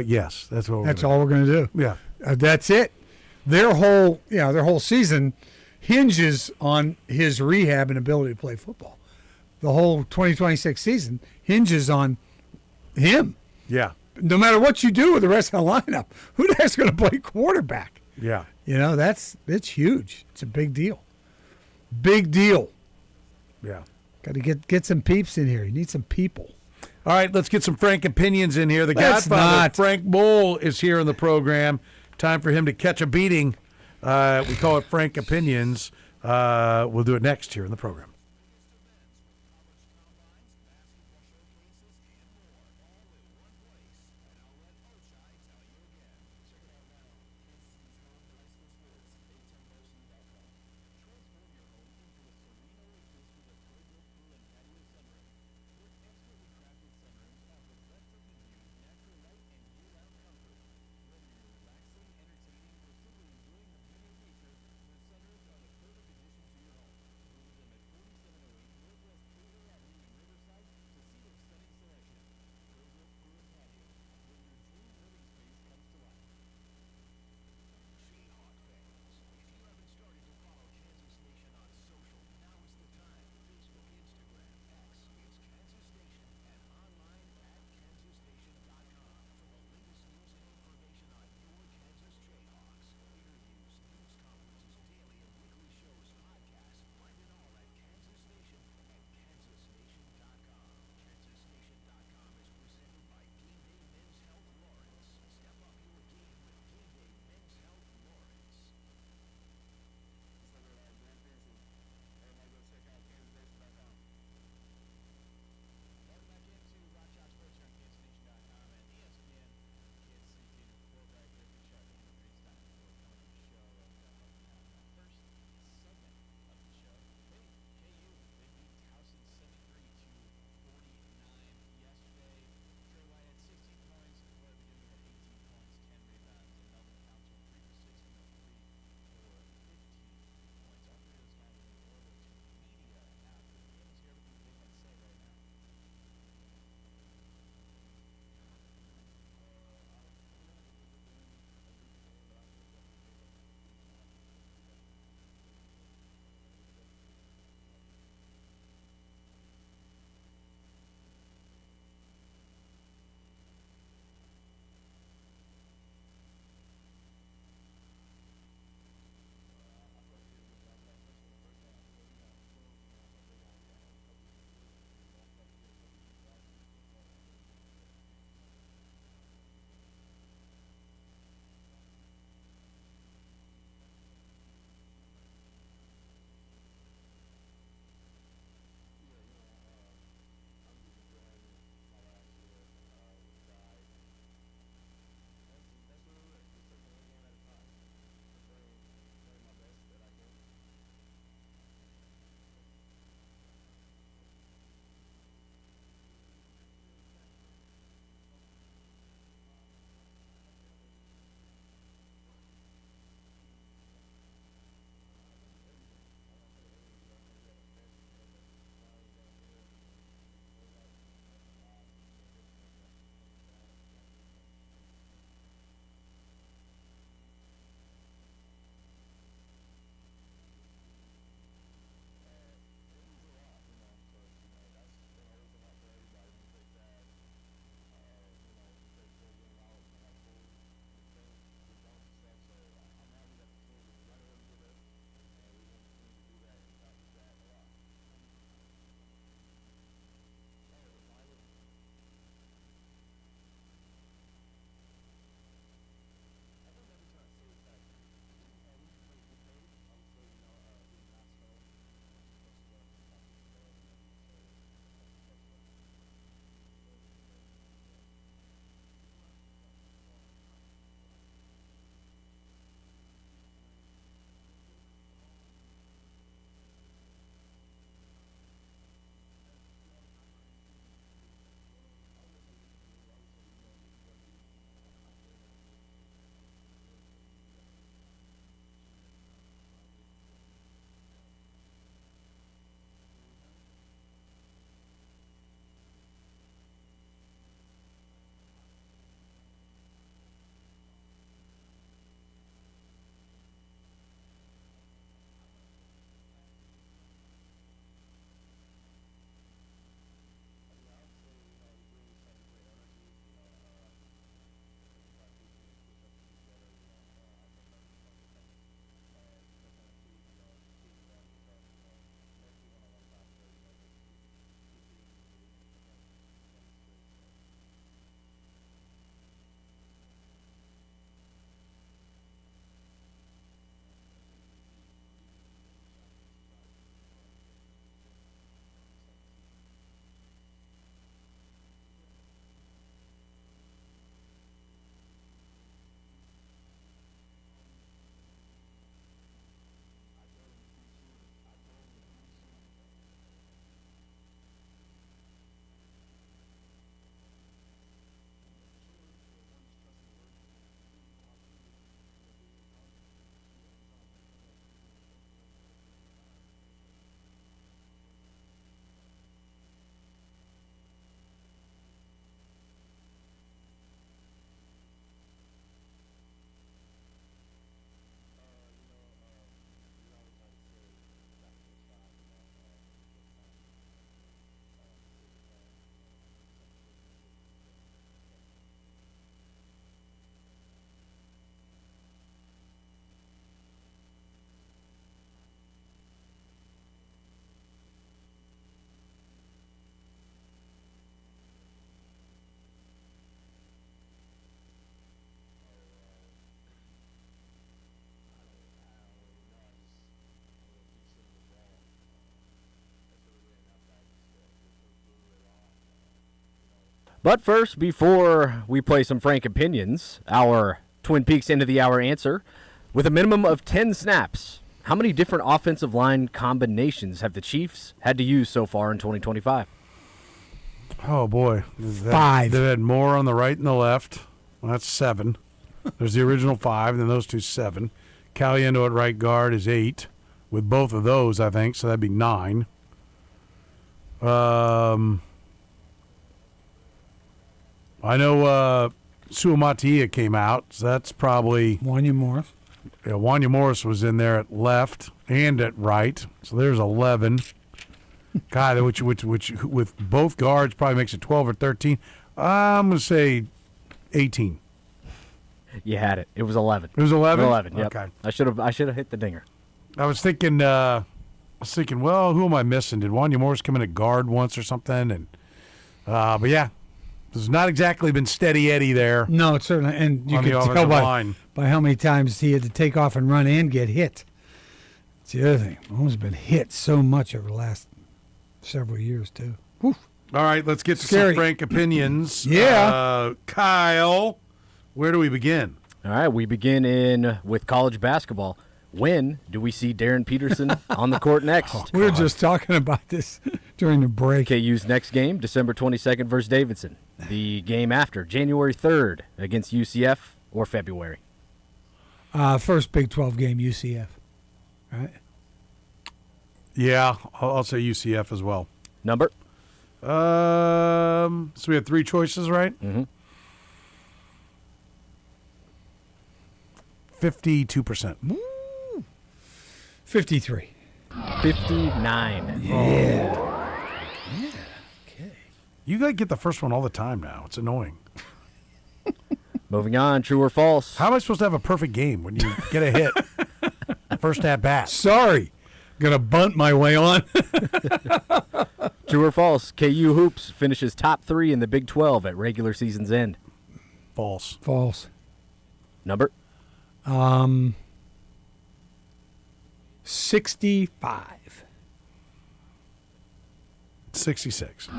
Yes, that's what we're That's gonna all we're going to do. Yeah. That's it. Their whole season hinges on his rehab and ability to play football. The whole 2026 season hinges on him. Yeah. No matter what you do with the rest of the lineup, who the heck's going to play quarterback? Yeah. It's huge. It's a big deal. Big deal. Yeah. Got to get some peeps in here. You need some people. All right, let's get some Frank opinions in here. The Let's Godfather, not. Frank Bull, is here in the program. Time for him to catch a beating. We call it Frank Opinions. We'll do it next here in the program. But first, before we play some frank opinions, our Twin Peaks end of the hour answer, with a minimum of 10 snaps, how many different offensive line combinations have the Chiefs had to use so far in 2025? Oh, boy. 5. They've had more on the right and the left. Well, that's 7. There's the original 5, and then those two 7. Caliendo at right guard is 8, with both of those, I think, so that'd be 9. I know Suamatia came out, so that's probably... Wanya Morris. Yeah, Wanya Morris was in there at left and at right, so there's 11. God, which with both guards probably makes it 12 or 13. I'm going to say 18. You had it. It was 11. It was 11? 11, yep. Okay. I should have hit the dinger. I was thinking, well, who am I missing? Did Wanya Morris come in at guard once or something? And but yeah, there's not exactly been steady Eddie there. No, it's certainly, and you on can the tell offensive by how many times he had to take off and run and get hit. It's the other thing. Mahomes been hit so much over the last several years too. Whew. All right, let's get to Scary. some frank opinions. Yeah. Kyle, where do we begin? All right, we begin with college basketball. When do we see Darren Peterson on the court next? We were just talking about this during the break. KU's next game, December 22nd versus Davidson. The game after, January 3rd against UCF or February. First Big 12 game, UCF. Right? Yeah, I'll say UCF as well. Number? So we have 3 choices, right? Mm-hmm. 52%. 53. 59. Yeah. You got to get the first one all the time now. It's annoying. Moving on, true or false? How am I supposed to have a perfect game when you get a hit first at bat? Sorry. Gonna bunt my way on. True or false? KU Hoops finishes top 3 in the Big 12 at regular season's end. False. False. Number? 65. 66.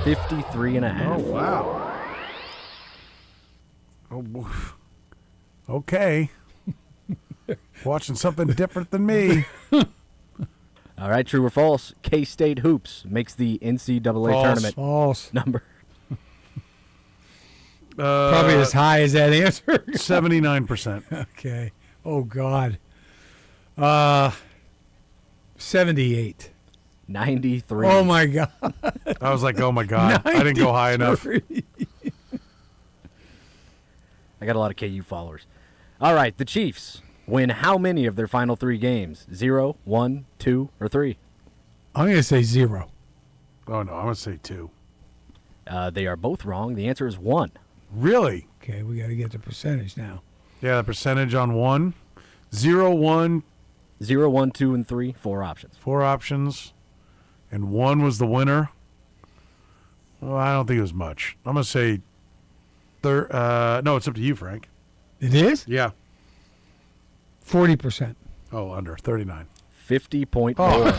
53 and a half. Oh, wow. Oh, okay. Watching something different than me. All right, true or false? K-State Hoops makes the NCAA False. tournament. False. Number? Probably as high as that answer. 79%. Okay. Oh, God. 78. 93. Oh, my God. I was like, oh, my God. I didn't go high enough. I got a lot of KU followers. All right, the Chiefs win how many of their final 3 games? 0, 1, 2, or 3? I'm going to say 0. Oh, no. I'm going to say 2. They are both wrong. The answer is 1. Really? Okay, we got to get the percentage now. Yeah, the percentage on 1. 0, 1. 0, 1, 2, and 3. 4 options. 4 options. And 1 was the winner. Well, I don't think it was much. I'm going to say no, it's up to you, Frank. It is? Yeah. 40%. Oh, under 39. 50.4. Oh,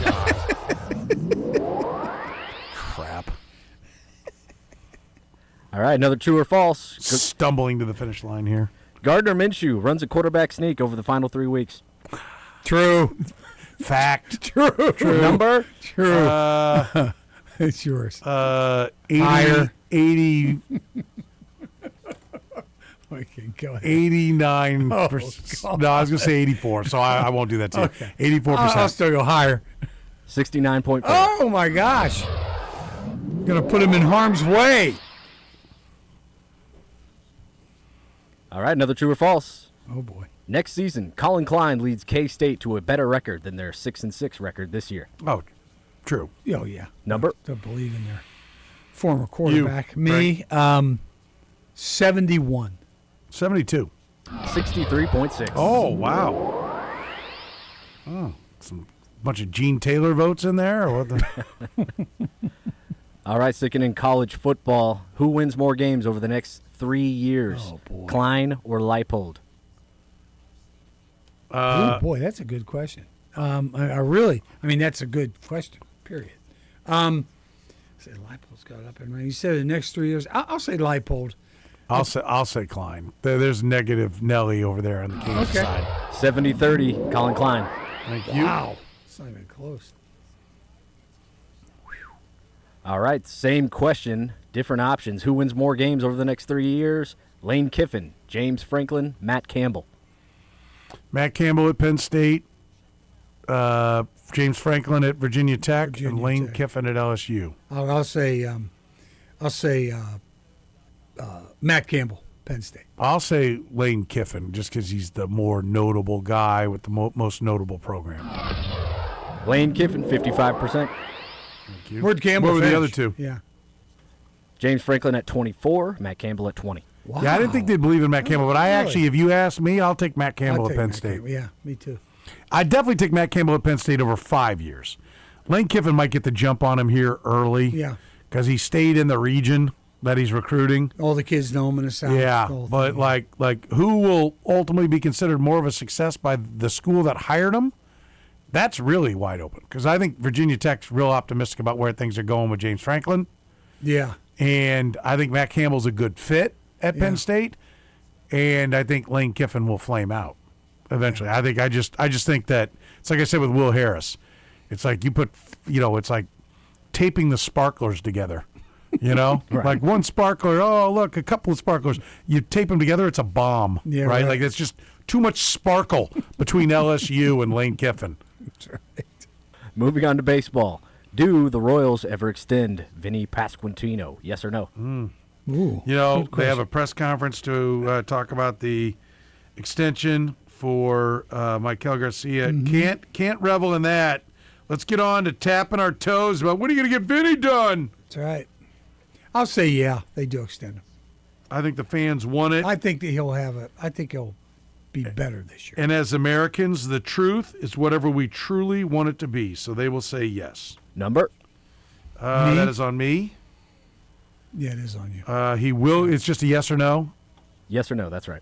crap. All right, another true or false. Stumbling to the finish line here. Gardner Minshew runs a quarterback sneak over the final 3 weeks. True. Fact. True. Number? True. It's yours. 80, Higher. 80, Okay, go ahead. 89%. Oh, no, I was going to say 84, so I won't do that to you. Okay. 84%. I'll still go higher. 69.4. Oh, my gosh. Going to put him in harm's way. All right, another true or false. Oh, boy. Next season, Colin Klein leads K-State to a better record than their 6-6 record this year. Oh, true. Oh, yeah. Number? To believe in their former quarterback. You, Me, 71. 72. 63.6. Oh, wow. Oh, some bunch of Gene Taylor votes in there? Or what the? All right, sticking in college football, who wins more games over the next 3 years? Oh, boy. Klein or Leipold? Oh, boy, that's a good question. That's a good question, period. Say Leipold's got up and running. You said the next 3 years. I'll say Leipold. I'll say Klein. There's negative Nelly over there on the Kansas side. 70-30, Colin Klein. Thank you. Wow. It's not even close. All right, same question, different options. Who wins more games over the next 3 years? Lane Kiffin, James Franklin, Matt Campbell. Matt Campbell at Penn State, James Franklin at Virginia Tech, and Lane Kiffin at LSU. I'll say Matt Campbell, Penn State. I'll say Lane Kiffin just because he's the more notable guy with the most notable program. Lane Kiffin, 55%. Thank you. Where'd Campbell What were the finish? other two? Yeah. James Franklin at 24, Matt Campbell at 20. Wow. Yeah, I didn't think they'd believe in Matt Campbell, but I Really? actually, if you ask me, I'll take Matt Campbell I'll at take Penn Matt State. Campbell. Yeah, me too. I'd definitely take Matt Campbell at Penn State over 5 years. Lane Kiffin might get the jump on him here early. Yeah. Because he stayed in the region that he's recruiting. All the kids know him in the South. Yeah, the whole but thing. like who will ultimately be considered more of a success by the school that hired him? That's really wide open because I think Virginia Tech's real optimistic about where things are going with James Franklin. Yeah. And I think Matt Campbell's a good fit at Penn State, and I think Lane Kiffin will flame out eventually. I just think that it's like I said with Will Harris. It's like you put, it's like taping the sparklers together. Like one sparkler. Oh, look, a couple of sparklers. You tape them together, it's a bomb. Yeah, right? right. Like it's just too much sparkle between LSU and Lane Kiffin. That's right. Moving on to baseball. Do the Royals ever extend Vinny Pasquantino? Yes or no? Ooh, they have a press conference to talk about the extension for Michael Garcia. Can't revel in that. Let's get on to tapping our toes about when are you going to get Vinny done? That's right. I'll say yeah, they do extend him. I think the fans want it. I think that he'll be better this year. And as Americans, the truth is whatever we truly want it to be. So they will say yes. Number? That is on me. Yeah, it is on you. He will. It's just a yes or no. Yes or no, that's right.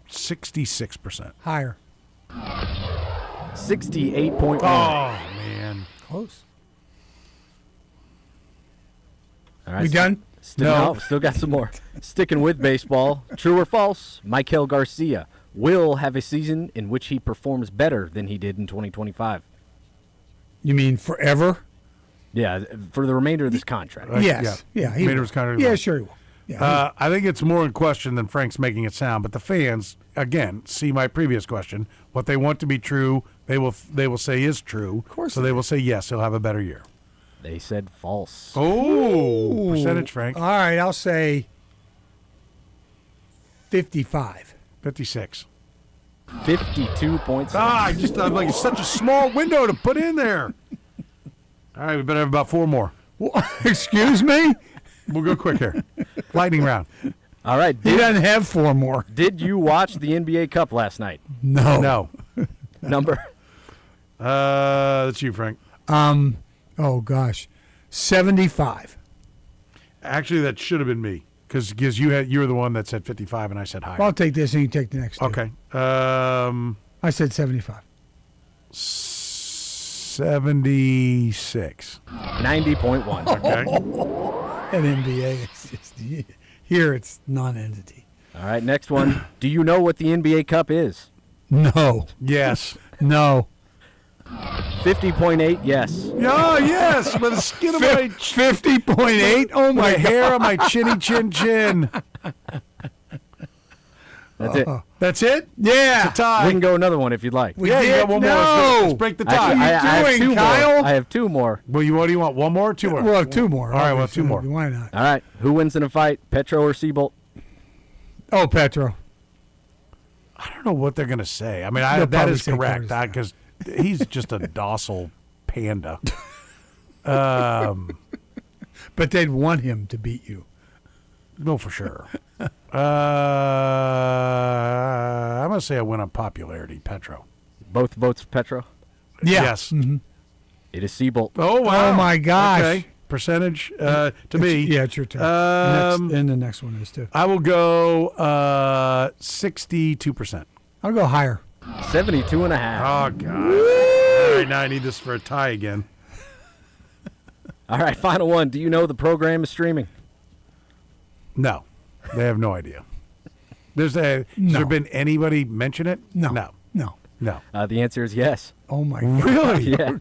66%. Higher. 68.1. Oh, man. Close. All right, We done? Still got some more. Sticking with baseball. True or false? Michael Garcia will have a season in which he performs better than he did in 2025. You mean forever? Yeah, for the remainder of this contract. Yes. Yeah. He Remainder will. of his contract. Yeah, sure he will. Yeah, I think it's more in question than Frank's making it sound. But the fans, again, see my previous question. What they want to be true, they will say is true. Of course. So they will say yes, he'll have a better year. They said false. Oh, percentage, Frank. All right, I'll say 55. 56. 52.7. I'm like it's such a small window to put in there. All right, we better have about 4 more. Excuse me? We'll go quick here. Lightning round. All right. He doesn't have 4 more. Did you watch the NBA Cup last night? No. Number? That's you, Frank. Oh gosh, 75. Actually, that should have been me because you were the one that said 55 and I said higher. I'll take this and you take the next two. Okay. I said 75. 76. 90.1. Okay. At NBA, it's just here it's non-entity. All right, next one. Do you know what the NBA Cup is? No. Yes. No. 50.8, yes. Oh, yes, with the skin of my 50.8. Oh my hair on my chinny chin chin. That's it. That's it? Yeah. It's a tie. We can go another one if you'd like. We You did. got one more. No. Let's break the tie. Actually, I have doing, two Kyle? more. I have 2 more. Well, what do you want? 1 more or 2 more? We'll have 2 more. All right, we'll have 2 more. Why not? All right. Who wins in a fight, Petro or Seabolt? Oh, Petro. I don't know what they're going to say. I mean, They'll that probably is say correct Curtis. because he's just a docile panda. Um, But they'd want him to beat you. No, for sure. I'm going to say I win on popularity, Petro. Both votes Petro? Yeah. Yes. Mhm. It is Seabolt. Oh, wow. Oh, my gosh. Okay. Percentage to me. Yeah, it's your turn. And the next one is too. I will go 62%. I'll go higher. 72.5. Oh, God. All right, now I need this for a tie again. All right, final one. Do you know the program is streaming? No, they have no idea. Has there been anybody mention it? No. No. The answer is yes. Oh my God. Really? Yeah. Oh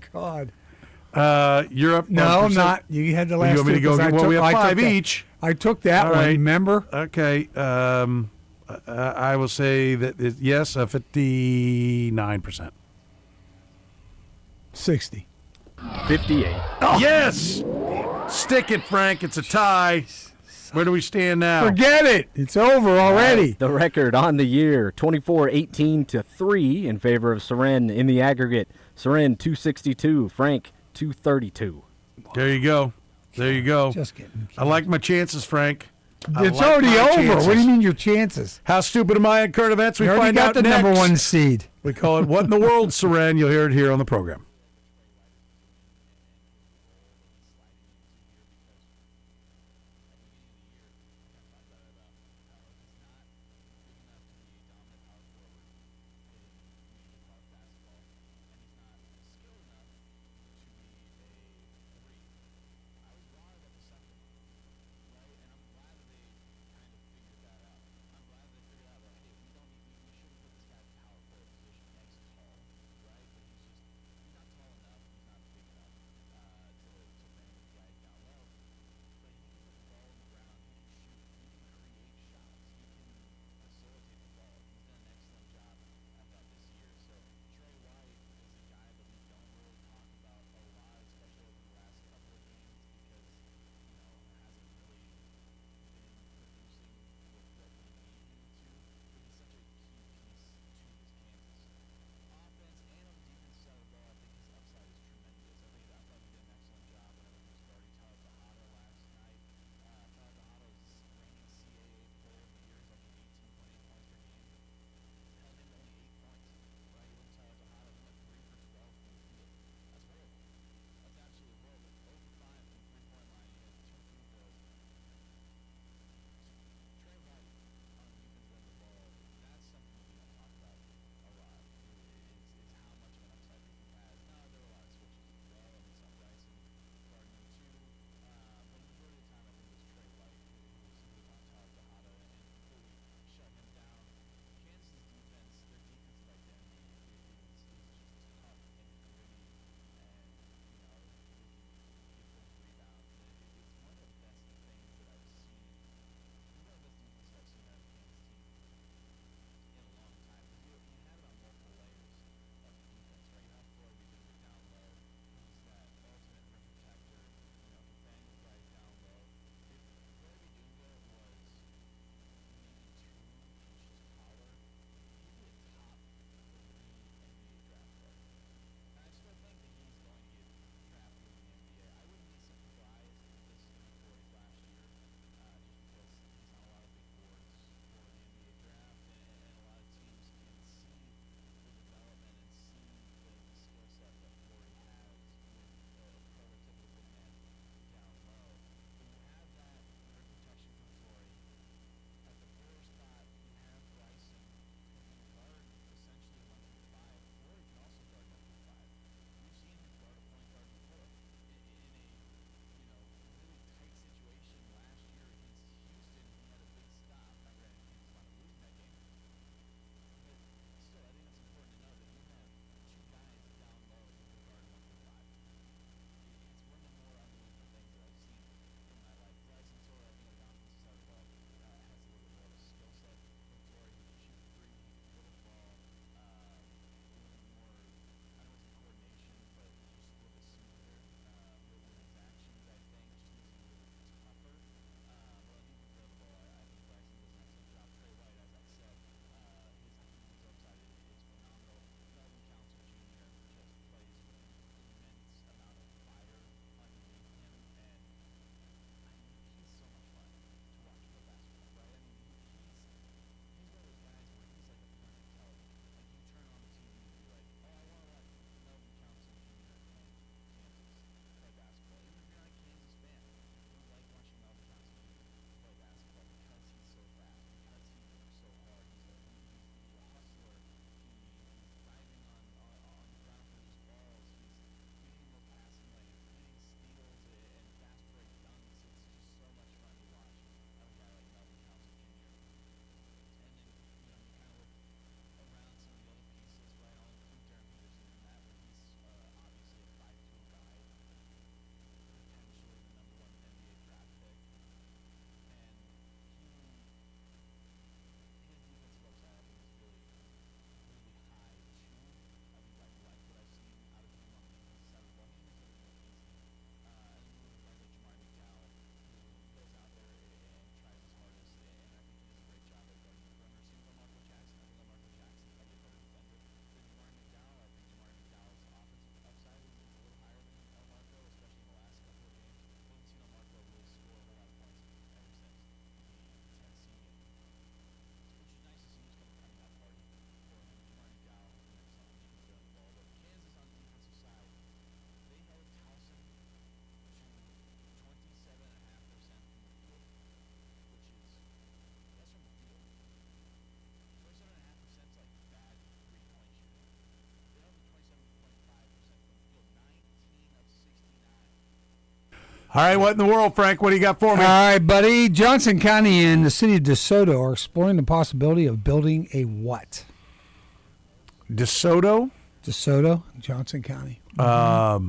God. You're up. No, 1%. I'm not. You had the last. You want me to two go? 'cause I Well, we have I took 5 that. each. I took that All one. right. Remember? Okay. I will say that yes, 59%. 60. 58. Yes. Stick it, Frank. It's a tie. Where do we stand now? Forget it. It's over already. The record on the year, 24-18-3 in favor of Soren in the aggregate. Soren 262, Frank 232. There you go. Just kidding. I like my chances, Frank. It's already over. What do you mean your chances? How stupid am I at current events? We You already find got out the next. number one seed. We call it What in the World, Soren. You'll hear it here on the program. All right, what in the world, Frank? What do you got for me? All right, buddy. Johnson County and the city of DeSoto are exploring the possibility of building a what? DeSoto? DeSoto, Johnson County. A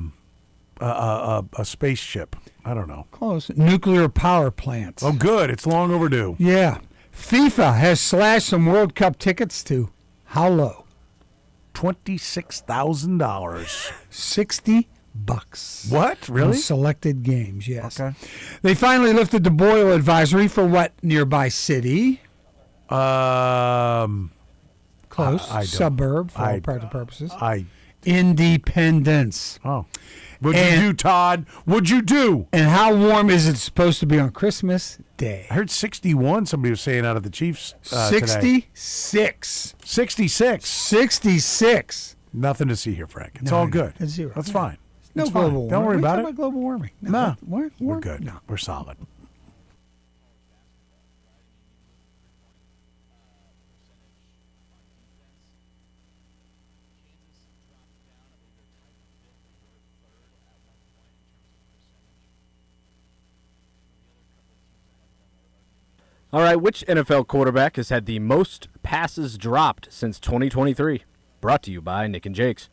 spaceship. I don't know. Close. Nuclear power plants. Oh, good. It's long overdue. Yeah. FIFA has slashed some World Cup tickets to how low? $26,000. $60. What? Really? On selected games, yes. Okay. They finally lifted the boil advisory for what nearby city? Close. Suburb for all practical purposes. I Independence. Oh. What'd you do, Todd? What'd you do? And how warm is it supposed to be on Christmas Day? I heard 61, somebody was saying out of the Chiefs 66. 66. 66. Nothing to see here, Frank. It's No, all no, good. it's zero. That's Yeah. fine. No It's global fine. warming. Don't worry about What are you it. talking global warming. No. We're Good. No. We're solid. All right, which NFL quarterback has had the most passes dropped since 2023? Brought to you by Nick and Jake's.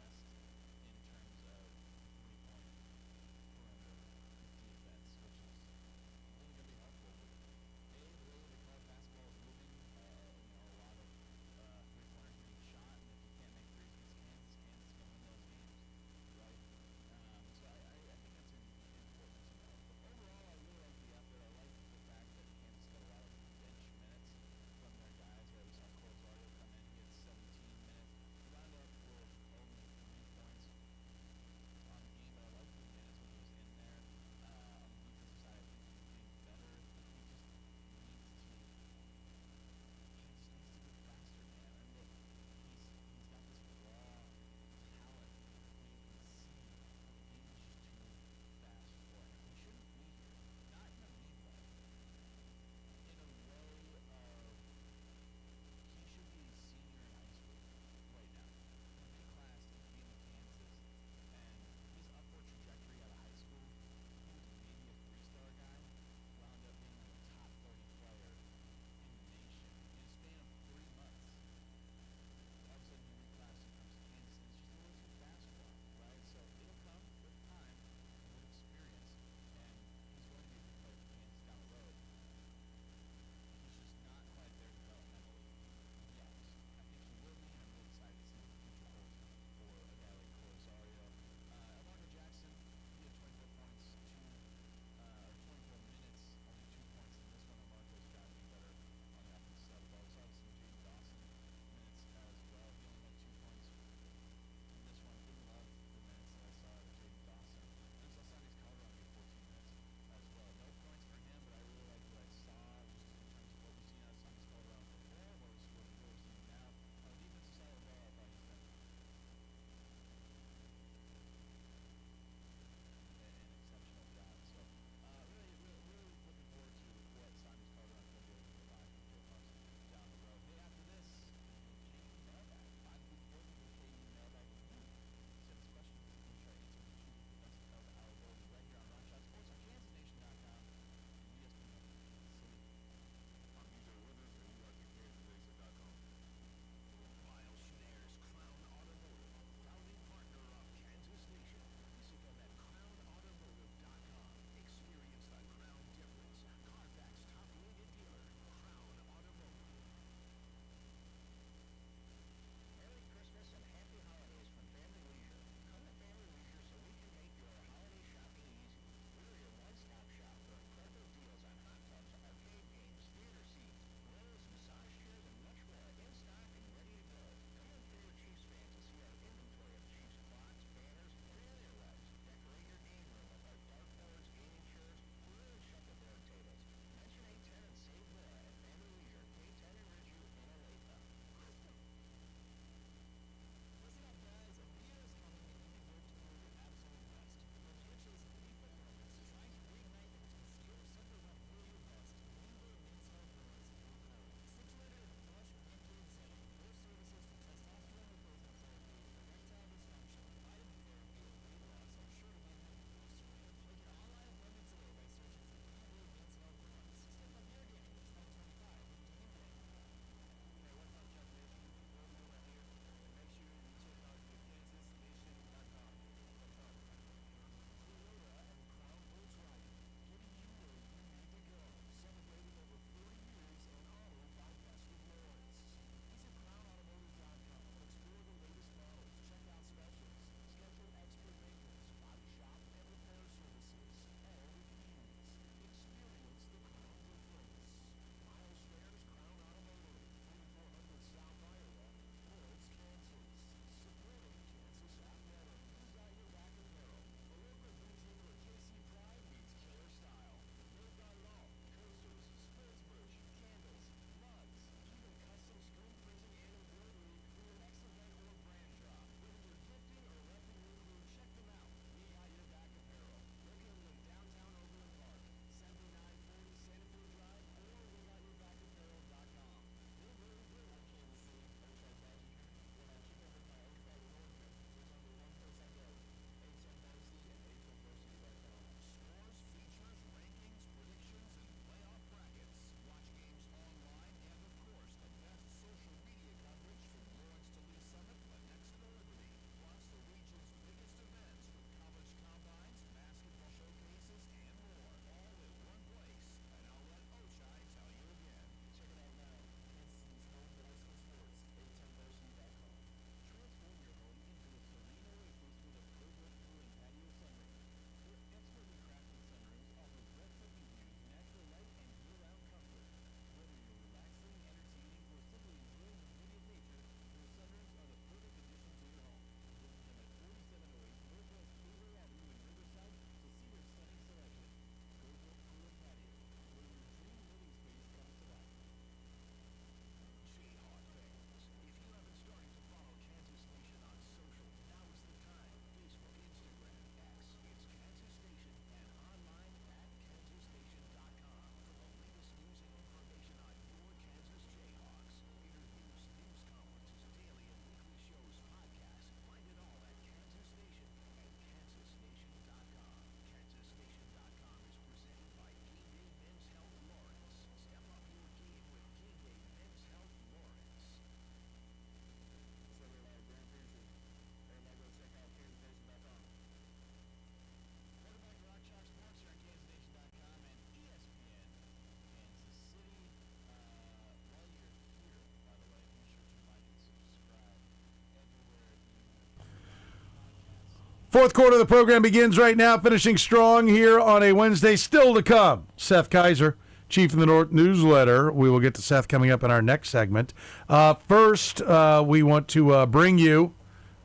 Fourth quarter of the program begins right now, finishing strong here on a Wednesday. Still to come, Seth Kaiser, Chief of the North newsletter. We will get to Seth coming up in our next segment. First, we want to bring you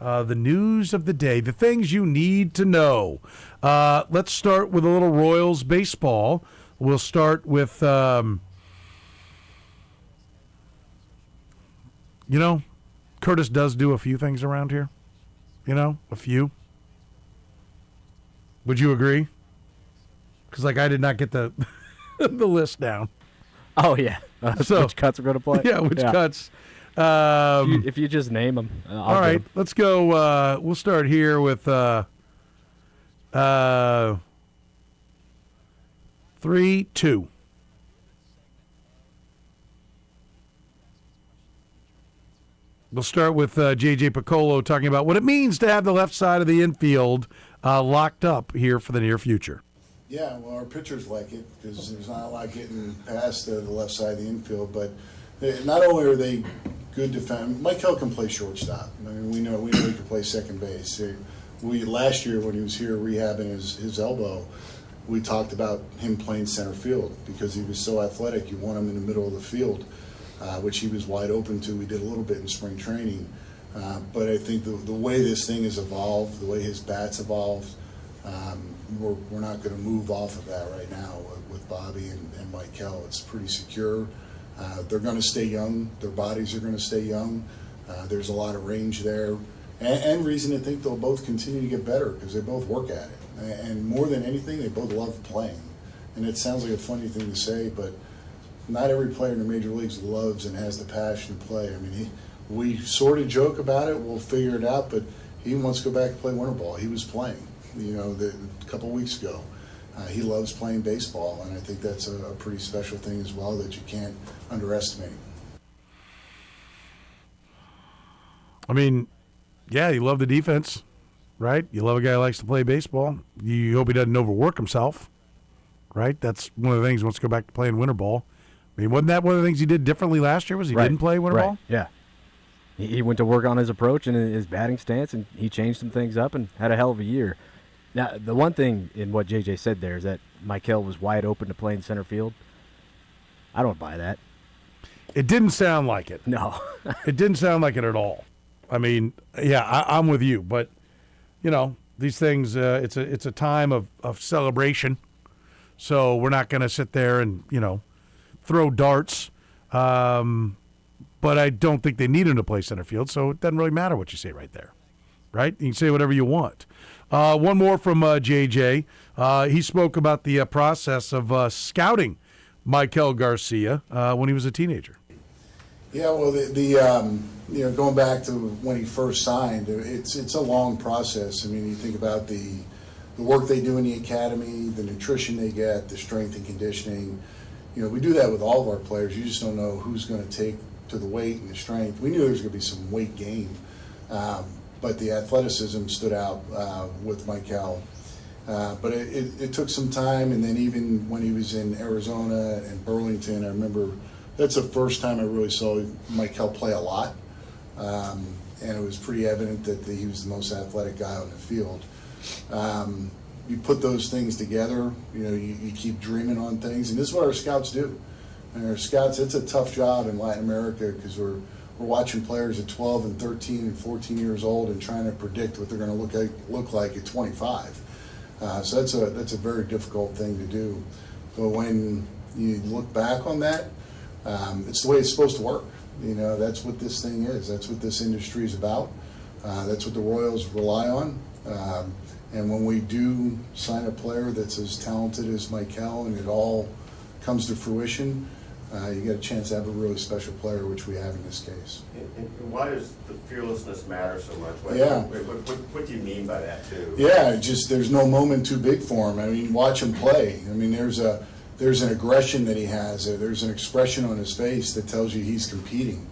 the news of the day, the things you need to know. Let's start with a little Royals baseball. We'll start with, Curtis does do a few things around here. A few. Would you agree? Because, I did not get the the list down. Oh, yeah. So, which cuts are going to play? Yeah, which cuts. If you just name them. All right, let's go. We'll start here with 3-2. We'll start with J.J. Piccolo talking about what it means to have the left side of the infield locked up here for the near future. Yeah, well, our pitchers like it because there's not a lot getting past the left side of the infield. But not only are they good defense, Mike Hill can play shortstop. I mean, we know he can play second base. Last year when he was here rehabbing his elbow, we talked about him playing center field because he was so athletic. You want him in the middle of the field, which he was wide open to. We did a little bit in spring training. But I think the way this thing has evolved, the way his bat's evolved, we're not going to move off of that right now with Bobby and Mike Kell. It's pretty secure. They're going to stay young. Their bodies are going to stay young. There's a lot of range there. And reason to think they'll both continue to get better because they both work at it. And more than anything, they both love playing. And it sounds like a funny thing to say, but not every player in the major leagues loves and has the passion to play. I mean, we sort of joke about it. We'll figure it out. But he wants to go back and play winter ball. He was playing, a couple weeks ago. He loves playing baseball, and I think that's a pretty special thing as well that you can't underestimate. I mean, yeah, you love the defense, right? You love a guy who likes to play baseball. You hope he doesn't overwork himself, right? That's one of the things he wants to go back to playing winter ball. I mean, wasn't that one of the things he did differently last year was he didn't play winter ball? Yeah. He went to work on his approach and his batting stance, and he changed some things up and had a hell of a year. Now, the one thing in what JJ said there is that Michael was wide open to play in center field. I don't buy that. It didn't sound like it. No. It didn't sound like it at all. I mean, yeah, I'm with you, but these things. It's a time of celebration, so we're not going to sit there and throw darts. But I don't think they need him to play center field, so it doesn't really matter what you say right there, right? You can say whatever you want. One more from JJ. He spoke about the process of scouting Michael Garcia when he was a teenager. Yeah, well, going back to when he first signed, it's a long process. I mean, you think about the work they do in the academy, the nutrition they get, the strength and conditioning. We do that with all of our players. You just don't know who's going to take to the weight and the strength. We knew there was going to be some weight gain, but the athleticism stood out with Michael. But it took some time, and then even when he was in Arizona and Burlington, I remember that's the first time I really saw Michael play a lot, and it was pretty evident that he was the most athletic guy on the field. You put those things together, you keep dreaming on things, and this is what our scouts do. And our scouts, it's a tough job in Latin America because we're watching players at 12 and 13 and 14 years old and trying to predict what they're going to look like at 25. So that's a very difficult thing to do. But when you look back on that, it's the way it's supposed to work. That's what this thing is. That's what this industry is about. That's what the Royals rely on. And when we do sign a player that's as talented as Michael and it all comes to fruition, you get a chance to have a really special player, which we have in this case. And why does the fearlessness matter so much? What do you mean by that, too? Yeah, there's no moment too big for him. I mean, watch him play. I mean, there's an aggression that he has. There's an expression on his face that tells you he's competing.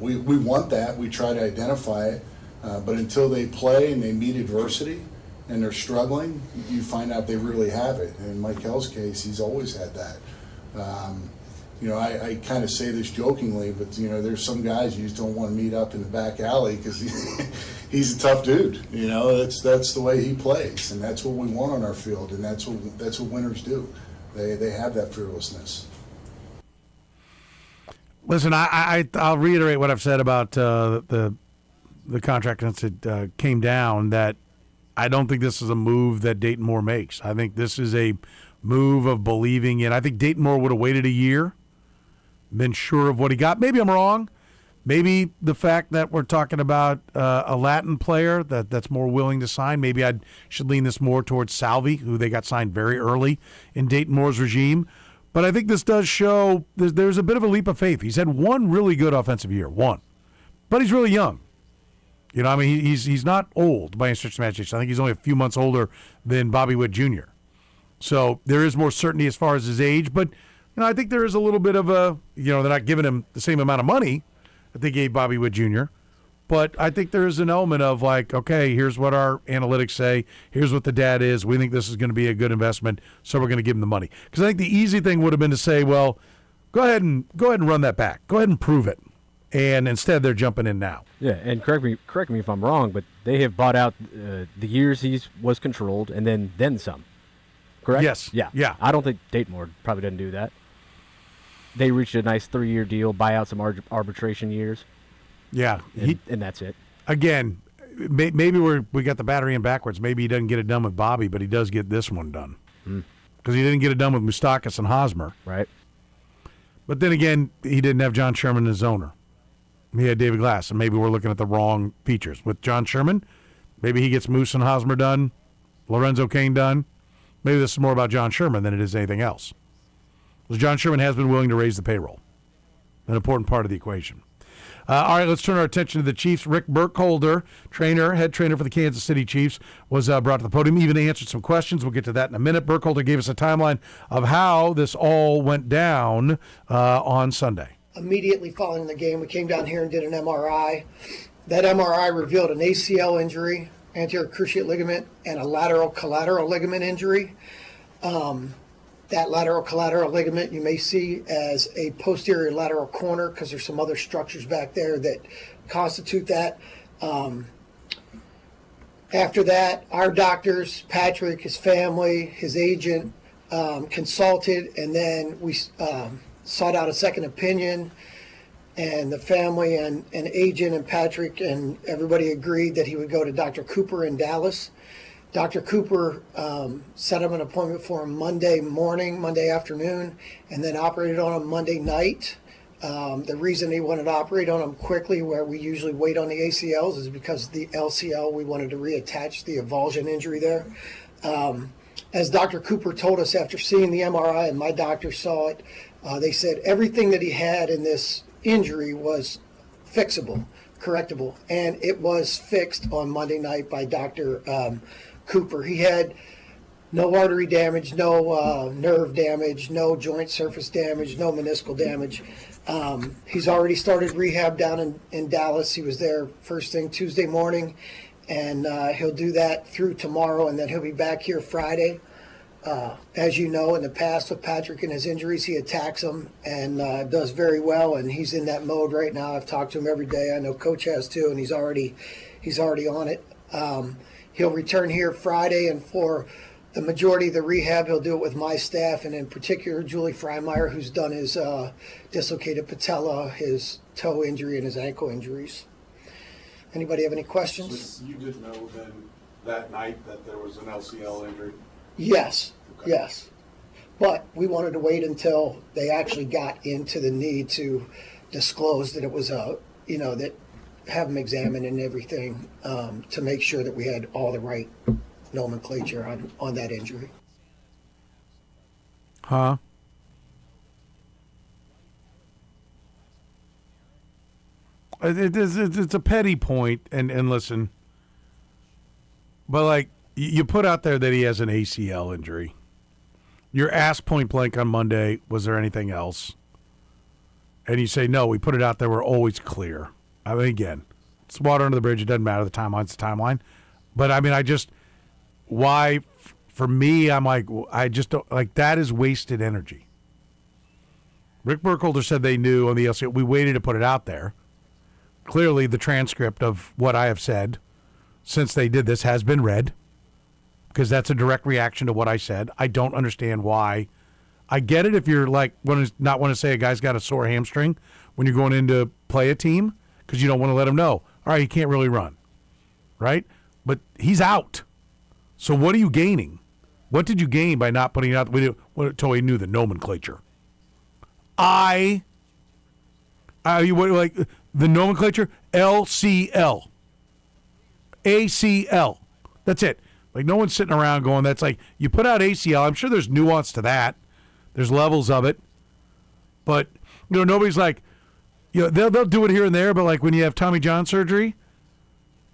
We want that. We try to identify it. But until they play and they meet adversity and they're struggling, you find out they really have it. And in Michael's case, he's always had that. I kind of say this jokingly, but there's some guys you just don't want to meet up in the back alley because he's a tough dude. You know, that's the way he plays, and that's what we want on our field, and that's what winners do. They have that fearlessness. Listen, I'll reiterate what I've said about the contract since it came down, that I don't think this is a move that Dayton Moore makes. I think this is a move of believing in. I think Dayton Moore would have waited a year, been sure of what he got. Maybe I'm wrong. Maybe the fact that we're talking about a Latin player that's more willing to sign, maybe I should lean this more towards Salvi, who they got signed very early in Dayton Moore's regime. But I think this does show there's a bit of a leap of faith. He's had one really good offensive year, but he's really young. You know, I mean, he's not old by any stretch of the imagination. I think he's only a few months older than Bobby Witt Jr. So there is more certainty as far as his age. But, you know, I think there is a little bit of they're not giving him the same amount of money that they gave Bobby Witt Jr. But I think there is an element of like, okay, here's what our analytics say. Here's what the data is. We think this is going to be a good investment, so we're going to give him the money. Because I think the easy thing would have been to say, well, go ahead and run that back. Go ahead and prove it. And instead, they're jumping in now. Yeah, and correct me if I'm wrong, but they have bought out the years he was controlled and then some. Correct? Yes. Yeah. I don't think Dayton Moore probably doesn't do that. They reached a nice 3-year deal, buy out some arbitration years. Yeah. And that's it. Again, maybe we got the battery in backwards. Maybe he doesn't get it done with Bobby, but he does get this one done. Because he didn't get it done with Moustakas and Hosmer. Right. But then again, he didn't have John Sherman as owner. He had David Glass, and maybe we're looking at the wrong features. With John Sherman, maybe he gets Moose and Hosmer done, Lorenzo Cain done. Maybe this is more about John Sherman than it is anything else. Because John Sherman has been willing to raise the payroll. An important part of the equation. All right, let's turn our attention to the Chiefs. Rick Burkholder, head trainer for the Kansas City Chiefs, was brought to the podium, even answered some questions. We'll get to that in a minute. Burkholder gave us a timeline of how this all went down on Sunday. Immediately following the game, we came down here and did an MRI. That MRI revealed an ACL injury, anterior cruciate ligament, and a lateral collateral ligament injury. That lateral collateral ligament you may see as a posterior lateral corner because there's some other structures back there that constitute that. After that, our doctors, Patrick, his family, his agent, consulted, and then we sought out a second opinion, and the family and agent and Patrick and everybody agreed that he would go to Dr. Cooper in Dallas. Dr. Cooper set up an appointment for him Monday afternoon, and then operated on him Monday night. The reason he wanted to operate on him quickly, where we usually wait on the ACLs, is because the LCL, we wanted to reattach the avulsion injury there. As Dr. Cooper told us after seeing the MRI, and my doctor saw it, they said everything that he had in this injury was fixable, correctable, and it was fixed on Monday night by Dr. Cooper. He had no artery damage, no nerve damage, no joint surface damage, no meniscal damage. He's already started rehab down in Dallas. He was there first thing Tuesday morning, and he'll do that through tomorrow, and then he'll be back here Friday. As you know, in the past with Patrick and his injuries, he attacks them and does very well, and he's in that mode right now. I've talked to him every day. I know Coach has too, and he's already on it. He'll return here Friday, and for the majority of the rehab, he'll do it with my staff, and in particular, Julie Freimeyer, who's done his dislocated patella, his toe injury, and his ankle injuries. Anybody have any questions? So you did know then that night that there was an LCL injury? Yes, yes. But we wanted to wait until they actually got into the need to disclose that it was that have them examined and everything to make sure that we had all the right nomenclature on that injury. Huh? It's a petty point, and listen, but like you put out there that he has an ACL injury. You're asked point blank on Monday, was there anything else? And you say, no, we put it out there, we're always clear. I mean, again, it's water under the bridge. It doesn't matter. The timeline's the timeline. But, I mean, for me, I'm like, I just don't, like, that is wasted energy. Rick Burkholder said they knew on the LCL. We waited to put it out there. Clearly, the transcript of what I have said since they did this has been red, because that's a direct reaction to what I said. I don't understand why. I get it if you're like not want to say a guy's got a sore hamstring when you're going in to play a team, because you don't want to let him know, all right, he can't really run, right? But he's out. So what are you gaining? What did you gain by not putting it out until we knew the nomenclature? Like the nomenclature? LCL. ACL. That's it. Like, no one's sitting around going, that's like, you put out ACL. I'm sure there's nuance to that. There's levels of it. But, nobody's like, they'll do it here and there, but like when you have Tommy John surgery,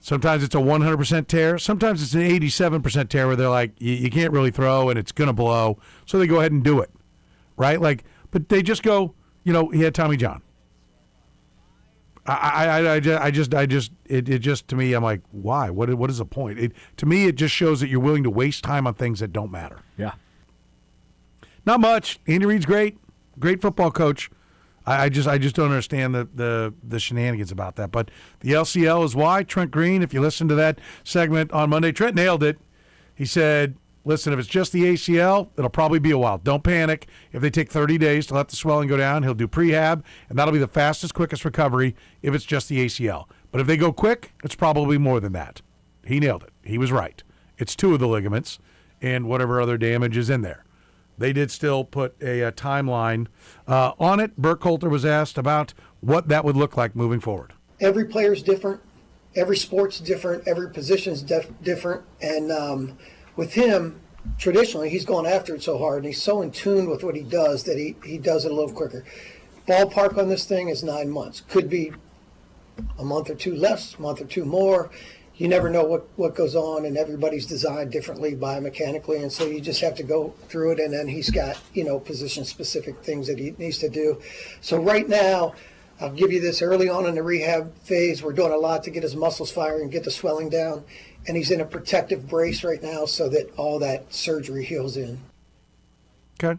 sometimes it's a 100% tear. Sometimes it's an 87% tear where they're like, you can't really throw and it's going to blow. So they go ahead and do it, right? Like, but they just go, he had Tommy John. It just, to me, I'm like, why? What is the point? To me, it just shows that you're willing to waste time on things that don't matter. Yeah. Not much. Andy Reid's great football coach. I just don't understand the shenanigans about that. But the LCL is why. Trent Green, if you listen to that segment on Monday, Trent nailed it. He said, listen, if it's just the ACL, it'll probably be a while. Don't panic. If they take 30 days to let the swelling go down, he'll do prehab, and that'll be the fastest, quickest recovery if it's just the ACL. But if they go quick, it's probably more than that. He nailed it. He was right. It's 2 of the ligaments and whatever other damage is in there. They did still put a timeline on it. Burt Coulter was asked about what that would look like moving forward. Every player's different. Every sport's different. Every position's different. And with him, traditionally, he's gone after it so hard, and he's so in tune with what he does that he does it a little quicker. Ballpark on this thing is 9 months. Could be a month or 2 less, a month or 2 more. You never know what goes on, and everybody's designed differently biomechanically, and so you just have to go through it, and then he's got, position-specific things that he needs to do. So right now, I'll give you this, early on in the rehab phase, we're doing a lot to get his muscles firing, get the swelling down, and he's in a protective brace right now so that all that surgery heals in. Okay.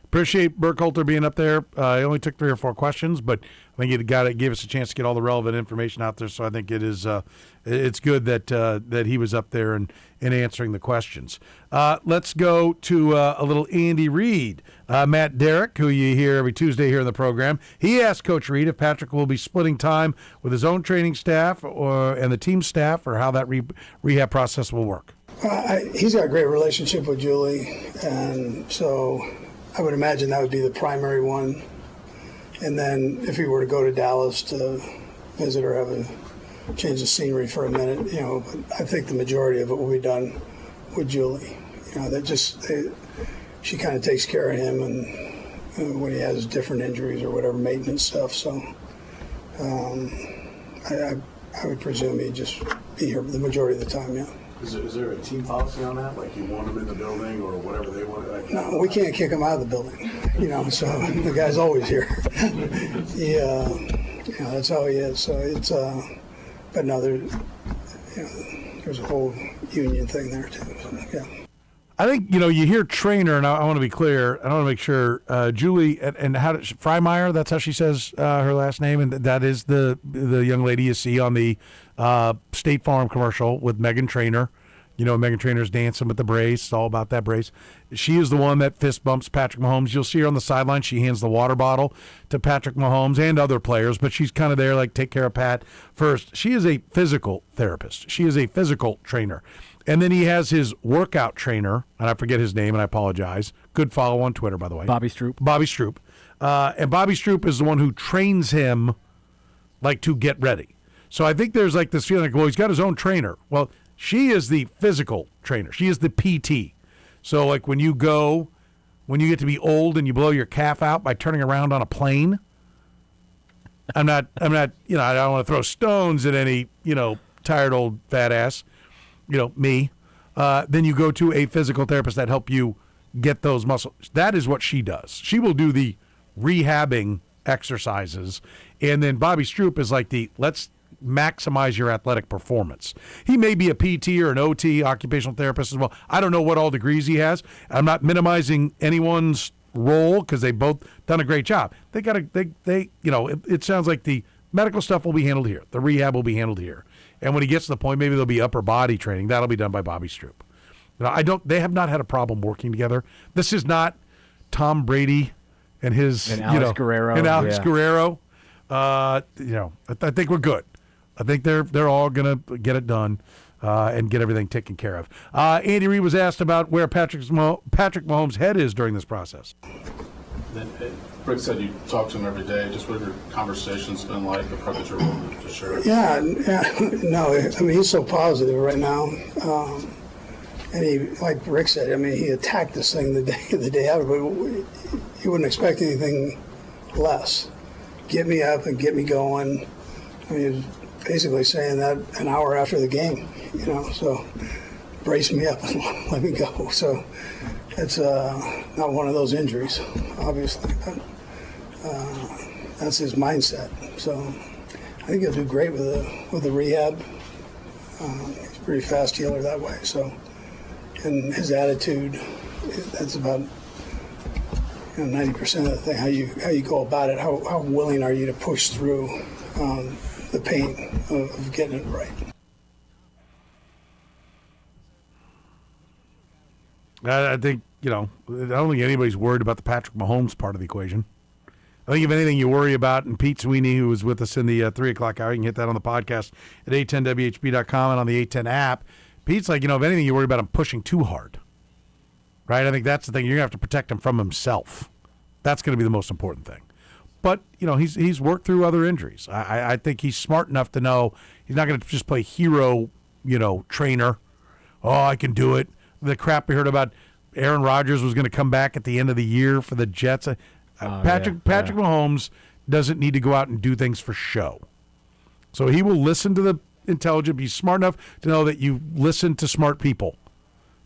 Appreciate Burt Coulter being up there. He only took 3 or 4 questions, but I think it gave us a chance to get all the relevant information out there. So I think it's good that he was up there and answering the questions. Let's go to a little Andy Reid. Matt Derrick, who you hear every Tuesday here in the program, he asked Coach Reid if Patrick will be splitting time with his own training staff and the team staff, or how that rehab process will work. He's got a great relationship with Julie, and so I would imagine that would be the primary one. And then if he were to go to Dallas to visit or have a change of scenery for a minute, I think the majority of it will be done with Julie. She kind of takes care of him, and when he has different injuries or whatever, maintenance stuff. So I would presume he'd just be here the majority of the time, yeah. Is there a team policy on that? Like, you want them in the building or whatever they want? No, we can't kick him out of the building, so the guy's always here. That's how he is. So it's, but no, there's a whole union thing there too. So, yeah. I think, you hear trainer, and I want to be clear, I want to make sure, Julie, and how did Freimeyer, that's how she says her last name, and that is the young lady you see on the State Farm commercial with Meghan Trainor. Meghan Trainor's dancing with the brace. It's all about that brace. She is the one that fist bumps Patrick Mahomes. You'll see her on the sideline. She hands the water bottle to Patrick Mahomes and other players, but she's kind of there, like, take care of Pat first. She is a physical therapist. She is a physical trainer. And then he has his workout trainer, and I forget his name, and I apologize. Good follow on Twitter, by the way. Bobby Stroop. And Bobby Stroop is the one who trains him, like, to get ready. So I think there's, like, this feeling like, well, he's got his own trainer. Well, she is the physical trainer. She is the PT. So, like, when you get to be old and you blow your calf out by turning around on a plane, I'm not, I don't want to throw stones at any, tired old fat ass. Me, then you go to a physical therapist that help you get those muscles. That is what she does. She will do the rehabbing exercises, and then Bobby Stroop is like let's maximize your athletic performance. He may be a PT or an OT, occupational therapist as well. I don't know what all degrees he has. I'm not minimizing anyone's role because they both done a great job. It sounds like the medical stuff will be handled here. The rehab will be handled here. And when he gets to the point, maybe there'll be upper body training. That'll be done by Bobby Stroop. They have not had a problem working together. This is not Tom Brady and Alex Guerrero. And Alex Guerrero. I think we're good. I think they're all going to get it done and get everything taken care of. Andy Reid was asked about where Patrick Mahomes' head is during this process. Rick said you talk to him every day. Just what have your conversations been like? The part that you're willing to share. Yeah. No, I mean, he's so positive right now. And he, like Rick said, I mean, he attacked this thing the day after, but he wouldn't expect anything less. Get me up and get me going. I mean, he was basically saying that an hour after the game, so brace me up and let me go. So it's not one of those injuries, obviously, but that's his mindset. So I think he'll do great with the rehab. He's a pretty fast healer that way. So, and his attitude, that's about 90% of the thing. How you go about it. How willing are you to push through the pain of getting it right? I think, I don't think anybody's worried about the Patrick Mahomes part of the equation. I think if anything you worry about, and Pete Sweeney, who was with us in the 3 o'clock hour, you can hit that on the podcast at 810WHB.com and on the 810 app. Pete's like, if anything you worry about him pushing too hard, right? I think that's the thing. You're going to have to protect him from himself. That's going to be the most important thing. But, he's worked through other injuries. I think he's smart enough to know he's not going to just play hero, trainer. Oh, I can do it. The crap we heard about Aaron Rodgers was going to come back at the end of the year for the Jets. Patrick Mahomes doesn't need to go out and do things for show. So he will listen to the intelligent. He's smart enough to know that you listen to smart people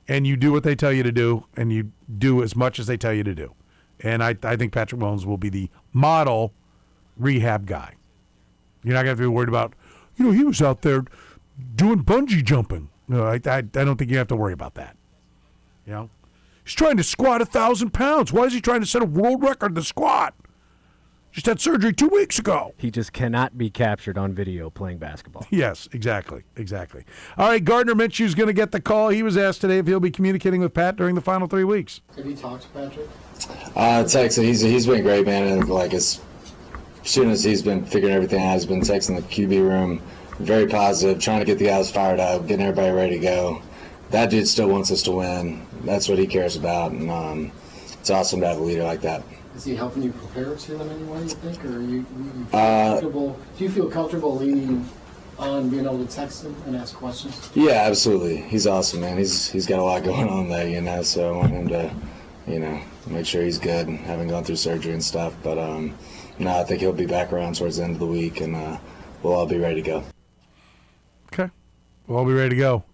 and you do what they tell you to do and you do as much as they tell you to do. And I think Patrick Mahomes will be the model rehab guy. You're not going to have to be worried about, he was out there doing bungee jumping. No, I don't think you have to worry about that. He's trying to squat 1,000 pounds. Why is he trying to set a world record to squat? Just had surgery 2 weeks ago. He just cannot be captured on video playing basketball. Yes, exactly. All right, Gardner Minshew's going to get the call. He was asked today if he'll be communicating with Pat during the final 3 weeks. Have you talked to Patrick? Texted. He's been great, man. And as soon as he's been figuring everything out, he's been texting the QB room, very positive, trying to get the guys fired up, getting everybody ready to go. That dude still wants us to win. That's what he cares about, and it's awesome to have a leader like that. Is he helping you prepare to them in any way, you think, or are you comfortable? Do you feel comfortable leaning on being able to text him and ask questions? Yeah, absolutely. He's awesome, man. He's got a lot going on there, so I want him to, make sure he's good and having gone through surgery and stuff. But, I think he'll be back around towards the end of the week, and we'll all be ready to go. Okay. We'll all be ready to go.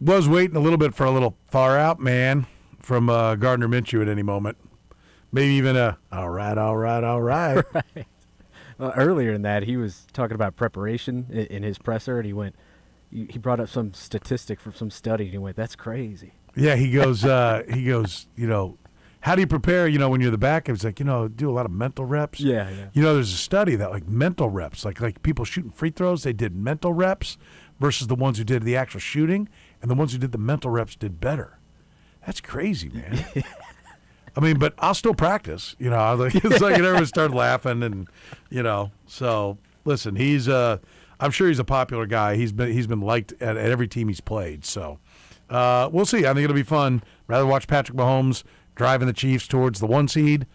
Was waiting a little bit for a little far out man from Gardner Minshew at any moment. Maybe even all right. Right. Well, earlier in that, he was talking about preparation in his presser, and he brought up some statistic from some study, and he went, "That's crazy." Yeah, he goes, how do you prepare, when you're the back? It's like, do a lot of mental reps. Yeah. There's a study that mental reps, like people shooting free throws, they did mental reps versus the ones who did the actual shooting, and the ones who did the mental reps did better. That's crazy, man. I mean, but I'll still practice, it's like everyone started laughing and, so listen, I'm sure he's a popular guy. He's been liked at every team he's played. So we'll see. I think it'll be fun. Rather watch Patrick Mahomes driving the Chiefs towards the 1 seed.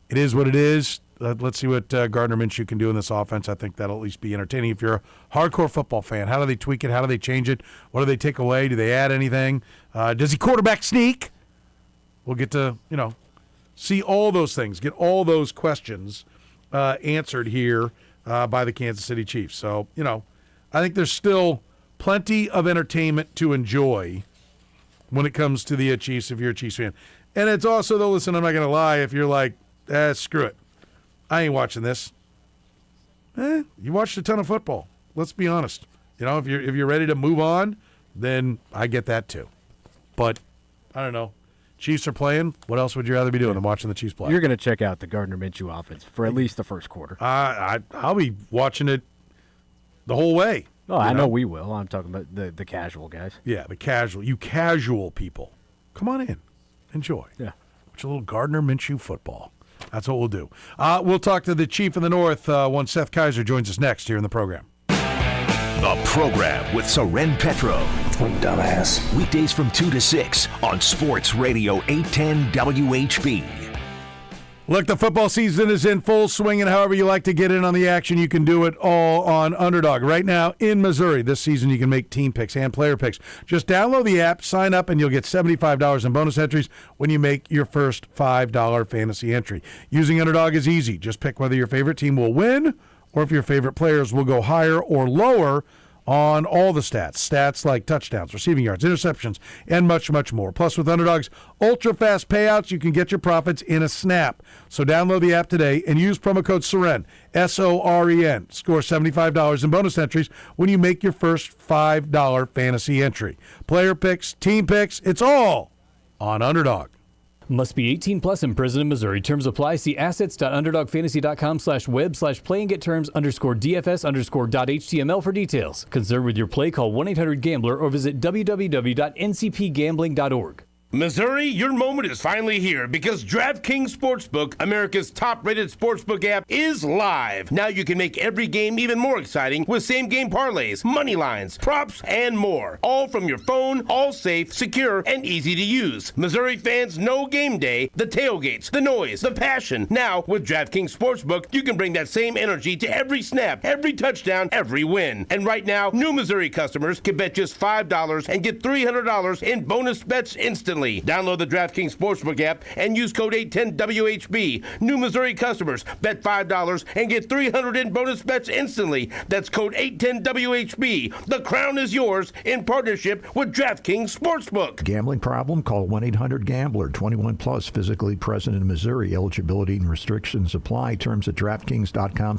It is what it is. Let's see what Gardner Minshew can do in this offense. I think that'll at least be entertaining. If you're a hardcore football fan, how do they tweak it? How do they change it? What do they take away? Do they add anything? Does he quarterback sneak? We'll get to, see all those things, get all those questions answered here by the Kansas City Chiefs. So, I think there's still plenty of entertainment to enjoy when it comes to the Chiefs if you're a Chiefs fan. And it's also, though, listen, I'm not going to lie, if you're like, screw it, I ain't watching this. You watched a ton of football. Let's be honest. If you're ready to move on, then I get that too. But I don't know. Chiefs are playing. What else would you rather be doing than watching the Chiefs play? You're going to check out the Gardner Minshew offense for at least the first quarter. I'll be watching it the whole way. Oh, I know we will. I'm talking about the casual guys. Yeah, you casual people. Come on in. Enjoy. Yeah. Watch a little Gardner Minshew football. That's what we'll do. We'll talk to the Chief in the North once Seth Kaiser joins us next here in the program. The program with Soren Petro. What a dumbass. Weekdays from 2 to 6 on Sports Radio 810 WHB. Look, the football season is in full swing, and however you like to get in on the action, you can do it all on Underdog. Right now in Missouri, this season you can make team picks and player picks. Just download the app, sign up, and you'll get $75 in bonus entries when you make your first $5 fantasy entry. Using Underdog is easy. Just pick whether your favorite team will win or if your favorite players will go higher or lower on all the stats like touchdowns, receiving yards, interceptions, and much, much more. Plus, with Underdog's ultra-fast payouts, you can get your profits in a snap. So download the app today and use promo code SOREN, S-O-R-E-N. Score $75 in bonus entries when you make your first $5 fantasy entry. Player picks, team picks, it's all on Underdog. Must be 18 plus and present in Missouri. Terms apply. See assets.underdogfantasy.com/web/play and get terms _DFS_.html for details. Concerned with your play, call 1-800-GAMBLER or visit www.ncpgambling.org. Missouri, your moment is finally here because DraftKings Sportsbook, America's top-rated sportsbook app, is live. Now you can make every game even more exciting with same-game parlays, money lines, props, and more. All from your phone, all safe, secure, and easy to use. Missouri fans know game day, the tailgates, the noise, the passion. Now, with DraftKings Sportsbook, you can bring that same energy to every snap, every touchdown, every win. And right now, new Missouri customers can bet just $5 and get $300 in bonus bets instantly. Download the DraftKings Sportsbook app and use code 810WHB. New Missouri customers bet $5 and get $300 in bonus bets instantly. That's code 810WHB. The crown is yours in partnership with DraftKings Sportsbook. Gambling problem? Call 1-800-GAMBLER. 21 plus, physically present in Missouri. Eligibility and restrictions apply. Terms at DraftKings.com.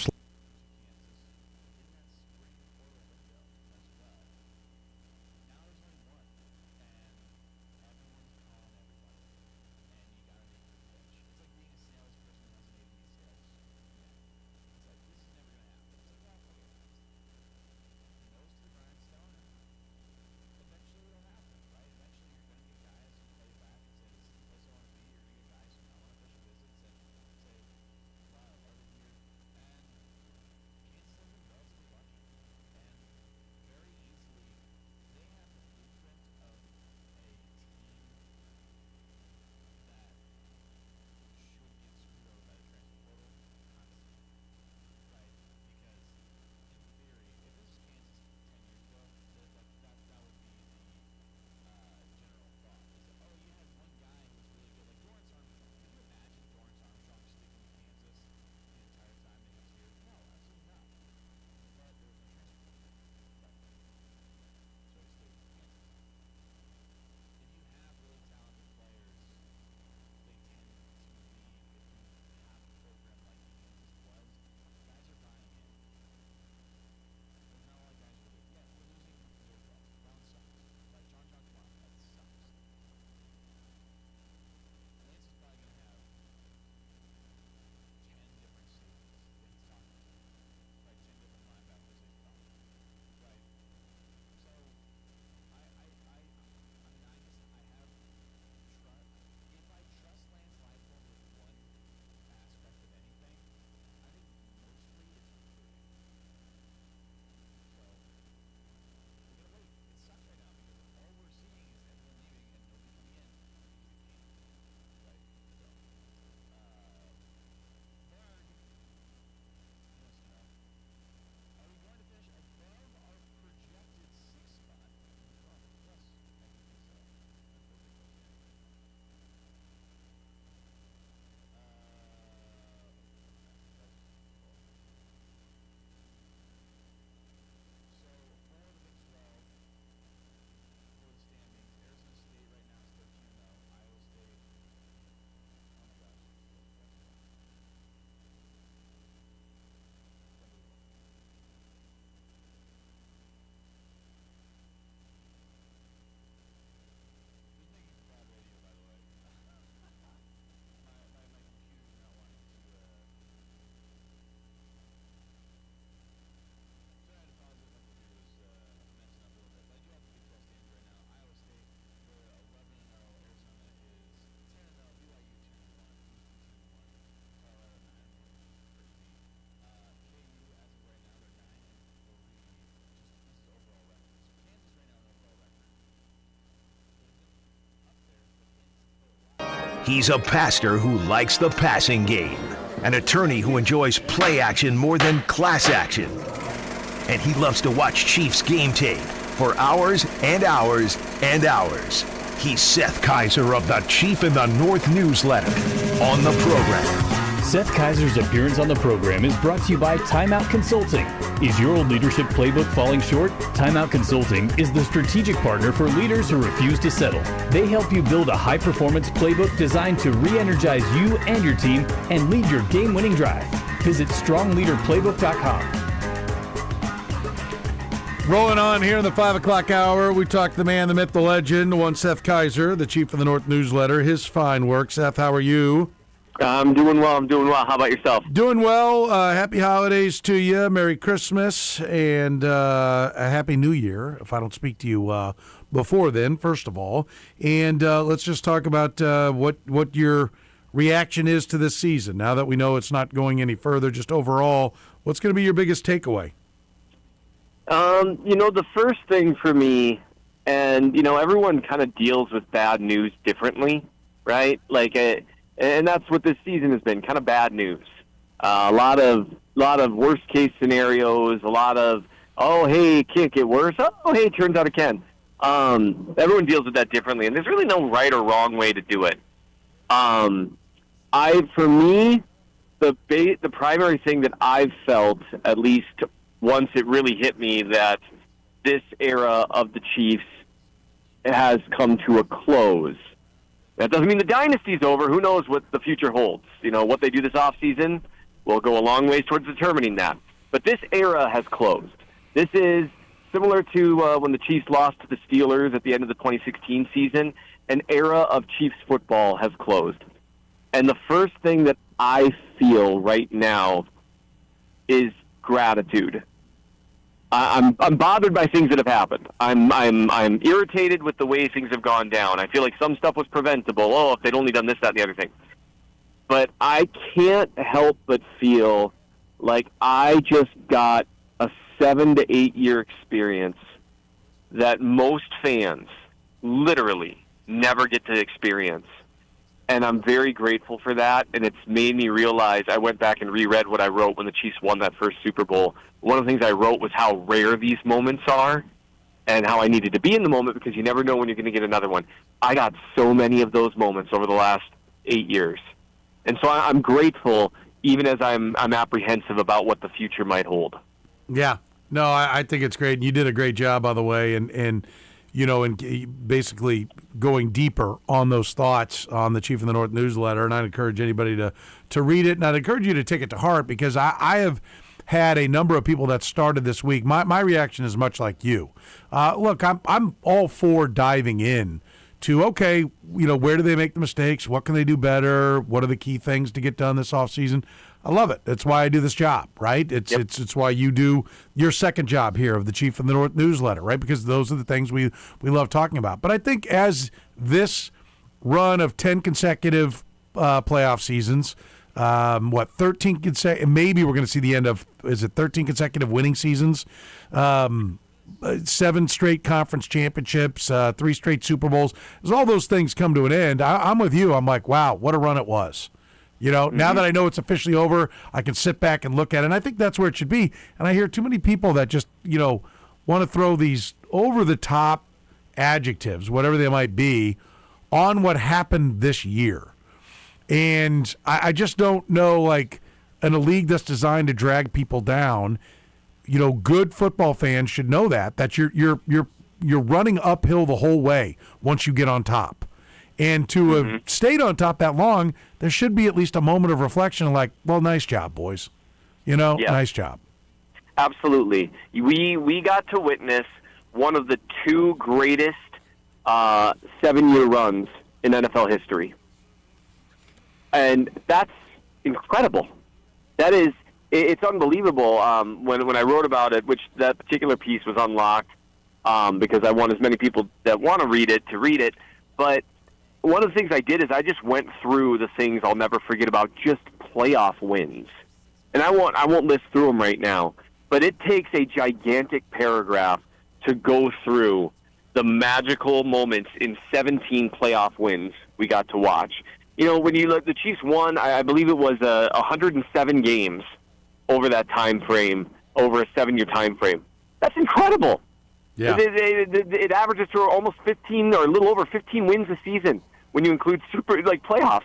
He's a pastor who likes the passing game, an attorney who enjoys play action more than class action. And he loves to watch Chiefs game tape for hours and hours and hours. He's Seth Kaiser of the Chief in the North newsletter on the program. Seth Kaiser's appearance on the program is brought to you by Timeout Consulting. Is your leadership playbook falling short? Timeout Consulting is the strategic partner for leaders who refuse to settle. They help you build a high-performance playbook designed to re-energize you and your team and lead your game-winning drive. Visit strongleaderplaybook.com. Rolling on here in the 5 o'clock hour, we talk the man, the myth, the legend, one Seth Kaiser, the Chief of the North newsletter, his fine work. Seth, how are you? I'm doing well. How about yourself? Doing well. Happy holidays to you. Merry Christmas and a Happy New Year, if I don't speak to you before then, first of all. And let's just talk about what your reaction is to this season. Now that we know it's not going any further, just overall, what's going to be your biggest takeaway? The first thing for me, and, everyone kind of deals with bad news differently, right? And that's what this season has been, kind of bad news. A lot of worst case scenarios, a lot of, oh, hey, it can't get worse. Oh, hey, it turns out it can. Everyone deals with that differently, and there's really no right or wrong way to do it. For me, the primary thing that I've felt, at least once it really hit me, that this era of the Chiefs has come to a close. That doesn't mean the dynasty's over. Who knows what the future holds? What they do this offseason will go a long ways towards determining that. But this era has closed. This is similar to when the Chiefs lost to the Steelers at the end of the 2016 season. An era of Chiefs football has closed. And the first thing that I feel right now is gratitude. I'm bothered by things that have happened. I'm irritated with the way things have gone down. I feel like some stuff was preventable. Oh, if they'd only done this, that, and the other thing. But I can't help but feel like I just got a 7 to 8 year experience that most fans literally never get to experience. And I'm very grateful for that, and it's made me realize. I went back and reread what I wrote when the Chiefs won that first Super Bowl. One of the things I wrote was how rare these moments are and how I needed to be in the moment because you never know when you're going to get another one. I got so many of those moments over the last 8 years. And so I'm grateful, even as I'm apprehensive about what the future might hold. Yeah. No, I think it's great. You did a great job, by the way, and basically going deeper on those thoughts on the Chief of the North newsletter. And I'd encourage anybody to read it, and I'd encourage you to take it to heart because I have had a number of people that started this week. My reaction is much like you. Look, I'm all for diving in to, okay, where do they make the mistakes? What can they do better? What are the key things to get done this offseason? I love it. That's why I do this job, right? It's why you do your second job here of the Chief of the North newsletter, right? Because those are the things we love talking about. But I think as this run of 10 consecutive playoff seasons, 13 consecutive, maybe we're going to see the end of, 13 consecutive winning seasons, 7 straight conference championships, 3 straight Super Bowls. As all those things come to an end, I'm with you. I'm like, wow, what a run it was. Now that I know it's officially over, I can sit back and look at it, and I think that's where it should be. And I hear too many people that just, want to throw these over-the-top adjectives, whatever they might be, on what happened this year. And I just don't know, like, in a league that's designed to drag people down, good football fans should know that you're running uphill the whole way once you get on top. And to have stayed on top that long, there should be at least a moment of reflection like, well, nice job, boys. Nice job. Absolutely. We got to witness one of the 2 greatest 7-year runs in NFL history. And that's incredible. It's unbelievable. When I wrote about it, which that particular piece was unlocked because I want as many people that want to read it. But one of the things I did is I just went through the things I'll never forget about just playoff wins. And I won't list through them right now, but it takes a gigantic paragraph to go through the magical moments in 17 playoff wins we got to watch. when you look, the Chiefs won, I believe it was 107 games over that time frame, over a 7-year time frame. That's incredible. Yeah. It averages to almost 15 or a little over 15 wins a season when you include playoffs.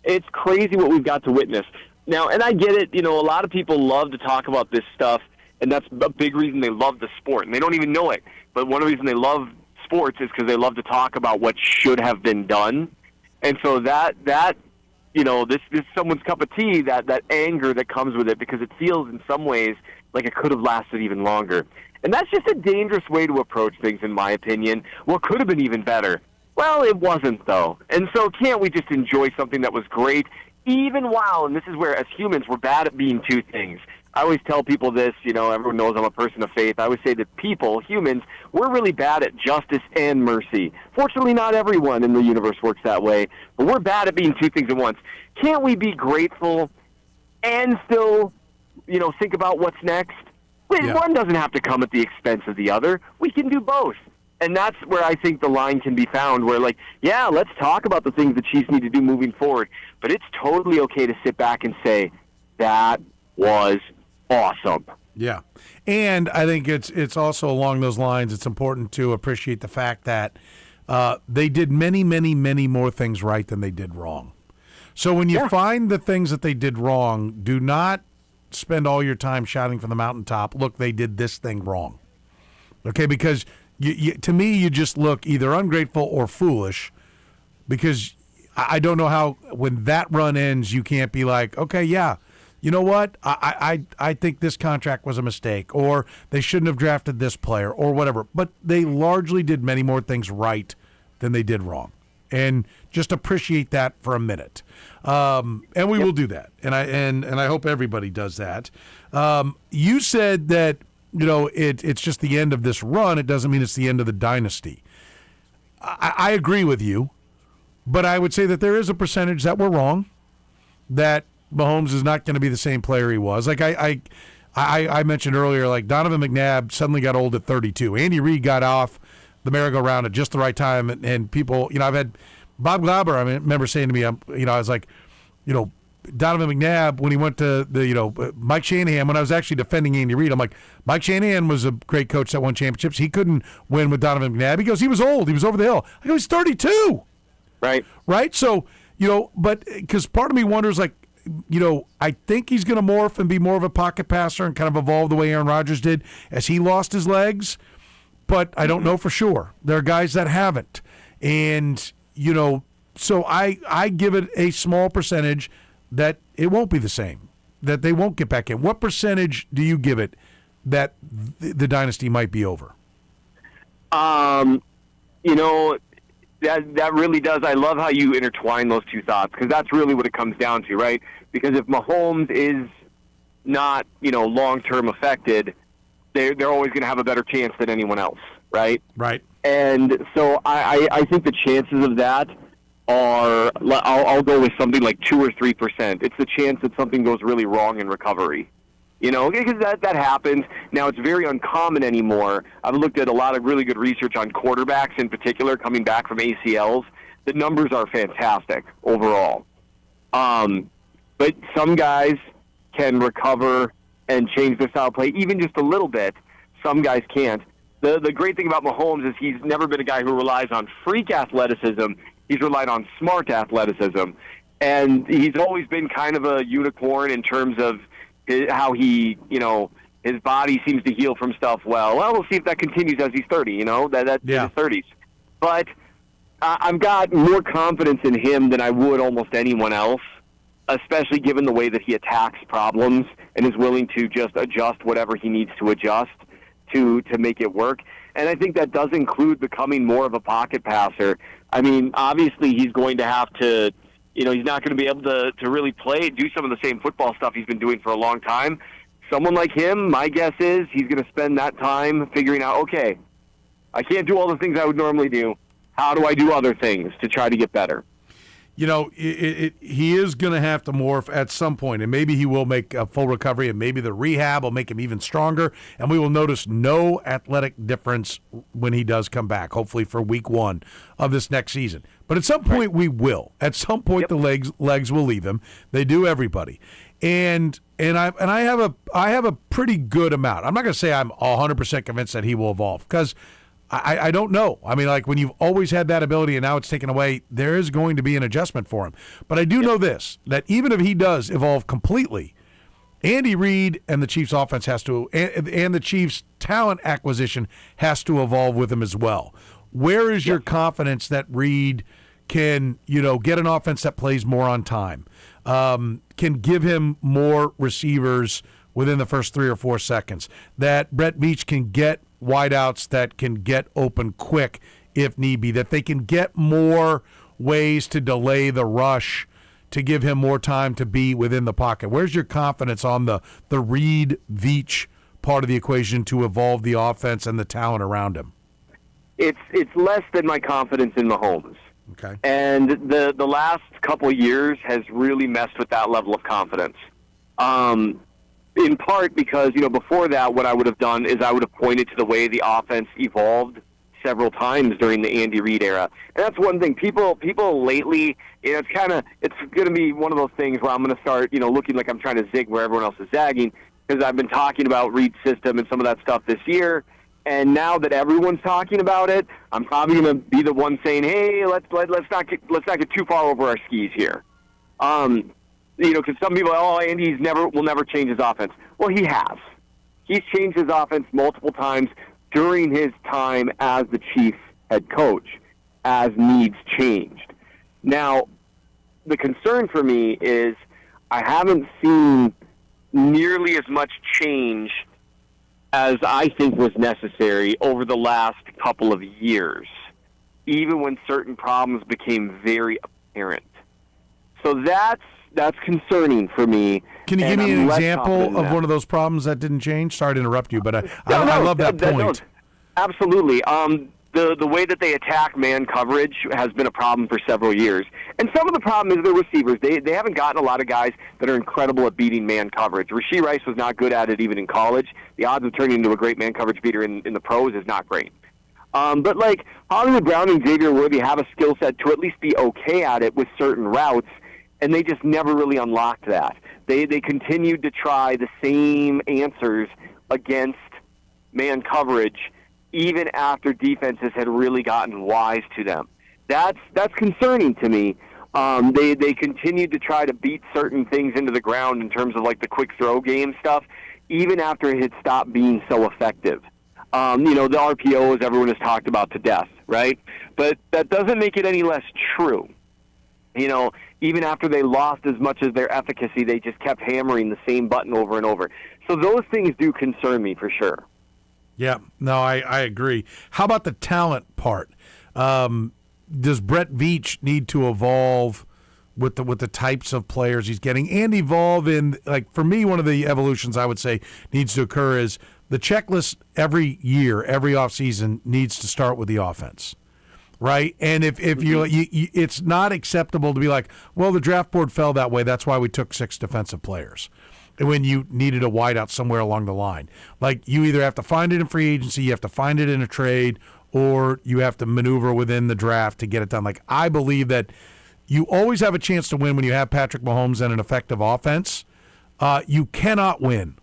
It's crazy what we've got to witness. Now, and I get it, a lot of people love to talk about this stuff, and that's a big reason they love the sport, and they don't even know it. But one of the reasons they love sports is because they love to talk about what should have been done. And so this is someone's cup of tea, that anger that comes with it, because it feels in some ways like it could have lasted even longer. And that's just a dangerous way to approach things, in my opinion. What could have been even better? Well, it wasn't, though. And so can't we just enjoy something that was great, even while, and this is where, as humans, we're bad at being two things. I always tell people this, everyone knows I'm a person of faith. I always say that humans, we're really bad at justice and mercy. Fortunately, not everyone in the universe works that way, but we're bad at being two things at once. Can't we be grateful and still, think about what's next? One doesn't have to come at the expense of the other. We can do both. And that's where I think the line can be found, where, let's talk about the things the Chiefs need to do moving forward, but it's totally okay to sit back and say, that was awesome. Yeah. And I think it's also along those lines, it's important to appreciate the fact that they did many, many, many more things right than they did wrong. So when you find the things that they did wrong, do not spend all your time shouting from the mountaintop, look, they did this thing wrong. Okay, because to me, you just look either ungrateful or foolish, because I don't know how, when that run ends, you can't be like, okay, yeah, you know what? I think this contract was a mistake, or they shouldn't have drafted this player, or whatever. But they largely did many more things right than they did wrong. And just appreciate that for a minute. And we will do that. And I hope everybody does that. You said that, it's just the end of this run. It doesn't mean it's the end of the dynasty. I agree with you, but I would say that there is a percentage that we're wrong, that Mahomes is not going to be the same player he was. Like I mentioned earlier, like Donovan McNabb suddenly got old at 32. Andy Reid got off the merry-go-round at just the right time, and people, I've had Bob Glauber, I remember saying to me, I was like, Donovan McNabb, when he went to the, Mike Shanahan, when I was actually defending Andy Reid, I'm like, Mike Shanahan was a great coach that won championships. He couldn't win with Donovan McNabb. He goes, he was old. He was over the hill. I go, he's 32. Right? So, but because part of me wonders, like, I think he's going to morph and be more of a pocket passer and kind of evolve the way Aaron Rodgers did as he lost his legs. But I don't know for sure. There are guys that haven't. And, so I give it a small percentage that it won't be the same, that they won't get back in. What percentage do you give it that the dynasty might be over? That really does. I love how you intertwine those two thoughts, because that's really what it comes down to, right? Because if Mahomes is not, long-term affected, they're always going to have a better chance than anyone else, right? Right. And so I think the chances of that are, I'll go with something like 2 or 3%. It's the chance that something goes really wrong in recovery. Because that happens. Now, it's very uncommon anymore. I've looked at a lot of really good research on quarterbacks in particular coming back from ACLs. The numbers are fantastic overall. But some guys can recover and change their style of play even just a little bit. Some guys can't. The great thing about Mahomes is he's never been a guy who relies on freak athleticism. He's relied on smart athleticism. And he's always been kind of a unicorn in terms of how he, his body seems to heal from stuff well. Well, we'll see if that continues as he's 30, in his 30s. But I've got more confidence in him than I would almost anyone else, especially given the way that he attacks problems and is willing to just adjust whatever he needs to adjust to make it work. And I think that does include becoming more of a pocket passer. I mean, obviously he's going to have to, he's not going to be able to really do some of the same football stuff he's been doing for a long time. Someone like him, my guess is he's going to spend that time figuring out, okay, I can't do all the things I would normally do. How do I do other things to try to get better? he is going to have to morph at some point, and maybe he will make a full recovery, and maybe the rehab will make him even stronger, and we will notice no athletic difference when he does come back, hopefully for week 1 of this next season. But at some point we will. At some point the legs will leave him. They do everybody. And I have a pretty good amount. I'm not going to say I'm 100% convinced that he will evolve, because I don't know. I mean, like, when you've always had that ability and now it's taken away, there is going to be an adjustment for him. But I do know this, that even if he does evolve completely, Andy Reid and the Chiefs offense has to, and the Chiefs talent acquisition has to evolve with him as well. Where is your confidence that Reid can, get an offense that plays more on time, can give him more receivers within the first 3 or 4 seconds, that Brett Veach can get wideouts that can get open quick if need be, that they can get more ways to delay the rush to give him more time to be within the pocket? Where's your confidence on the Reid-Veach part of the equation to evolve the offense and the talent around him? It's less than my confidence in Mahomes. Okay. And the last couple of years has really messed with that level of confidence. In part because, before that, what I would have done is I would have pointed to the way the offense evolved several times during the Andy Reid era. And that's one thing. People lately, it's going to be one of those things where I'm going to start, looking like I'm trying to zig where everyone else is zagging, because I've been talking about Reid's system and some of that stuff this year. And now that everyone's talking about it, I'm probably going to be the one saying, "Hey, let's not get too far over our skis here." Because some people, Andy will never change his offense. Well, he has. He's changed his offense multiple times during his time as the Chiefs head coach, as needs changed. Now, the concern for me is I haven't seen nearly as much change as I think was necessary over the last couple of years, even when certain problems became very apparent. So that's concerning for me. Can you give me an example of one of those problems that didn't change? Sorry to interrupt you, but I love that point. Absolutely. The way that they attack man coverage has been a problem for several years. And some of the problem is the receivers. They haven't gotten a lot of guys that are incredible at beating man coverage. Rashee Rice was not good at it even in college. The odds of turning into a great man coverage beater in the pros is not great. But like Hollywood Brown and Xavier Worthy have a skill set to at least be okay at it with certain routes, and they just never really unlocked that. They continued to try the same answers against man coverage even after defenses had really gotten wise to them. That's concerning to me. They continued to try to beat certain things into the ground in terms of like the quick throw game stuff, even after it had stopped being so effective. The RPOs everyone has talked about to death, right? But that doesn't make it any less true. Even after they lost as much as their efficacy, they just kept hammering the same button over and over. So those things do concern me for sure. Yeah, no, I agree. How about the talent part? Does Brett Veach need to evolve with the types of players he's getting, and evolve in, like, for me, one of the evolutions I would say needs to occur is the checklist every year, every offseason needs to start with the offense. Right, and if you it's not acceptable to be like, well, the draft board fell that way, that's why we took 6 defensive players, when you needed a wideout somewhere along the line. Like, you either have to find it in free agency, you have to find it in a trade, or you have to maneuver within the draft to get it done. Like, I believe that you always have a chance to win when you have Patrick Mahomes and an effective offense. You cannot win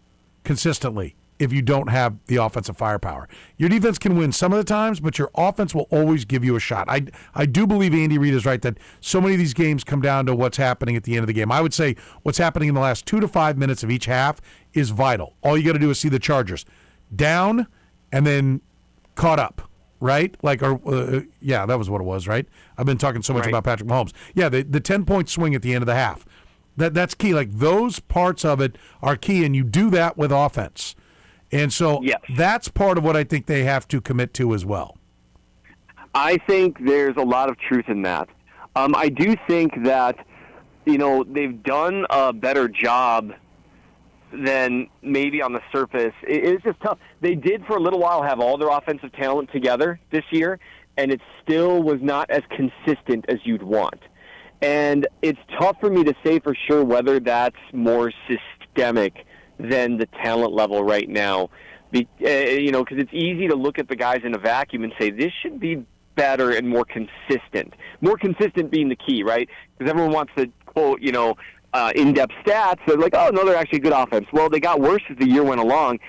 consistently if you don't have the offensive firepower. Your defense can win some of the times, but your offense will always give you a shot. I do believe Andy Reid is right that so many of these games come down to what's happening at the end of the game. I would say what's happening in the last 2 to 5 minutes of each half is vital. All you got to do is see the Chargers down and then caught up, right? Yeah, that was what it was, right? I've been talking so much about Patrick Mahomes. Yeah, the 10-point swing at the end of the half. That's key. Like, those parts of it are key, and you do that with offense. And so that's part of what I think they have to commit to as well. I think there's a lot of truth in that. I do think that, they've done a better job than maybe on the surface. It's just tough. They did for a little while have all their offensive talent together this year, and it still was not as consistent as you'd want. And it's tough for me to say for sure whether that's more systemic than the talent level right now. Because it's easy to look at the guys in a vacuum and say, this should be better and more consistent. More consistent being the key, right? Because everyone wants to quote, in-depth stats. They're like, oh, no, they're actually good offense. Well, they got worse as the year went along.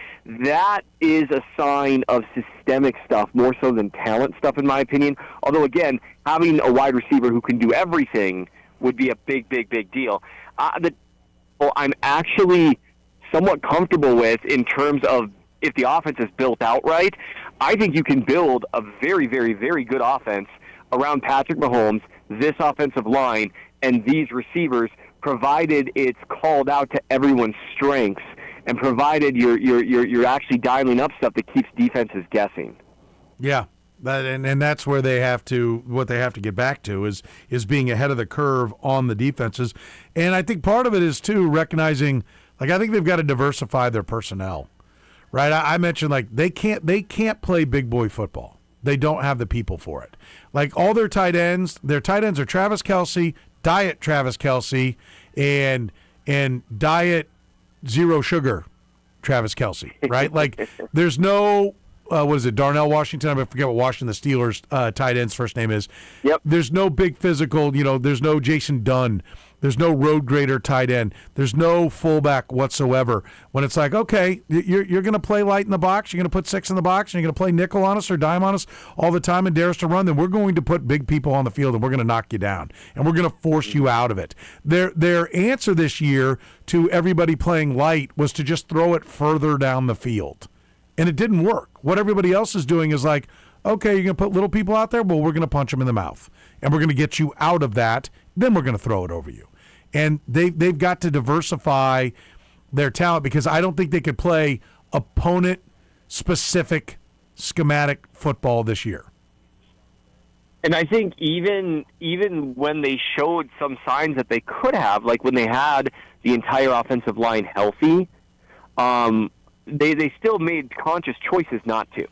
That is a sign of systemic stuff more so than talent stuff, in my opinion. Although, again, having a wide receiver who can do everything would be a big, big, big deal. I'm actually somewhat comfortable with in terms of if the offense is built out right. I think you can build a very, very, very good offense around Patrick Mahomes, this offensive line, and these receivers, provided it's called out to everyone's strengths and provided you're actually dialing up stuff that keeps defenses guessing. Yeah. And that's where what they have to get back to is being ahead of the curve on the defenses. And I think part of it is, too, recognizing, I think they've got to diversify their personnel, right? I mentioned, they can't play big boy football. They don't have the people for it. All their tight ends are Travis Kelce, diet Travis Kelce, and diet zero sugar Travis Kelce, right? There's no Darnell Washington? I forget what Washington, the Steelers tight end's first name is. Yep. There's no big physical, there's no Jason Dunn. There's no road grader tight end. There's no fullback whatsoever. When it's okay, you're going to play light in the box. You're going to put 6 in the box, and you're going to play nickel on us or dime on us all the time and dare us to run, then we're going to put big people on the field, and we're going to knock you down, and we're going to force you out of it. Their answer this year to everybody playing light was to just throw it further down the field. And it didn't work. What everybody else is doing is okay, you're going to put little people out there? Well, we're going to punch them in the mouth. And we're going to get you out of that. Then we're going to throw it over you. And they've got to diversify their talent because I don't think they could play opponent-specific schematic football this year. And I think even when they showed some signs that they could have, like when they had the entire offensive line healthy, they still made conscious choices not to.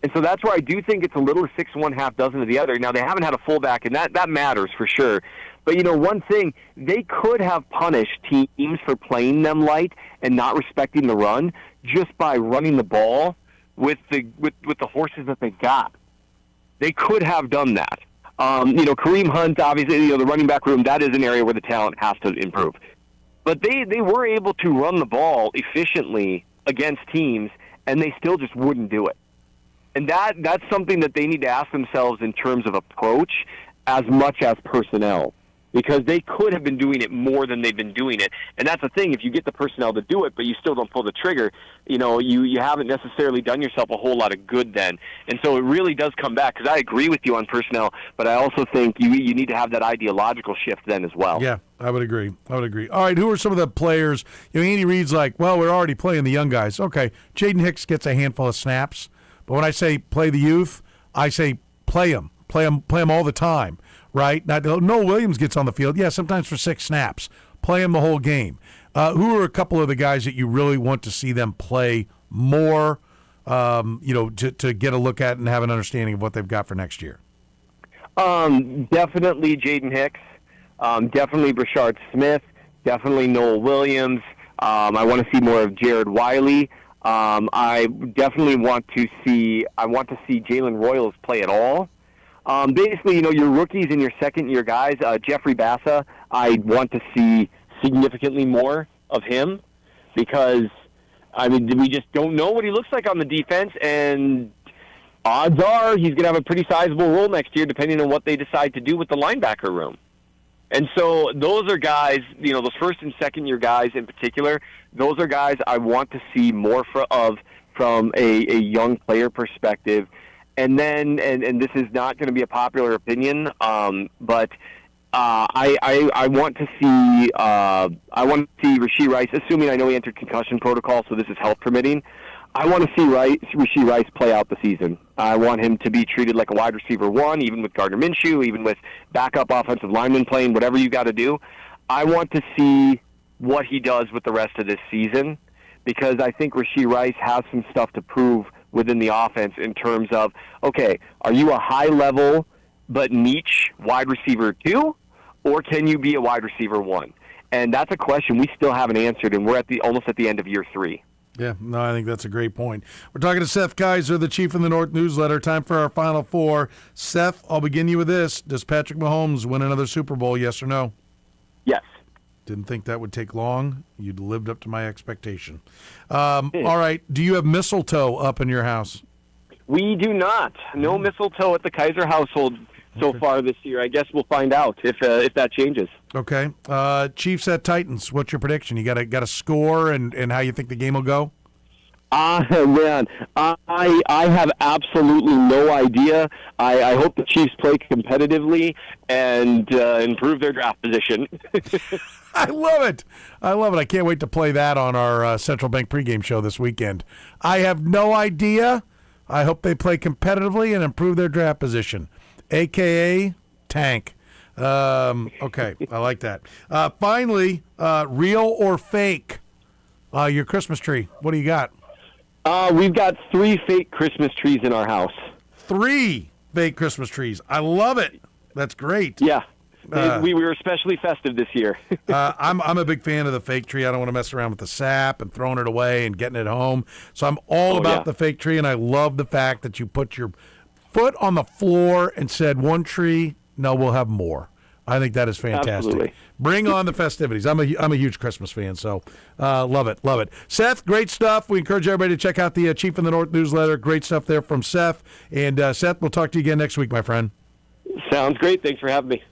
And so that's where I do think it's a little 6 1, half dozen of the other. Now, they haven't had a fullback, and that matters for sure. But, one thing, they could have punished teams for playing them light and not respecting the run just by running the ball with the horses that they got. They could have done that. Kareem Hunt, obviously, the running back room, that is an area where the talent has to improve. But they were able to run the ball efficiently against teams, and they still just wouldn't do it. And that's something that they need to ask themselves in terms of approach as much as personnel, because they could have been doing it more than they've been doing it. And that's the thing, if you get the personnel to do it, but you still don't pull the trigger, you haven't necessarily done yourself a whole lot of good then. And so it really does come back, because I agree with you on personnel, but I also think you need to have that ideological shift then as well. Yeah, I would agree. All right, who are some of the players? Andy Reid's we're already playing the young guys. Okay, Jaden Hicks gets a handful of snaps. But when I say play the youth, I say play them all the time, right? Now, Noah Williams gets on the field, sometimes for 6 snaps. Play him the whole game. Who are a couple of the guys that you really want to see them play more, to get a look at and have an understanding of what they've got for next year? Definitely Jaden Hicks. Definitely Brashard Smith. Definitely Noah Williams. I want to see more of Jared Wiley. I definitely want to see Jalen Royals play at all. Basically, your rookies and your second-year guys, Jeffrey Bassa, I want to see significantly more of him because, we just don't know what he looks like on the defense, and odds are he's going to have a pretty sizable role next year depending on what they decide to do with the linebacker room. And so those are guys, those first and second-year guys in particular, those are guys I want to see more from a young player perspective. And then, and this is not going to be a popular opinion, but I want to see Rashee Rice, assuming I know he entered concussion protocol, so this is health permitting. I want to see Rashee Rice play out the season. I want him to be treated like a wide receiver 1, even with Gardner Minshew, even with backup offensive linemen playing, whatever you got to do. I want to see what he does with the rest of this season because I think Rashee Rice has some stuff to prove within the offense in terms of, okay, are you a high-level but niche wide receiver 2, or can you be a wide receiver one? And that's a question we still haven't answered, and we're almost at the end of year 3. Yeah, no, I think that's a great point. We're talking to Seth Kaiser, the Chief in the North newsletter. Time for our Final Four. Seth, I'll begin you with this. Does Patrick Mahomes win another Super Bowl, yes or no? Yes. Didn't think that would take long. You'd lived up to my expectation. All right, do you have mistletoe up in your house? We do not. No mistletoe at the Kaiser household so far this year. I guess we'll find out if that changes. Okay. Chiefs at Titans. What's your prediction? You got a score and how you think the game will go? Man, I have absolutely no idea. I hope the Chiefs play competitively and improve their draft position. I love it. I can't wait to play that on our Central Bank pregame show this weekend. I have no idea. I hope they play competitively and improve their draft position, a.k.a. tank. Okay, I like that. Finally, real or fake, your Christmas tree. What do you got? We've got 3 fake Christmas trees in our house. 3 fake Christmas trees. I love it. That's great. Yeah. We were especially festive this year. I'm a big fan of the fake tree. I don't want to mess around with the sap and throwing it away and getting it home. So I'm all about the fake tree, and I love the fact that you put your foot on the floor and said, 1 tree, no, we'll have more. I think that is fantastic. Absolutely. Bring on the festivities. I'm a huge Christmas fan, so love it. Seth, great stuff. We encourage everybody to check out the Chief in the North newsletter. Great stuff there from Seth. And Seth, we'll talk to you again next week, my friend. Sounds great. Thanks for having me.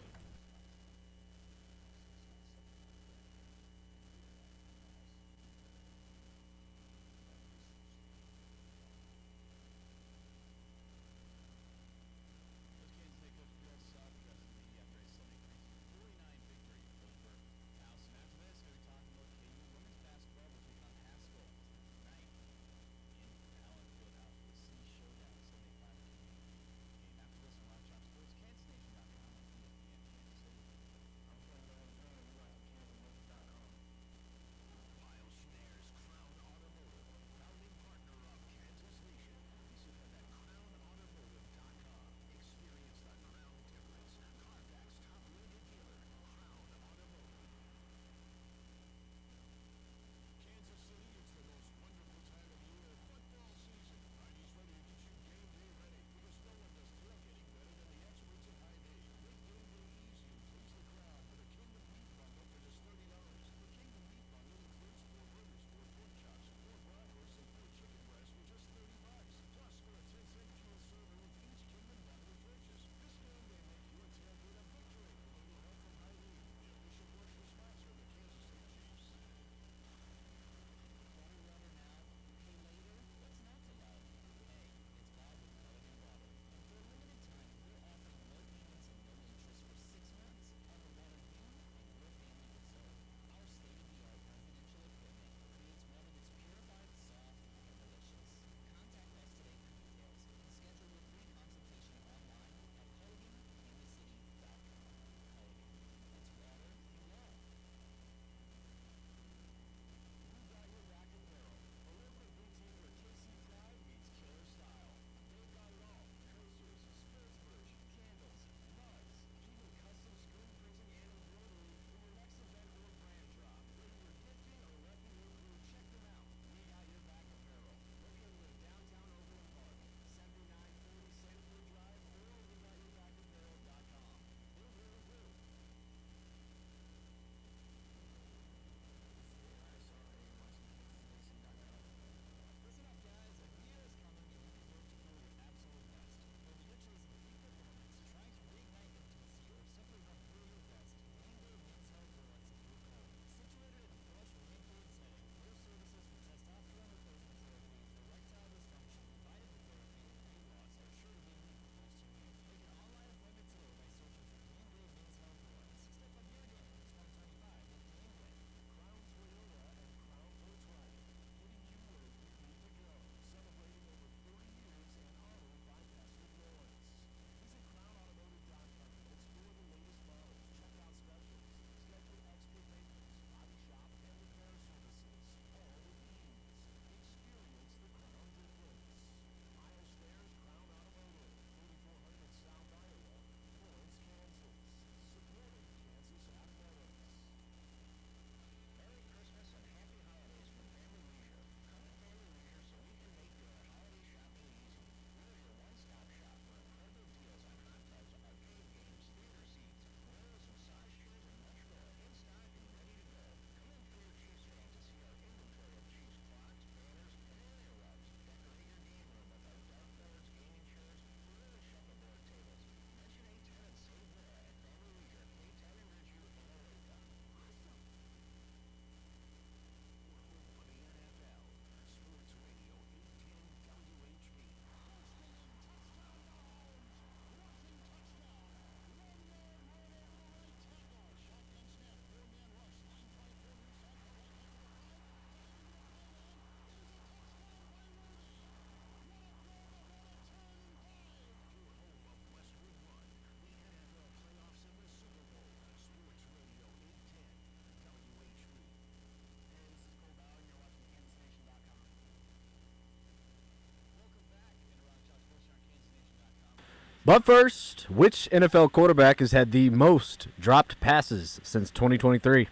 But first, which NFL quarterback has had the most dropped passes since 2023?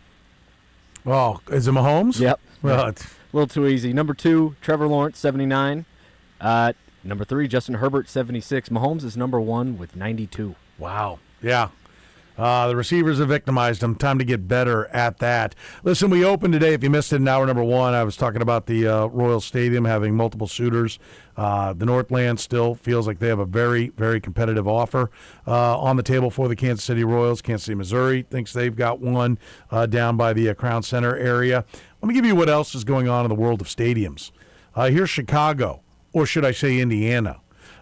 Oh, is it Mahomes? Yep. Well, a little too easy. Number 2, Trevor Lawrence, 79. Number 3, Justin Herbert, 76. Mahomes is number 1 with 92. Wow. Yeah. The receivers have victimized them. Time to get better at that. Listen, we opened today. If you missed it in hour number 1, I was talking about the Royal Stadium having multiple suitors. The Northland still feels like they have a very, very competitive offer on the table for the Kansas City Royals. Kansas City, Missouri thinks they've got one down by the Crown Center area. Let me give you what else is going on in the world of stadiums. Here's Chicago, or should I say Indiana.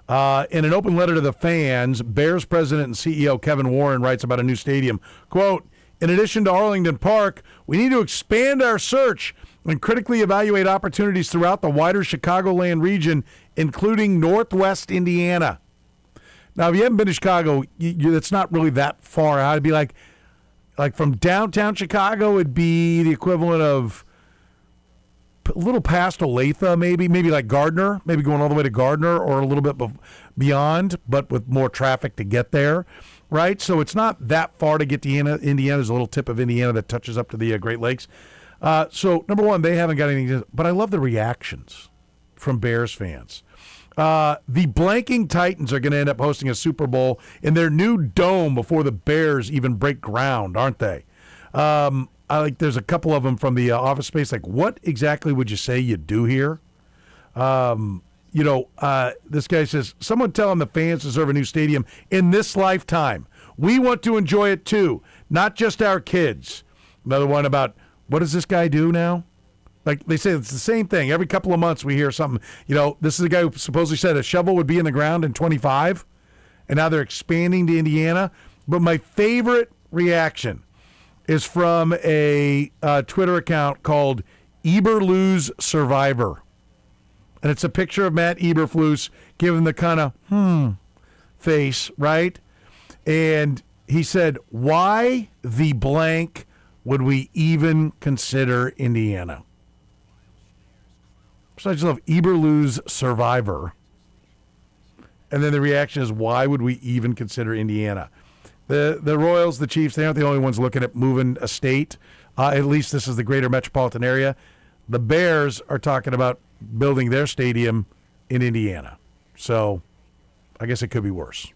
In an open letter to the fans, Bears president and CEO Kevin Warren writes about a new stadium. Quote, in addition to Arlington Park, we need to expand our search and critically evaluate opportunities throughout the wider Chicagoland region, including Northwest Indiana. Now, if you haven't been to Chicago, it's not really that far out. It'd be like from downtown Chicago, it'd be the equivalent of a little past Olathe, maybe like Gardner, maybe going all the way to Gardner or a little bit beyond, but with more traffic to get there, right? So it's not that far to get to Indiana. There's a little tip of Indiana that touches up to the Great Lakes. So, number one, they haven't got anything, but I love the reactions from Bears fans. The blanking Titans are going to end up hosting a Super Bowl in their new dome before the Bears even break ground, aren't they? There's a couple of them from the Office Space. Like, what exactly would you say you do here? This guy says, someone tell him the fans deserve a new stadium in this lifetime. We want to enjoy it too, not just our kids. Another one about, what does this guy do now? Like they say, it's the same thing. Every couple of months we hear something. This is a guy who supposedly said a shovel would be in the ground in 25, and now they're expanding to Indiana. But my favorite reaction is from a Twitter account called Eberflus Survivor. And it's a picture of Matt Eberflus giving the kind of face, right? And he said, why the blank would we even consider Indiana? So I just love Eberflus Survivor. And then the reaction is, why would we even consider Indiana? The Royals, the Chiefs, they aren't the only ones looking at moving a state. At least this is the greater metropolitan area. The Bears are talking about building their stadium in Indiana. So I guess it could be worse.